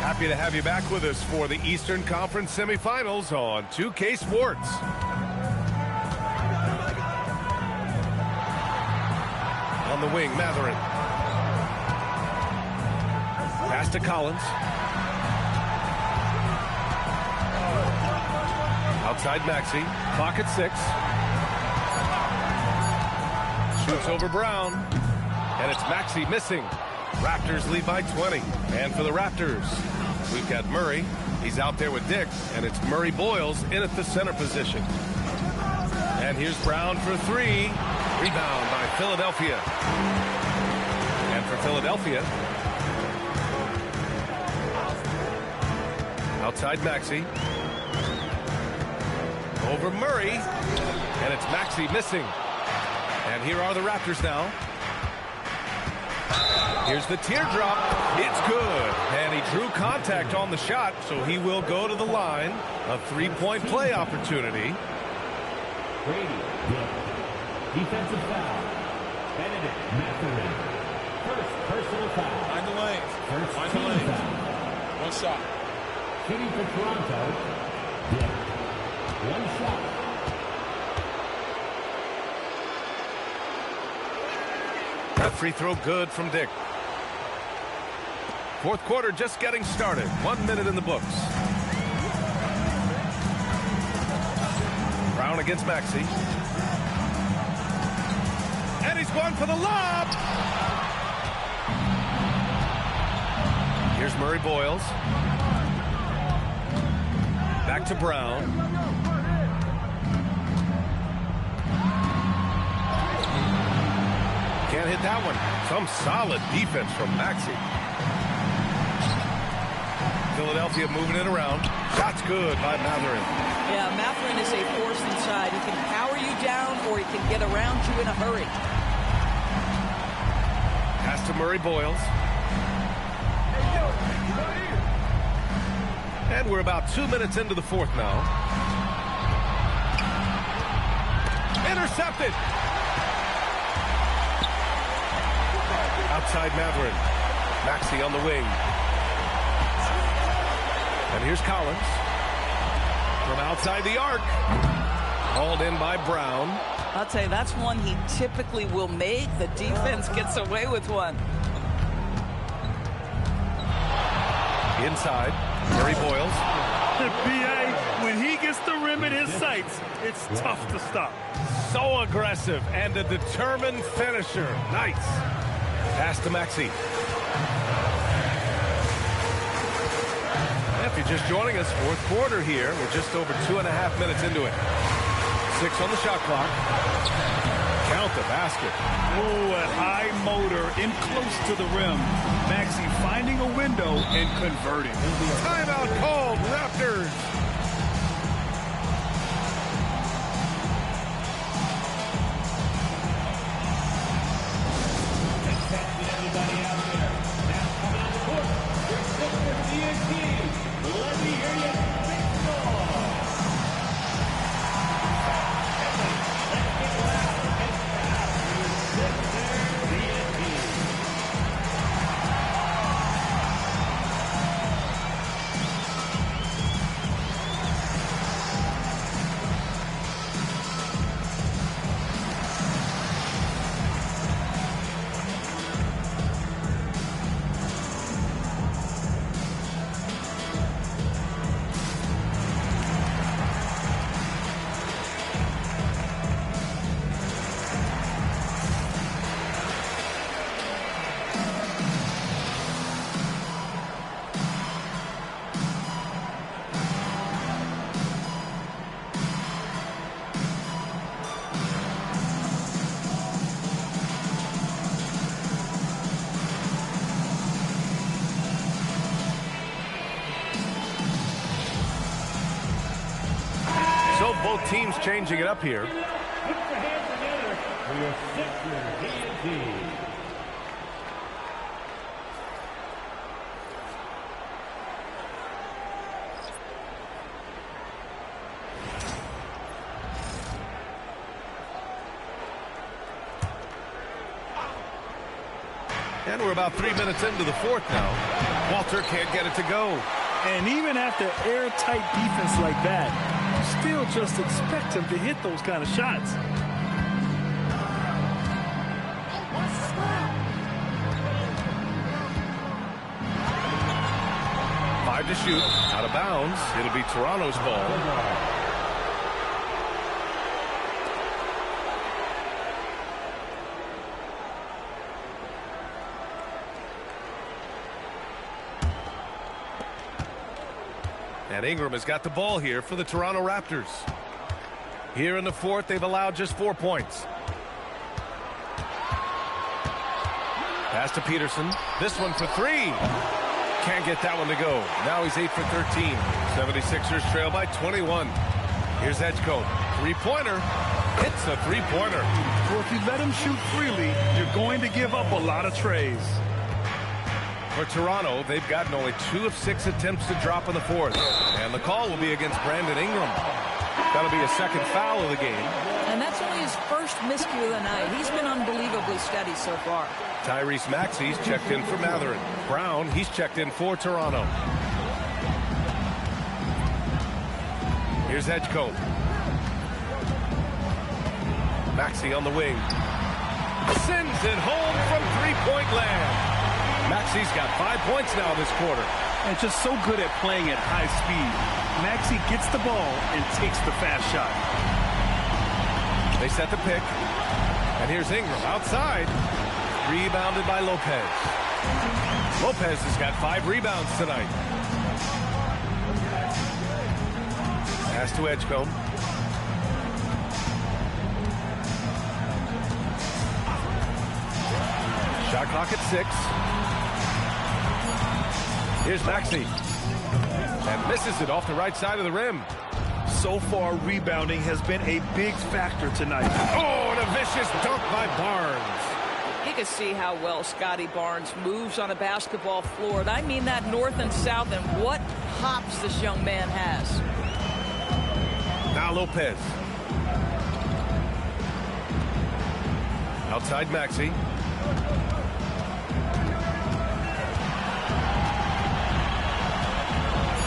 Happy to have you back with us for the Eastern Conference semifinals on 2K Sports. On the wing, Matherin. Pass to Collins. Outside Maxey. Clock at 6. Shoots over Brown. And it's Maxey missing. Raptors lead by 20. And for the Raptors, we've got Murray. He's out there with Dick. And it's Murray Boyles in at the center position. And here's Brown for 3. Rebound by Philadelphia. And for Philadelphia, outside Maxey. Over Murray. And it's Maxey missing. And here are the Raptors now. Here's the teardrop. It's good. And he drew contact on the shot, so he will go to the line. A 3-point play opportunity. Defensive foul. Benedict Matherin. First personal foul. Find the lane. First Find the team lane. foul. One shot. Shooting for Toronto. Dick. One shot. That free throw good from Dick. Fourth quarter just getting started. 1 minute in the books. Brown against Maxey. And he's going for the lob. Here's Murray Boyles. Back to Brown. Can't hit that one. Some solid defense from Maxey. Philadelphia moving it around. Shot's good by Matherin. Yeah, Matherin is a force inside. He can power you down or he can get around you in a hurry. Pass to Murray Boyles. And we're about 2 minutes into the fourth now. Intercepted. Outside Matherin. Maxey on the wing. And here's Collins. From outside the arc. Hauled in by Brown. I'll tell you, that's one he typically will make. The defense gets away with one. Inside. Murray Boyles. B.A., when he gets the rim in his sights, it's tough to stop. So aggressive and a determined finisher. Nice. Pass to Maxey. If you're just joining us, fourth quarter here. We're just over 2.5 minutes into it. 6 on the shot clock. Count the basket. Oh, a high motor in close to the rim. Maxey finding a window and converting. Timeout called, Raptors. Everybody out there. Now coming on the court. Your sister TNT. Let me hear you. Big score. Let's get loud and proud. Your sister TNT. both teams changing it up here. Put your hands together for your Sixers D&D. And we're about 3 minutes into the fourth now. Walter can't get it to go. And even after airtight defense like that, you still just expect him to hit those kind of shots. Five to shoot. Out of bounds. It'll be Toronto's ball. And Ingram has got the ball here for the Toronto Raptors. Here in the fourth, they've allowed just 4 points. Pass to Peterson. This one for three. Can't get that one to go. Now he's 8 for 13. 76ers trail by 21. Here's Edgecombe. Three-pointer. It's a three-pointer. Well, if you let him shoot freely, you're going to give up a lot of trays. For Toronto, they've gotten only 2 of 6 attempts to drop in the fourth. And the call will be against Brandon Ingram. That'll be a second foul of the game. And that's only his first miscue of the night. He's been unbelievably steady so far. Tyrese Maxey's checked in for Matherin. Brown, he's checked in for Toronto. Here's Edgecombe. Maxey on the wing. Sends it home from three-point land. Maxey's got 5 points now this quarter. And just so good at playing at high speed. Maxey gets the ball and takes the fast shot. They set the pick. And here's Ingram outside. Rebounded by Lopez. Lopez has got 5 rebounds tonight. Pass to Edgecombe. Shot clock at 6. Here's Maxey. And misses it off the right side of the rim. So far, rebounding has been a big factor tonight. Oh, and a vicious dunk by Barnes. You can see how well Scotty Barnes moves on a basketball floor. And I mean that north and south, and what hops this young man has. Now Lopez. Outside Maxey.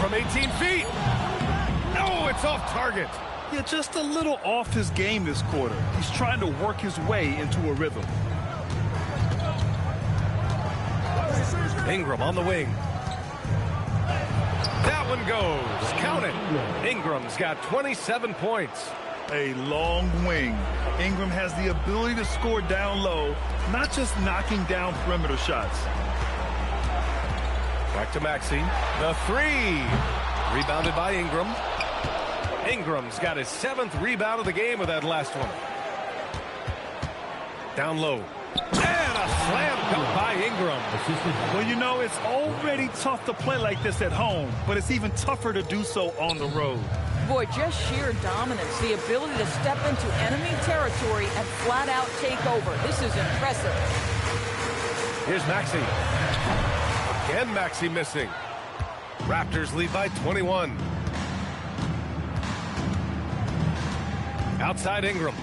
From 18 feet. No, it's off target. Yeah, just a little off his game this quarter. He's trying to work his way into a rhythm. Ingram on the wing. That one goes. Count it. Ingram's got 27 points. A long wing. Ingram has the ability to score down low, not just knocking down perimeter shots. Back to Maxey. The three. Rebounded by Ingram. Ingram's got his 7th rebound of the game with that last one. Down low. And a slam dunk by Ingram. Well, you know, it's already tough to play like this at home, but it's even tougher to do so on the road. Boy, just sheer dominance, the ability to step into enemy territory and flat out take over. This is impressive. Here's Maxey. Again, Maxey missing. Raptors lead by 21. Outside Ingram.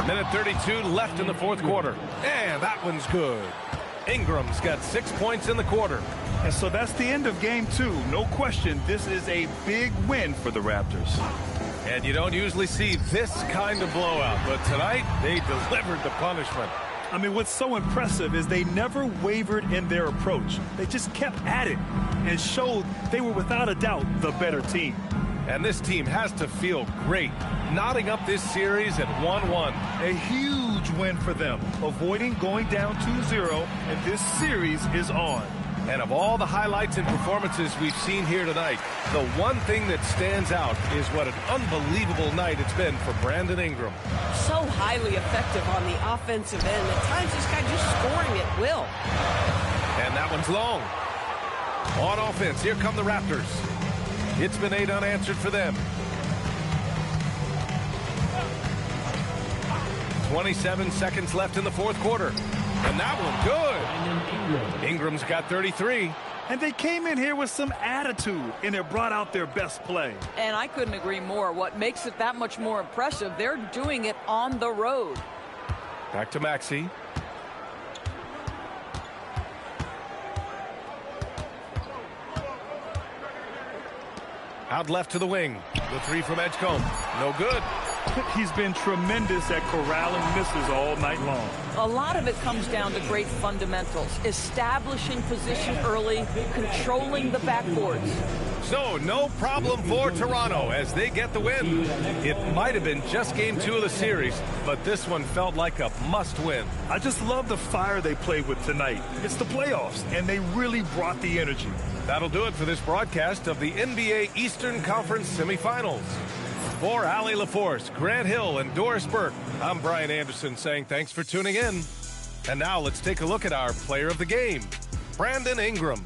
Minute 32 left in the fourth quarter. And that one's good. Ingram's got 6 points in the quarter. And so that's the end of game 2. No question, this is a big win for the Raptors. And you don't usually see this kind of blowout, but tonight they delivered the punishment. I mean, what's so impressive is they never wavered in their approach. They just kept at it and showed they were without a doubt the better team. And this team has to feel great, knotting up this series at 1-1. A huge win for them, avoiding going down 2-0, and this series is on. And of all the highlights and performances we've seen here tonight, the one thing that stands out is what an unbelievable night it's been for Brandon Ingram. So highly effective on the offensive end. At times, this guy just scoring at will. And that one's long. On offense, here come the Raptors. It's been 8 unanswered for them. 27 seconds left in the fourth quarter. And that one good. Ingram's got 33. And they came in here with some attitude, and they brought out their best play. And I couldn't agree more. What makes it that much more impressive, they're doing it on the road. Back to Maxey. Out left to the wing. The three from Edgecombe. No good. He's been tremendous at corralling misses all night long. A lot of it comes down to great fundamentals. Establishing position early, controlling the backboards. So, no problem for Toronto as they get the win. It might have been just game 2 of the series, but this one felt like a must-win. I just love the fire they played with tonight. It's the playoffs, and they really brought the energy. That'll do it for this broadcast of the NBA Eastern Conference semifinals. For Allie LaForce, Grant Hill, and Doris Burke, I'm Brian Anderson saying thanks for tuning in. And now let's take a look at our player of the game, Brandon Ingram.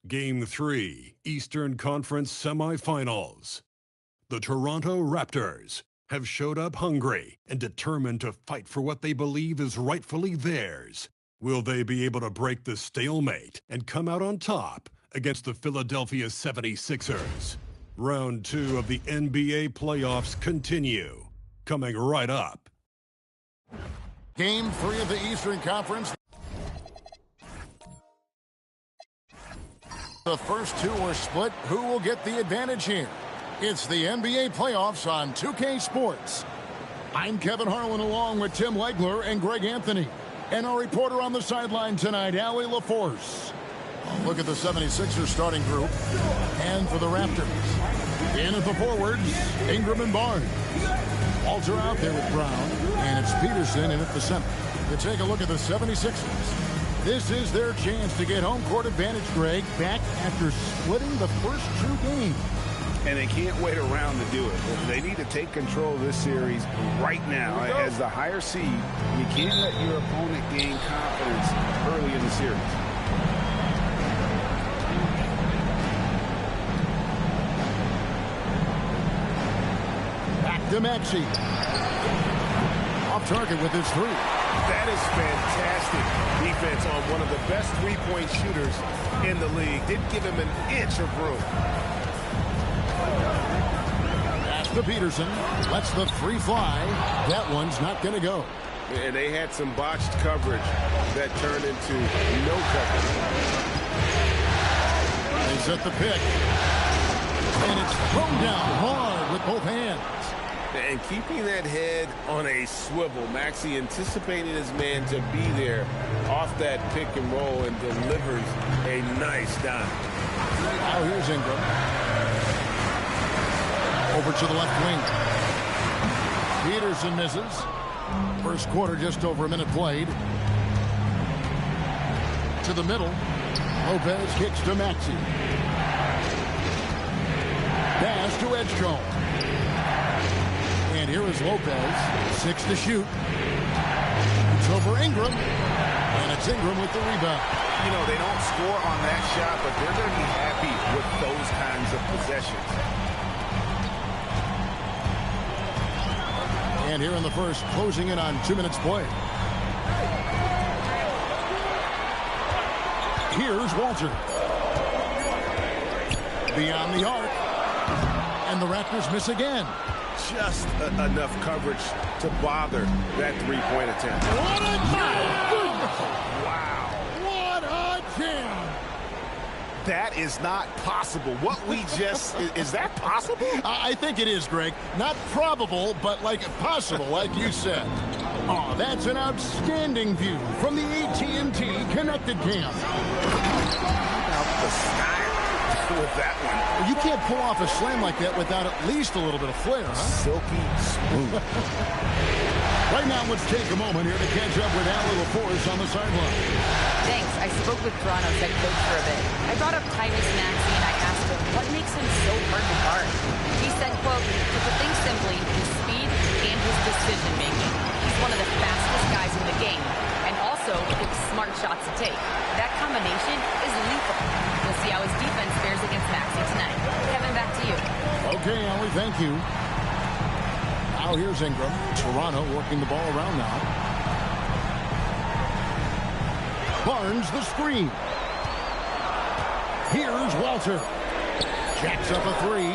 Game 3, Eastern Conference Semifinals. The Toronto Raptors have showed up hungry and determined to fight for what they believe is rightfully theirs. Will they be able to break the stalemate and come out on top against the Philadelphia 76ers? Round 2 of the NBA playoffs continue, coming right up. Game 3 of the Eastern Conference. The first two are split. Who will get the advantage here? It's the NBA playoffs on 2K Sports. I'm Kevin Harlan along with Tim Legler and Greg Anthony. And our reporter on the sideline tonight, Allie LaForce. Look at the 76ers starting group. And for the Raptors. In at the forwards, Ingram and Barnes. Walter out there with Brown. And it's Peterson in at the center. To take a look at the 76ers. This is their chance to get home court advantage, Greg, back after splitting the first 2 games. And they can't wait around to do it. They need to take control of this series right now. As the higher seed, you can't let your opponent gain confidence early in the series. Back to Maxey. Off target with his 3. That is fantastic defense on one of the best three-point shooters in the league. Didn't give him an inch of room. Pass to Peterson. Lets the 3 fly. That one's not going to go. And they had some botched coverage that turned into no coverage. They set the pick. And it's thrown down hard with both hands. And keeping that head on a swivel, Maxey anticipating his man to be there off that pick and roll and delivers a nice dime. Now here's Ingram. Over to the left wing. Peterson misses. First quarter, just over a minute played. To the middle. Lopez kicks to Maxey. Pass to Edgecombe. And here is Lopez. 6 to shoot. It's over Ingram. And it's Ingram with the rebound. You know, they don't score on that shot, but they're going to be happy with those kinds of possessions. And here in the first, closing in on 2 minutes play. Here's Walter. Beyond the arc. And the Raptors miss again. Just enough coverage to bother that three-point attempt. What a jam! Wow. What a jam! That is not possible. What we just... is that possible? I think it is, Greg. Not probable, but like possible, like you said. Oh, that's an outstanding view from the AT&T Connected Cam. Out the style with that one. Well, you can't pull off a slam like that without at least a little bit of flair, huh? Silky smooth. Right now, let's take a moment here to catch up with Allie LaForce on the sideline. Thanks. I spoke with Toronto's head coach for a bit. I brought up Tyrese Maxey and I asked him what makes him so hard to guard. He said, quote, to put things simply, his speed and his decision-making. He's one of the fastest guys in the game and also picks smart shots to take. That combination is lethal. We'll see how his defense fares against Maxey tonight. Kevin, back to you. Okay, Allie, thank you. Now here's Ingram. Toronto working the ball around now. Barnes the screen. Here's Walter. Jacks up a three.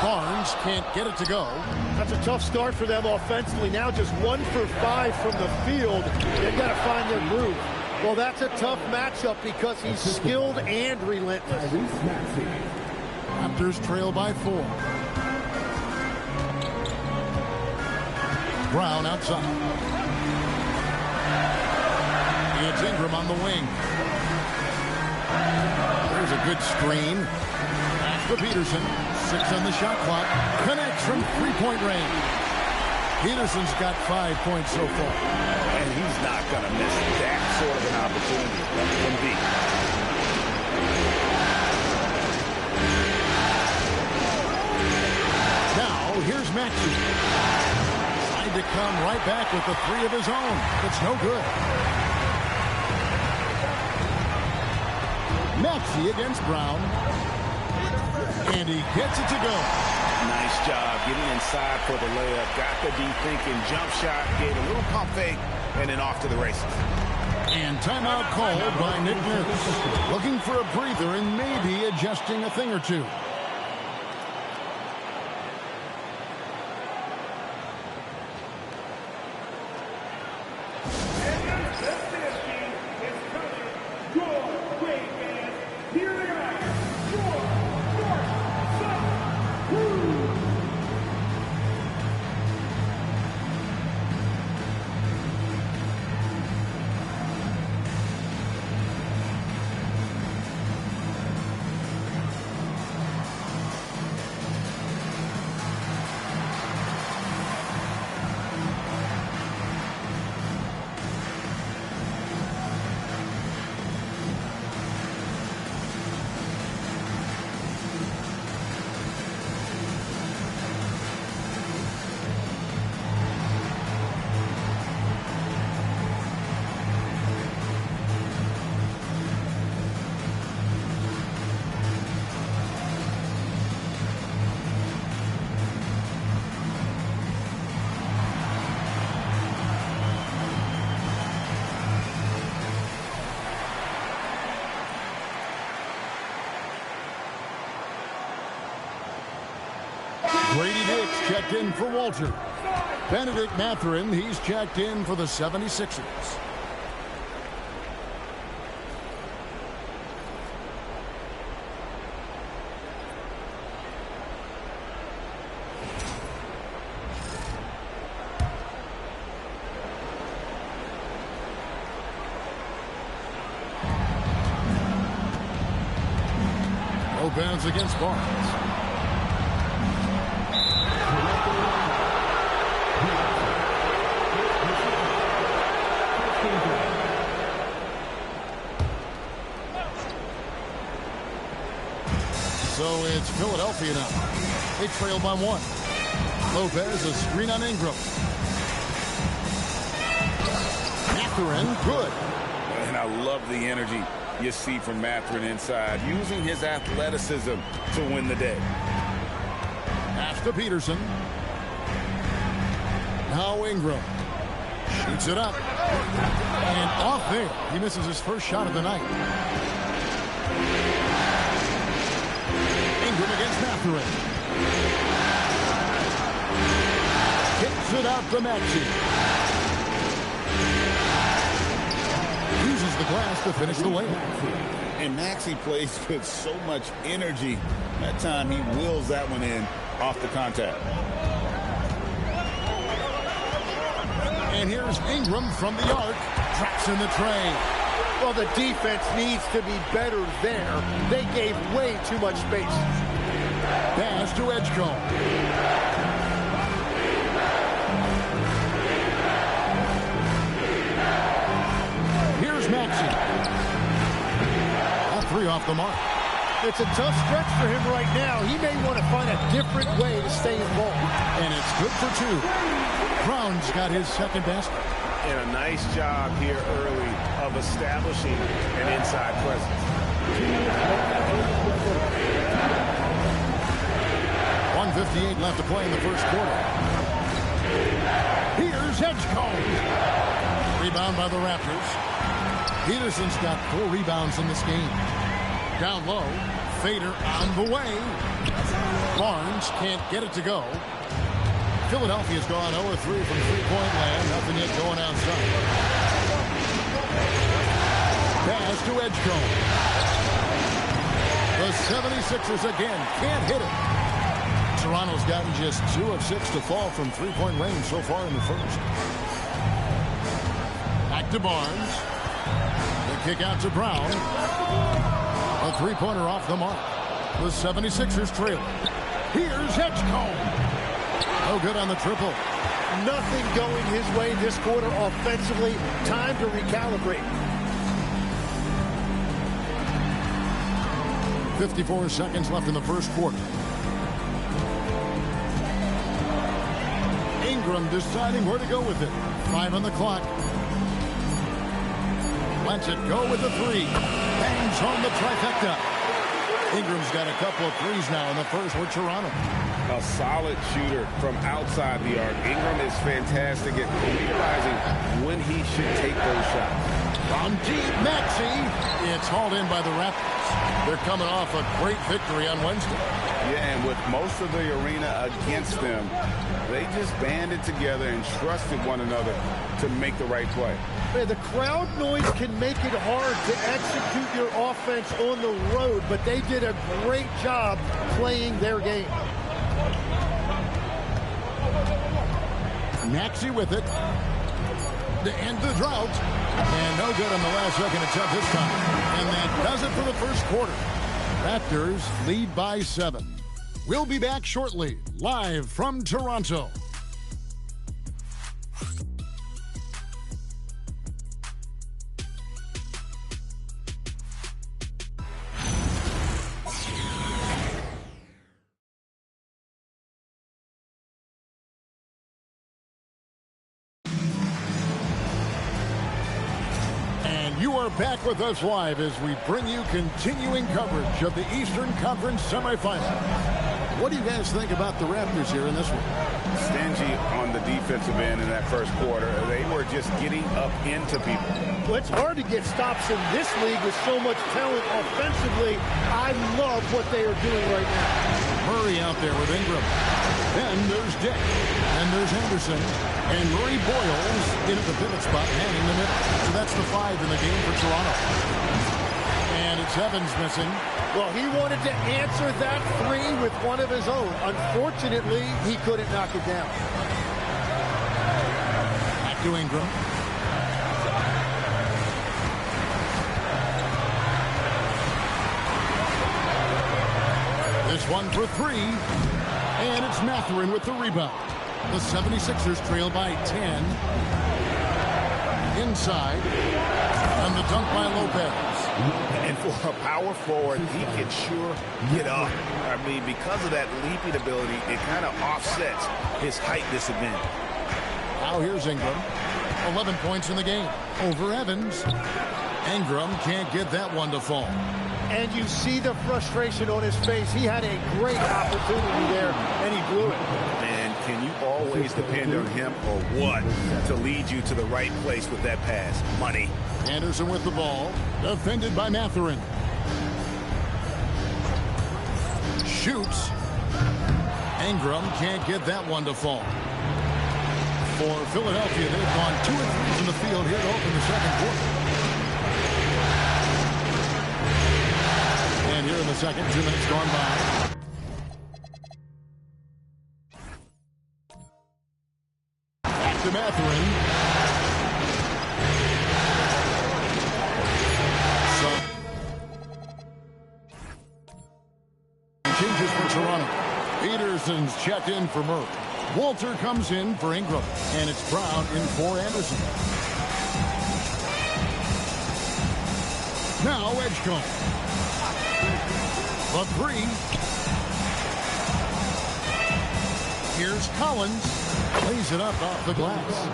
Barnes can't get it to go. That's a tough start for them offensively. Now just 1 for 5 from the field. They've got to find their groove. Well, that's a tough matchup because he's skilled and relentless. Raptors trail by 4. Brown outside. It's Ingram on the wing. There's a good screen. That's for Peterson. 6 on the shot clock. Connects from three-point range. Peterson's got 5 points so far. And he's not going to miss that sort of an opportunity from deep. Now, here's Maxey. Trying to come right back with the 3 of his own. It's no good. Maxey against Brown. And he gets it to go. Nice job getting inside for the layup. Got to be thinking jump shot, gave a little pump fake, and then off to the races. And timeout called by Nick Nurse. Looking for a breather and maybe adjusting a thing or two. Grady Dix checked in for Walter. Benedict Mathurin, he's checked in for the 76ers. No bounds against Barnes. So it's Philadelphia now. They trail by 1. Lopez, a screen on Ingram. Mathurin, good. And I love the energy you see from Mathurin inside, using his athleticism to win the day. Pass to Peterson. Now Ingram. Shoots it up. And off there. He misses his first shot of the night. Ingram against Mathurin. Kicks it out to Maxey. Uses the glass to finish the layup. And Maxey plays with so much energy. That time he wheels that one in off the contact. And here's Ingram from the arc. Traps in the tray. Well, the defense needs to be better there. They gave way too much space. Pass to Edgecombe. Here's Maxey. A three off the mark. It's a tough stretch for him right now. He may want to find a different way to stay involved. And it's good for two. Brown's got his second basket. And a nice job here early of establishing an inside presence. 1:58 left to play in the first quarter. Here's Edgecombe. Rebound by the Raptors. Peterson's got 4 rebounds in this game. Down low. Fader on the way. Barnes can't get it to go. Philadelphia's gone 0-3 from three-point land. Nothing yet going outside. Pass to Edgecombe. The 76ers again can't hit it. Toronto's gotten just 2 of 6 to fall from three-point range so far in the first. Back to Barnes. The kick out to Brown. A three-pointer off the mark. The 76ers trail. Here's Edgecombe. No good on the triple. Nothing going his way this quarter offensively. Time to recalibrate. 54 seconds left in the first quarter. Ingram deciding where to go with it. 5 on the clock. Lets it go with the 3. Bangs home the trifecta. Ingram's got a couple of threes now in the first with Toronto. A solid shooter from outside the arc. Ingram is fantastic at realizing when he should take those shots. From deep, Maxey. It's hauled in by the Raptors. They're coming off a great victory on Wednesday. Yeah, and with most of the arena against them, they just banded together and trusted one another to make the right play. Man, the crowd noise can make it hard to execute your offense on the road, but they did a great job playing their game. Maxey with it to end the drought. And no good on the last second attempt this time. And that does it for the first quarter. Raptors lead by 7. We'll be back shortly, live from Toronto. You are back with us live as we bring you continuing coverage of the Eastern Conference semifinals. What do you guys think about the Raptors here in this one? Stingy on the defensive end in that first quarter. They were just getting up into people. Well, it's hard to get stops in this league with so much talent offensively. I love what they are doing right now. Murray out there with Ingram. Then there's Dick. And there's Anderson. And Murray Boyles in at the pivot spot, manning the middle. So that's the 5 in the game for Toronto. And it's Evans missing. Well, he wanted to answer that 3 with one of his own. Unfortunately, he couldn't knock it down. Back to Ingram. This one for 3. And it's Mathurin with the rebound. The 76ers trail by 10. Inside. And the dunk by Lopez. And for a power forward, he can sure get up. I mean, because of that leaping ability, it kind of offsets his height disadvantage. Now here's Ingram. 11 points in the game. Over Evans. Ingram can't get that one to fall. And you see the frustration on his face. He had a great opportunity there, and he blew it. And can you always depend on him or what to lead you to the right place with that pass? Money. Anderson with the ball. Defended by Mathurin. Shoots. Ingram can't get that one to fall. For Philadelphia, they've gone 2 of 3 in the field here to open the second quarter. And here in the second, 2 minutes gone by. Back to Mathurin. Changes for Toronto. Peterson's checked in for Murray. Walter comes in for Ingram. And it's Brown in for Anderson. Now Edgecombe. The 3. Here's Collins. Lays it up off the glass.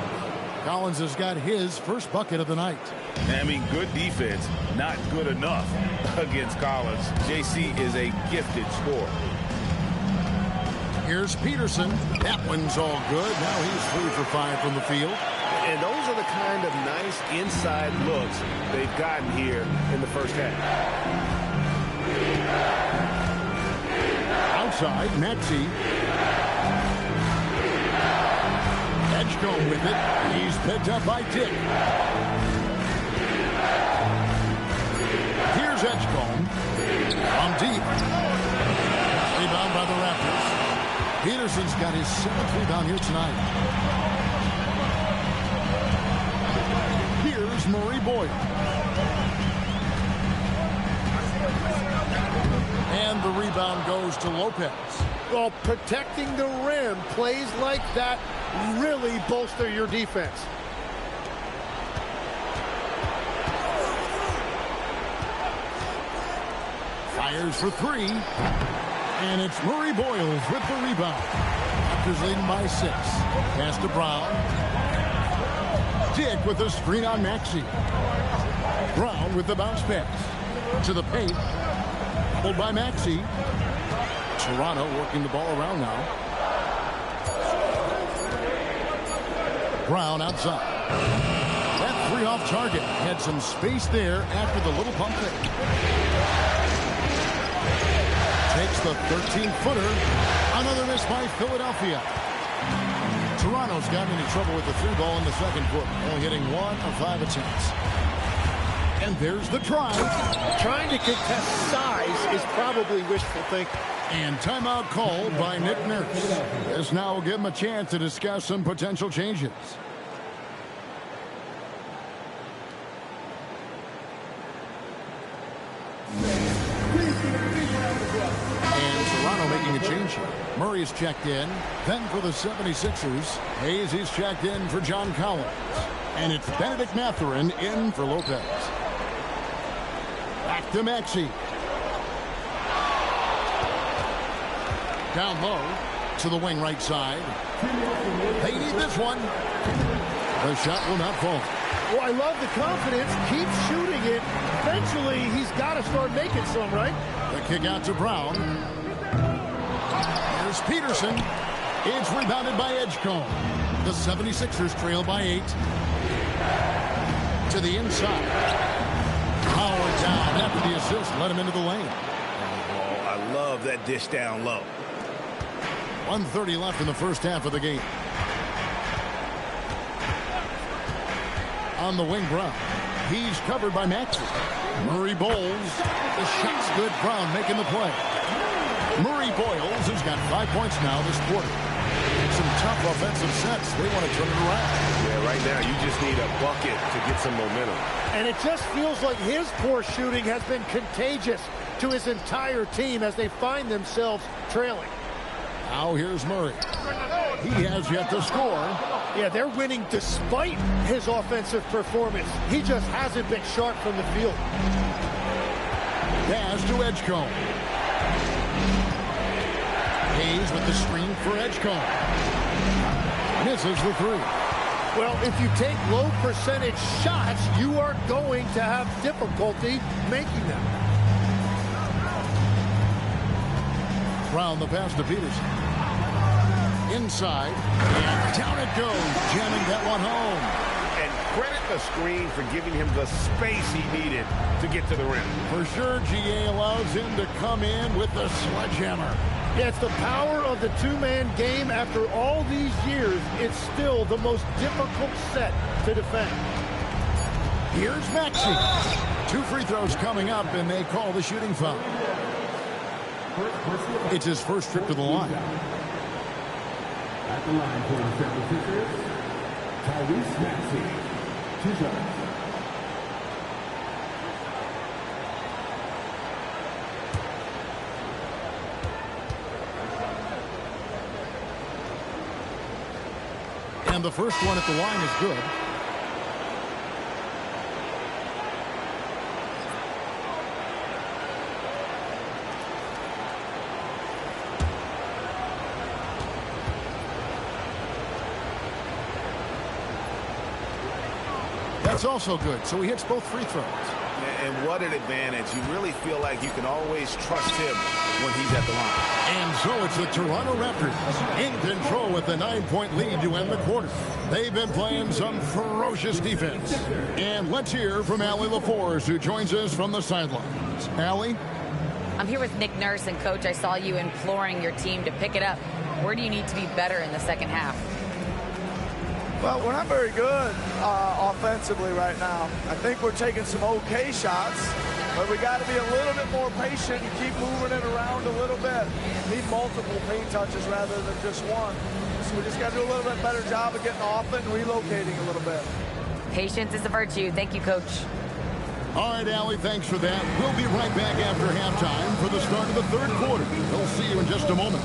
Collins has got his first bucket of the night. I mean, good defense, not good enough against Collins. JC is a gifted scorer. Here's Peterson. That one's all good. Now he's 3 for 5 from the field. And those are the kind of nice inside looks they've gotten here in the first half. Outside, Maxey. Edgecombe with it. He's picked up by Dick. Here's Edgecombe. On deep. Rebound by the Raptors. Peterson's got his 7th rebound here tonight. Here's Murray Boyle. And the rebound goes to Lopez. Well, protecting the rim, plays like that really bolster your defense. Fires for 3. And it's Murray Boyles with the rebound. Raptors leading by 6. Pass to Brown. Dick with the screen on Maxey. Brown with the bounce pass. To the paint. Pulled by Maxey. Toronto working the ball around now. Brown outside. That 3 off target. Had some space there after the little pump fake. Takes the 13-footer. Another miss by Philadelphia. Toronto's gotten into trouble with the 3 ball in the second quarter. Only hitting 1 of 5 attempts. And there's the try. Trying to contest size is probably wishful thinking. And timeout called by Nick Nurse. This now will give him a chance to discuss some potential changes. And Toronto making a change here. Murray is checked in. Then for the 76ers, Hayes is checked in for John Collins. And it's Benedict Mathurin in for Lopez. Back to Maxey. Down low to the wing right side. They need this one. The shot will not fall. Well, I love the confidence. Keep shooting it. Eventually, he's got to start making some, right? The kick out to Brown. Here's Peterson. It's rebounded by Edgecombe. The 76ers trail by 8. To the inside. Power down after the assist. Let him into the lane. Oh, I love that dish down low. 1:30 left in the first half of the game. On the wing, Brown. He's covered by Maxey. Murray bowls. The shot's good. Brown making the play. Murray Boyles has got 5 points now this quarter. Some tough offensive sets. They want to turn it around. Yeah, right now you just need a bucket to get some momentum. And it just feels like his poor shooting has been contagious to his entire team as they find themselves trailing. Now here's Murray. He has yet to score. Yeah, they're winning despite his offensive performance. He just hasn't been sharp from the field. Pass to Edgecombe. Hayes with the screen for Edgecombe. Misses the 3. Well, if you take low percentage shots, you are going to have difficulty making them. Round the pass to Peterson. Inside, and down it goes, jamming that one home. And credit the screen for giving him the space he needed to get to the rim. For sure, GA allows him to come in with the sledgehammer. Yeah, it's the power of the two-man game. After all these years, it's still the most difficult set to defend. Here's Maxey. 2 free throws coming up, and they call the shooting foul. It's his first trip to the line. At the line for the 76ers, Tyrese Maxey, 2 shots. And the first one at the line is good. That's also good, so he hits both free throws. And what an advantage. You really feel like you can always trust him when he's at the line. And so it's the Toronto Raptors in control with a 9-point lead to end the quarter. They've been playing some ferocious defense. And let's hear from Allie LaForce, who joins us from the sidelines. Allie? I'm here with Nick Nurse, and Coach, I saw you imploring your team to pick it up. Where do you need to be better in the second half? Well, we're not very good offensively right now. I think we're taking some okay shots, but we got to be a little bit more patient and keep moving it around a little bit. Need multiple paint touches rather than just one. So we just got to do a little bit better job of getting off it and relocating a little bit. Patience is a virtue. Thank you, Coach. All right, Allie, thanks for that. We'll be right back after halftime for the start of the third quarter. We'll see you in just a moment.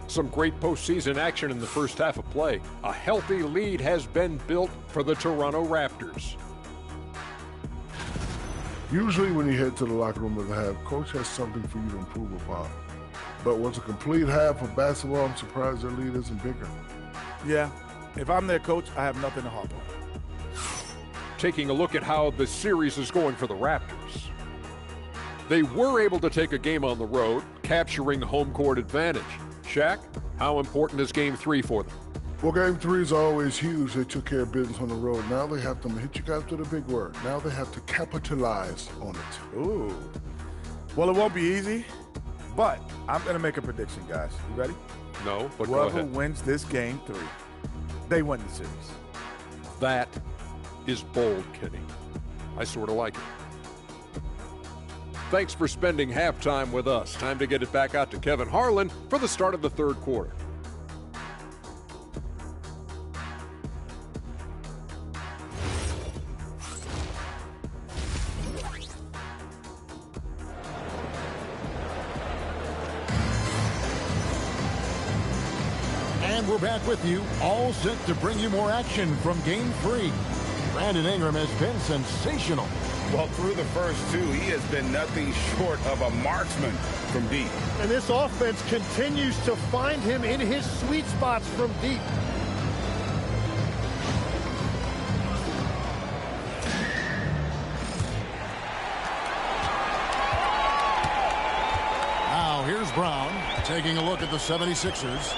Some great postseason action in the first half of play. A healthy lead has been built for the Toronto Raptors. Usually when you head to the locker room at the half, coach has something for you to improve upon. But once a complete half of basketball, I'm surprised their lead isn't bigger. Yeah, if I'm their coach, I have nothing to harp on. Taking a look at how the series is going for the Raptors. They were able to take a game on the road, capturing home court advantage. Shaq, how important is Game 3 for them? Well, Game 3 is always huge. They took care of business on the road. Now they have to hit you guys with a big word. Now they have to capitalize on it. Ooh. Well, it won't be easy, but I'm going to make a prediction, guys. You ready? No, but go whoever ahead. wins this Game 3, they win the series. That is bold, Kenny. I sort of like it. Thanks for spending halftime with us. Time to get it back out to Kevin Harlan for the start of the third quarter. And we're back with you, all set to bring you more action from Game 3. Brandon Ingram has been sensational. Well, through the first 2, he has been nothing short of a marksman from deep. And this offense continues to find him in his sweet spots from deep. Now here's Brown taking a look at the 76ers.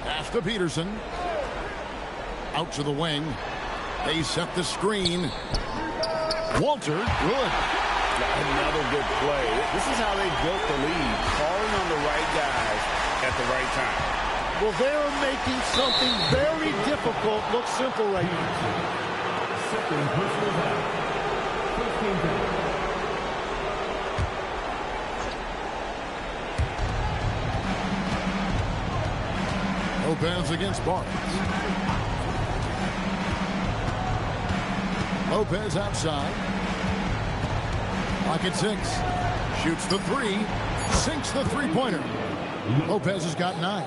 Pass to Peterson. Out to the wing. They set the screen. Walter, good. Another good play. This is how they built the lead, calling on the right guys at the right time. Well, they're making something very difficult look simple right now. Second personal foul. First team foul. Lopez against Barnes. Lopez outside. Pocket 6. Shoots the 3. Sinks the three-pointer. Lopez has got 9.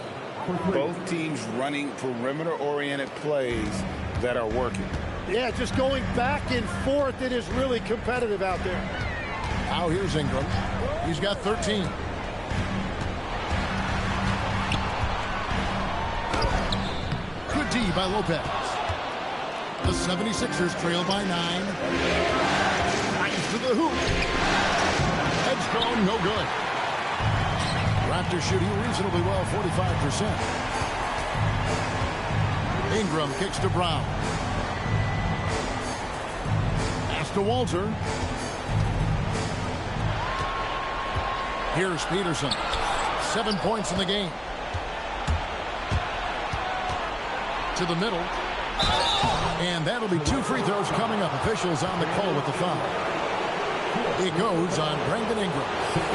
Both teams running perimeter-oriented plays that are working. Yeah, just going back and forth. It is really competitive out there. Now here's Ingram. He's got 13. Good D by Lopez. The 76ers trail by 9. Right to the hoop. Edgecombe, no good. Raptors shooting reasonably well, 45%. Ingram kicks to Brown. Pass to Walter. Here's Peterson. 7 points in the game. To the middle. And that'll be 2 free throws coming up. Officials on the call with the foul. It goes on Brandon Ingram.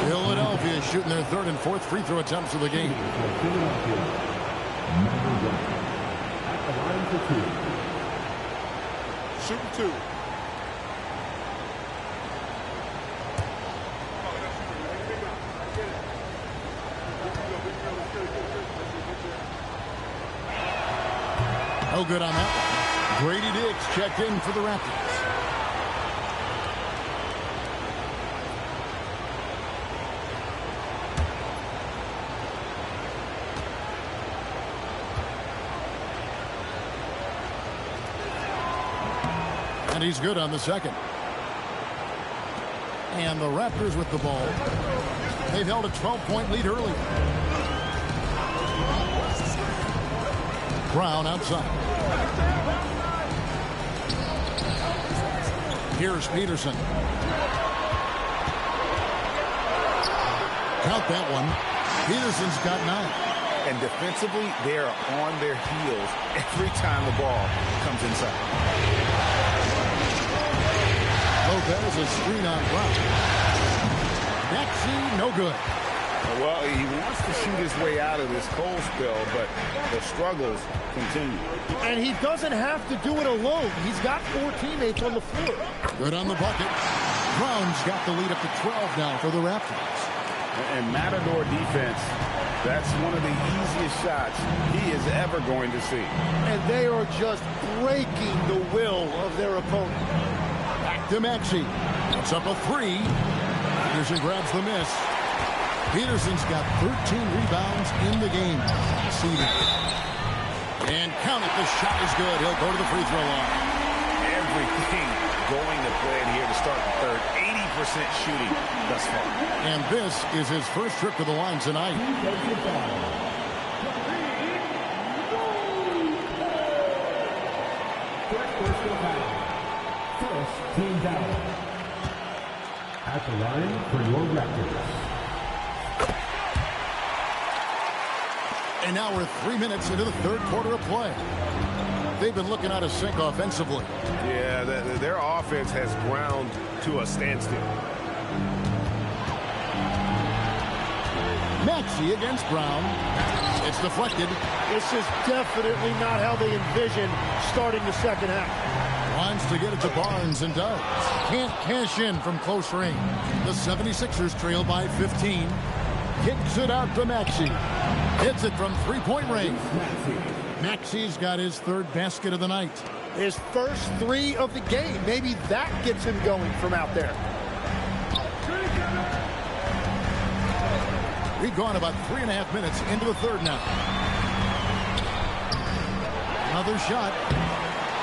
Philadelphia is shooting their 3rd and 4th free throw attempts of the game. Shooting 2. No good on that one. Grady Diggs checked in for the Raptors. And he's good on the second. And the Raptors with the ball. They've held a 12-point lead early. Brown outside. Here's Peterson. Count that one. Peterson's got 9. And defensively, they are on their heels every time the ball comes inside. Lopez, a screen on Brown. Maxey, no good. Well, he wants to shoot his way out of this cold spell, but the struggles continue. And he doesn't have to do it alone. He's got 4 teammates on the floor. Good on the bucket. Brown's got the lead up to 12 now for the Raptors. And Matador defense, that's one of the easiest shots he is ever going to see. And they are just breaking the will of their opponent. Back to Maxey. Puts up a 3. Peterson grabs the miss. Peterson's got 13 rebounds in the game. And count it, the shot is good. He'll go to the free throw line. Everything going to plan here to start the third. 80% shooting thus far. And this is his first trip to the line tonight. First team down. At the line for your Raptors. And now we're 3 minutes into the 3rd quarter of play. They've been looking out of sync offensively. Yeah, their offense has ground to a standstill. Maxey against Brown. It's deflected. This is definitely not how they envision starting the second half. Wants to get it to Barnes and does. Can't cash in from close range. The 76ers trail by 15. Kicks it out to Maxey. Hits it from 3-point range. Maxey's got his 3rd basket of the night. His first 3 of the game. Maybe that gets him going from out there. We've gone about 3.5 minutes into the 3rd now. Another shot.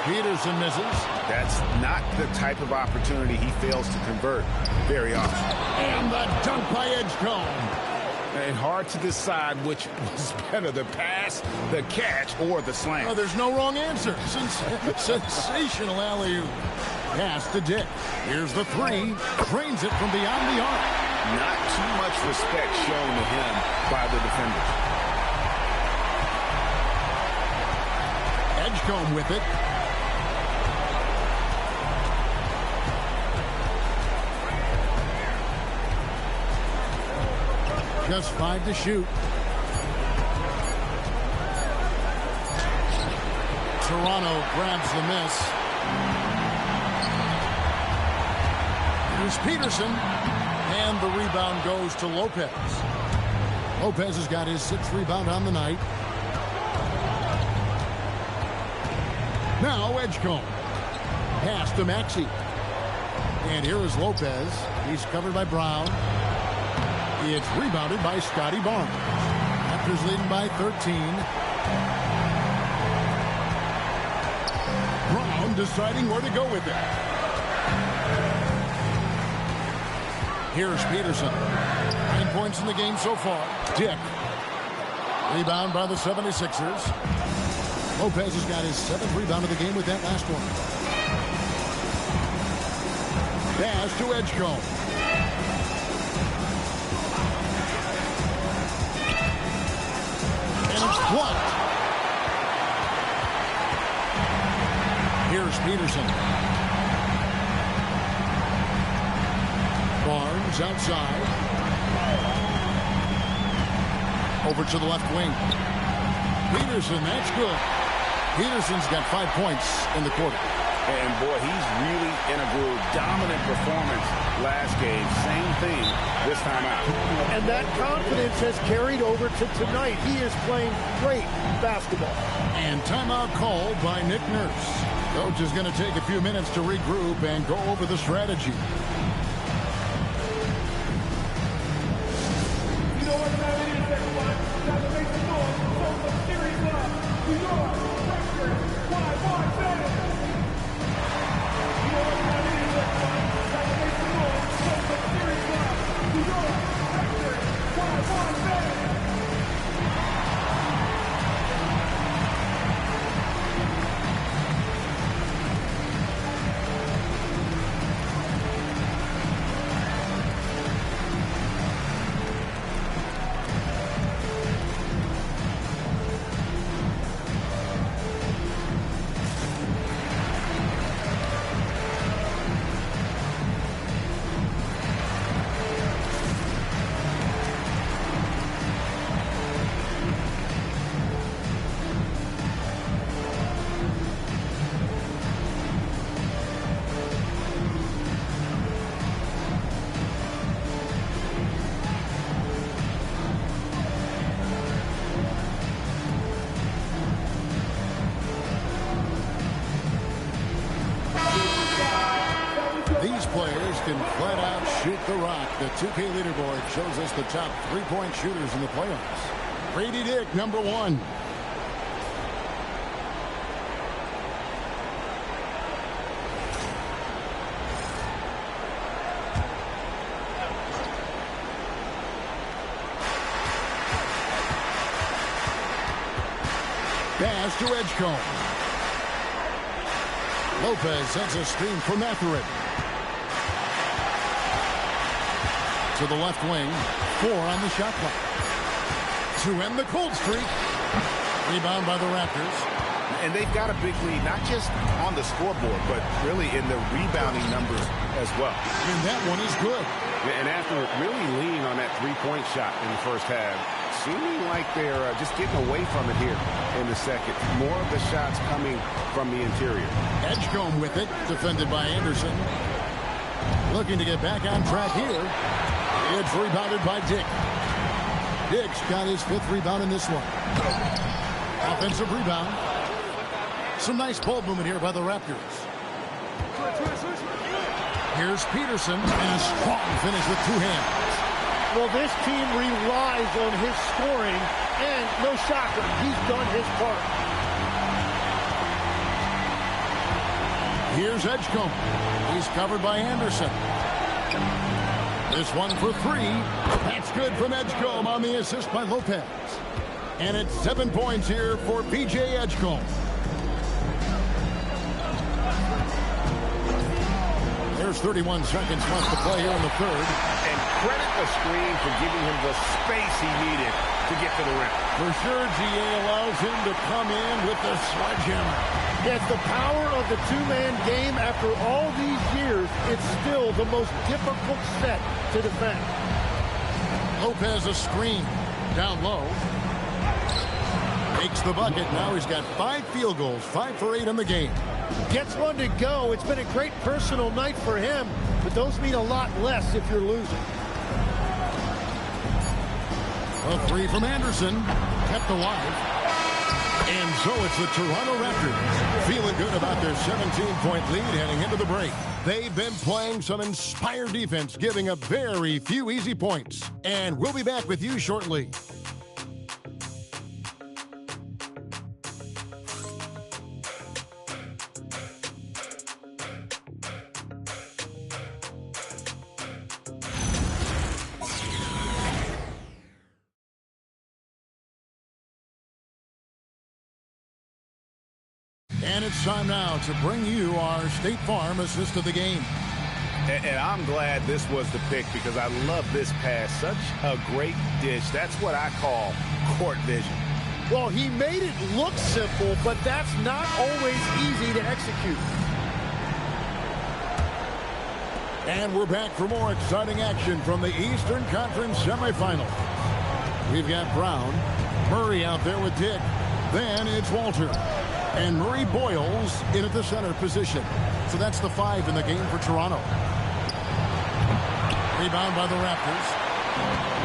Peterson misses. That's not the type of opportunity he fails to convert very often. And the dunk by Edgecombe. And hard to decide which was better, the pass, the catch, or the slam. Oh, there's no wrong answer. Sensational alley-oop. Pass to Dick. Here's the 3. Drains it from beyond the arc. Not too much respect shown to him by the defenders. Edgecombe with it. Just 5 to shoot. Toronto grabs the miss. Here's Peterson. And the rebound goes to Lopez. Lopez has got his 6th rebound on the night. Now Edgecombe. pass to Maxey. And here is Lopez. He's covered by Brown. It's rebounded by Scotty Barnes. Raptors leading by 13. Brown deciding where to go with it. Here's Peterson. 9 points in the game so far. Dick. Rebound by the 76ers. Lopez has got his 7th rebound of the game with that last one. Pass to Edgecombe. And it's blocked. Here's Peterson. Barnes outside. Over to the left wing. Peterson, that's good. Peterson's got 5 points in the quarter. And boy, he's really in a groove. Dominant performance last game. Same thing this time out. And that confidence has carried over to tonight. He is playing great basketball. And timeout called by Nick Nurse. Coach is going to take a few minutes to regroup and go over the strategy. You know what time it is, everyone? Time to make some noise for the series of New York Raptors #1. You know what time it is, everyone? Time to make some noise for the series of New York Raptors #1. These players can flat out shoot the rock. The 2K leaderboard shows us the top 3-point shooters in the playoffs. Grady Dick, number 1. Pass to Edgecombe. Lopez sends a screen from Etheridge. To the left wing. 4 on the shot clock. To end the cold streak. Rebound by the Raptors. And they've got a big lead, not just on the scoreboard, but really in the rebounding numbers as well. And that one is good. And after really leaning on that three-point shot in the first half, seeming like they're just getting away from it here in the second. More of the shots coming from the interior. Edgecombe with it, defended by Anderson. Looking to get back on track here. It's rebounded by Dick. Dick's got his 5th rebound in this one. Offensive rebound. Some nice ball movement here by the Raptors. Here's Peterson, and a strong finish with 2 hands. Well, this team relies on his scoring, and no shocker, he's done his part. Here's Edgecombe. He's covered by Anderson. This one for 3. That's good from Edgecombe on the assist by Lopez. And it's 7 points here for PJ Edgecombe. There's 31 seconds left to play here in the third. And credit the screen for giving him the space he needed to get to the rim. For sure, GA allows him to come in with the sledgehammer. Yes, the power of the two-man game after all these years, it's still the most difficult set to defend. Lopez a screen. Down low. Makes the bucket. Now he's got 5 field goals. 5 for 8 in the game. Gets one to go. It's been a great personal night for him, but those mean a lot less if you're losing. A 3 from Anderson. Kept alive. And so it's the Toronto Raptors feeling good about their 17-point lead heading into the break. They've been playing some inspired defense, giving up very few easy points. And we'll be back with you shortly. And it's time now to bring you our State Farm assist of the game. And I'm glad this was the pick because I love this pass. Such a great dish. That's what I call court vision. Well, he made it look simple, but that's not always easy to execute. And we're back for more exciting action from the Eastern Conference semifinal. We've got Brown, Murray out there with Dick. Then it's Walter. And Murray Boyles in at the center position. So that's the 5 in the game for Toronto. Rebound by the Raptors.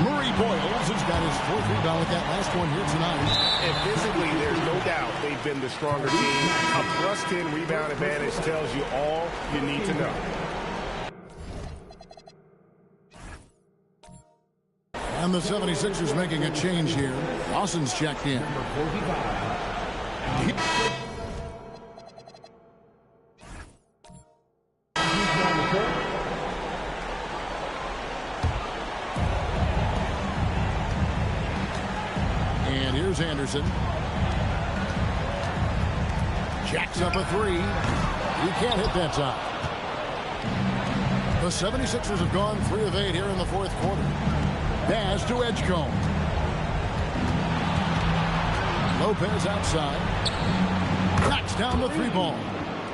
Murray Boyles has got his 4th rebound with that last one here tonight. And physically, there's no doubt they've been the stronger team. A +10 rebound advantage tells you all you need to know. And the 76ers making a change here. Dawson's checked in. And here's Anderson. Jacks up a 3. He can't hit that top. The 76ers have gone 3 of 8 here in the 4th quarter. Pass to Edgecombe. Lopez outside. Knocks down the 3 ball.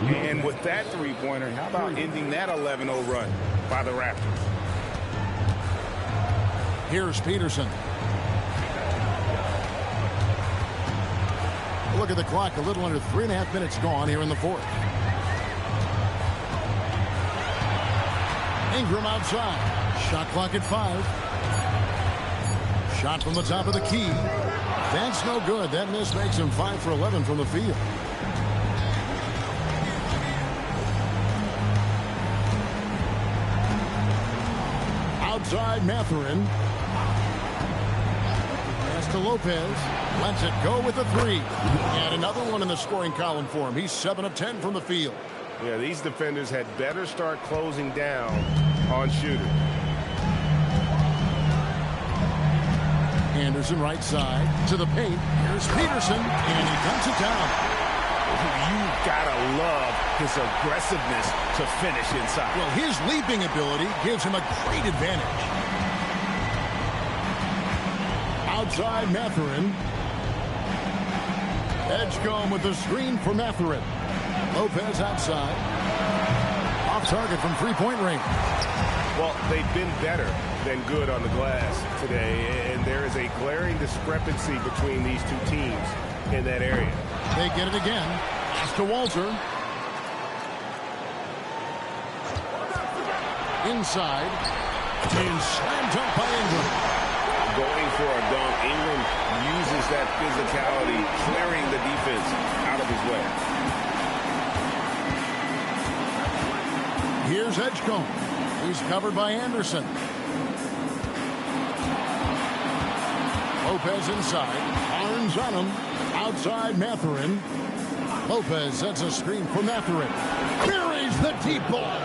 And with that 3-pointer, how about ending that 11-0 run by the Raptors? Here's Peterson. Look at the clock. A little under 3.5 minutes gone here in the 4th. Ingram outside. Shot clock at 5. Shot from the top of the key. That's no good. That miss makes him 5 for 11 from the field. Outside Mathurin. Pass to Lopez. Lets it go with a 3. And another one in the scoring column for him. He's 7 of 10 from the field. Yeah, these defenders had better start closing down on shooting. Anderson right side to the paint. Here's Peterson, and he dunks it down. You've got to love his aggressiveness to finish inside. Well, his leaping ability gives him a great advantage. Outside Mathurin. Edgecombe with the screen for Mathurin. Lopez outside. Off target from 3-point range. Well, they've been better than good on the glass today, and there is a glaring discrepancy between these two teams in that area. They get it again. Pass to Walter. Inside. And slammed up by Ingram. Going for a dunk. Ingram uses that physicality, clearing the defense out of his way. Here's Edgecombe. He's covered by Anderson. Lopez inside. Barnes on him. Outside Mathurin. Lopez sets a screen for Mathurin. Buries the deep ball.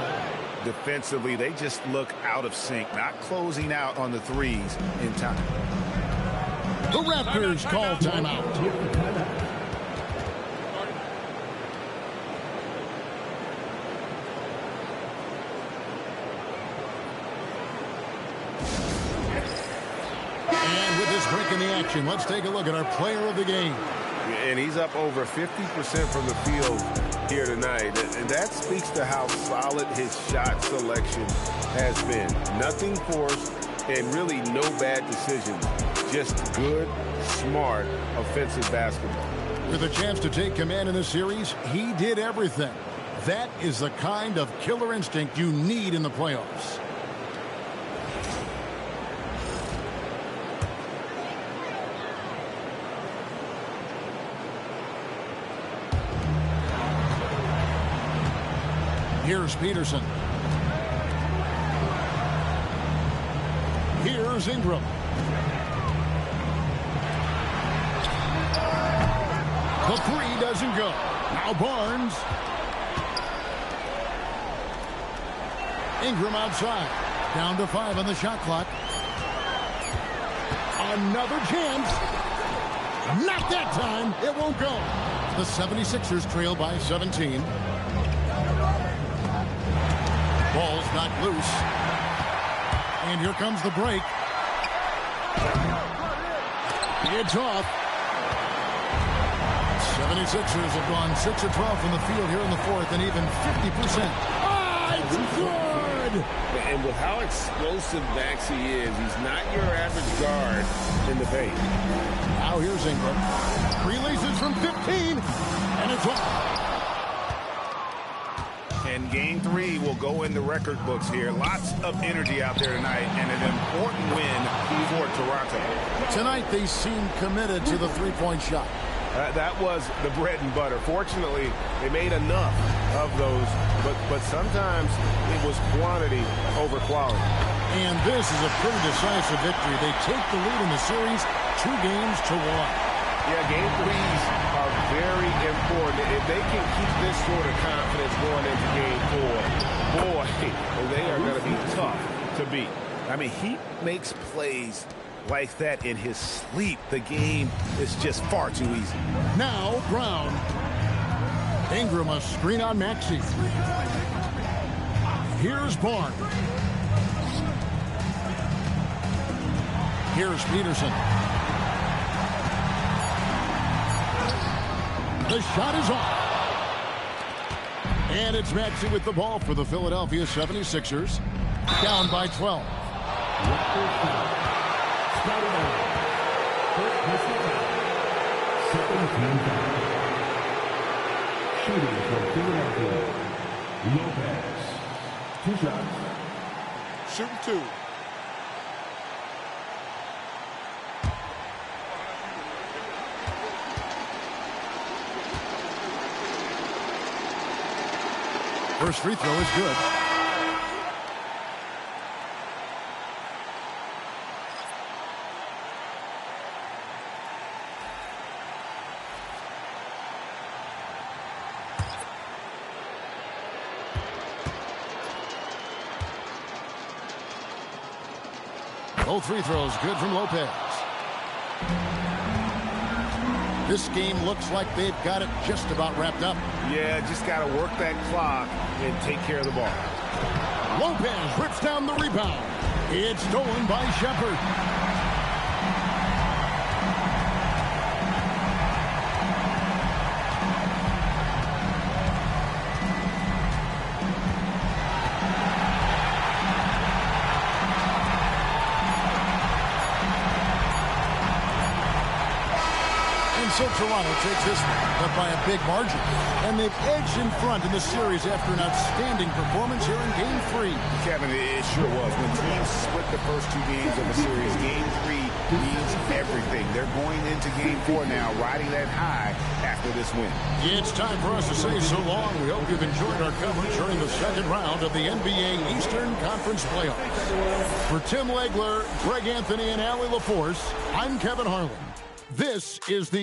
Defensively, they just look out of sync, not closing out on the threes in time. The Raptors call timeout. And with this break in the action, let's take a look at our player of the game. And he's up over 50% from the field here tonight. And that speaks to how solid his shot selection has been. Nothing forced and really no bad decisions. Just good, smart, offensive basketball. With a chance to take command in this series, he did everything. That is the kind of killer instinct you need in the playoffs. Here's Peterson. Here's Ingram. The three doesn't go. Now Barnes. Ingram outside. Down to 5 on the shot clock. Another chance. Not that time. It won't go. The 76ers trail by 17. Ball's knocked loose. And here comes the break. It's off. 76ers have gone 6 of 12 from the field here in the fourth and even 50%. Ah, it's good! And with how explosive Maxey is, he's not your average guard in the paint. Now here's Ingram. Releases from 15, and it's off. And game 3 will go in the record books here. Lots of energy out there tonight, and an important win for Toronto. Tonight they seem committed to the three-point shot. That was the bread and butter. Fortunately, they made enough of those, but sometimes it was quantity over quality. And this is a pretty decisive victory. They take the lead in the series 2 games to 1. Yeah, game 3s are very important. If they can keep this sort of confidence going into game 4, boy, they are going to be tough to beat. I mean, he makes plays like that in his sleep. The game is just far too easy. Now Brown. Ingram a screen on Maxey. Here's Barnes. Here's Peterson. The shot is off. And it's Maxey with the ball for the Philadelphia 76ers. Down by 12. Shooting from Philadelphia, Lopez. 2 shots. Shooting 2. First free throw is good. Both free throws good from Lopez. This game looks like they've got it just about wrapped up. Yeah, just got to work that clock and take care of the ball. Lopez rips down the rebound. It's stolen by Shepard. So Toronto takes this one, but by a big margin. And they've edged in front in the series after an outstanding performance here in Game 3. Kevin, it sure was. When teams split the first 2 games of a series, Game 3 means everything. They're going into Game 4 now, riding that high after this win. It's time for us to say so long. We hope you've enjoyed our coverage during the second round of the NBA Eastern Conference Playoffs. For Tim Legler, Greg Anthony, and Allie LaForce, I'm Kevin Harlan. This is the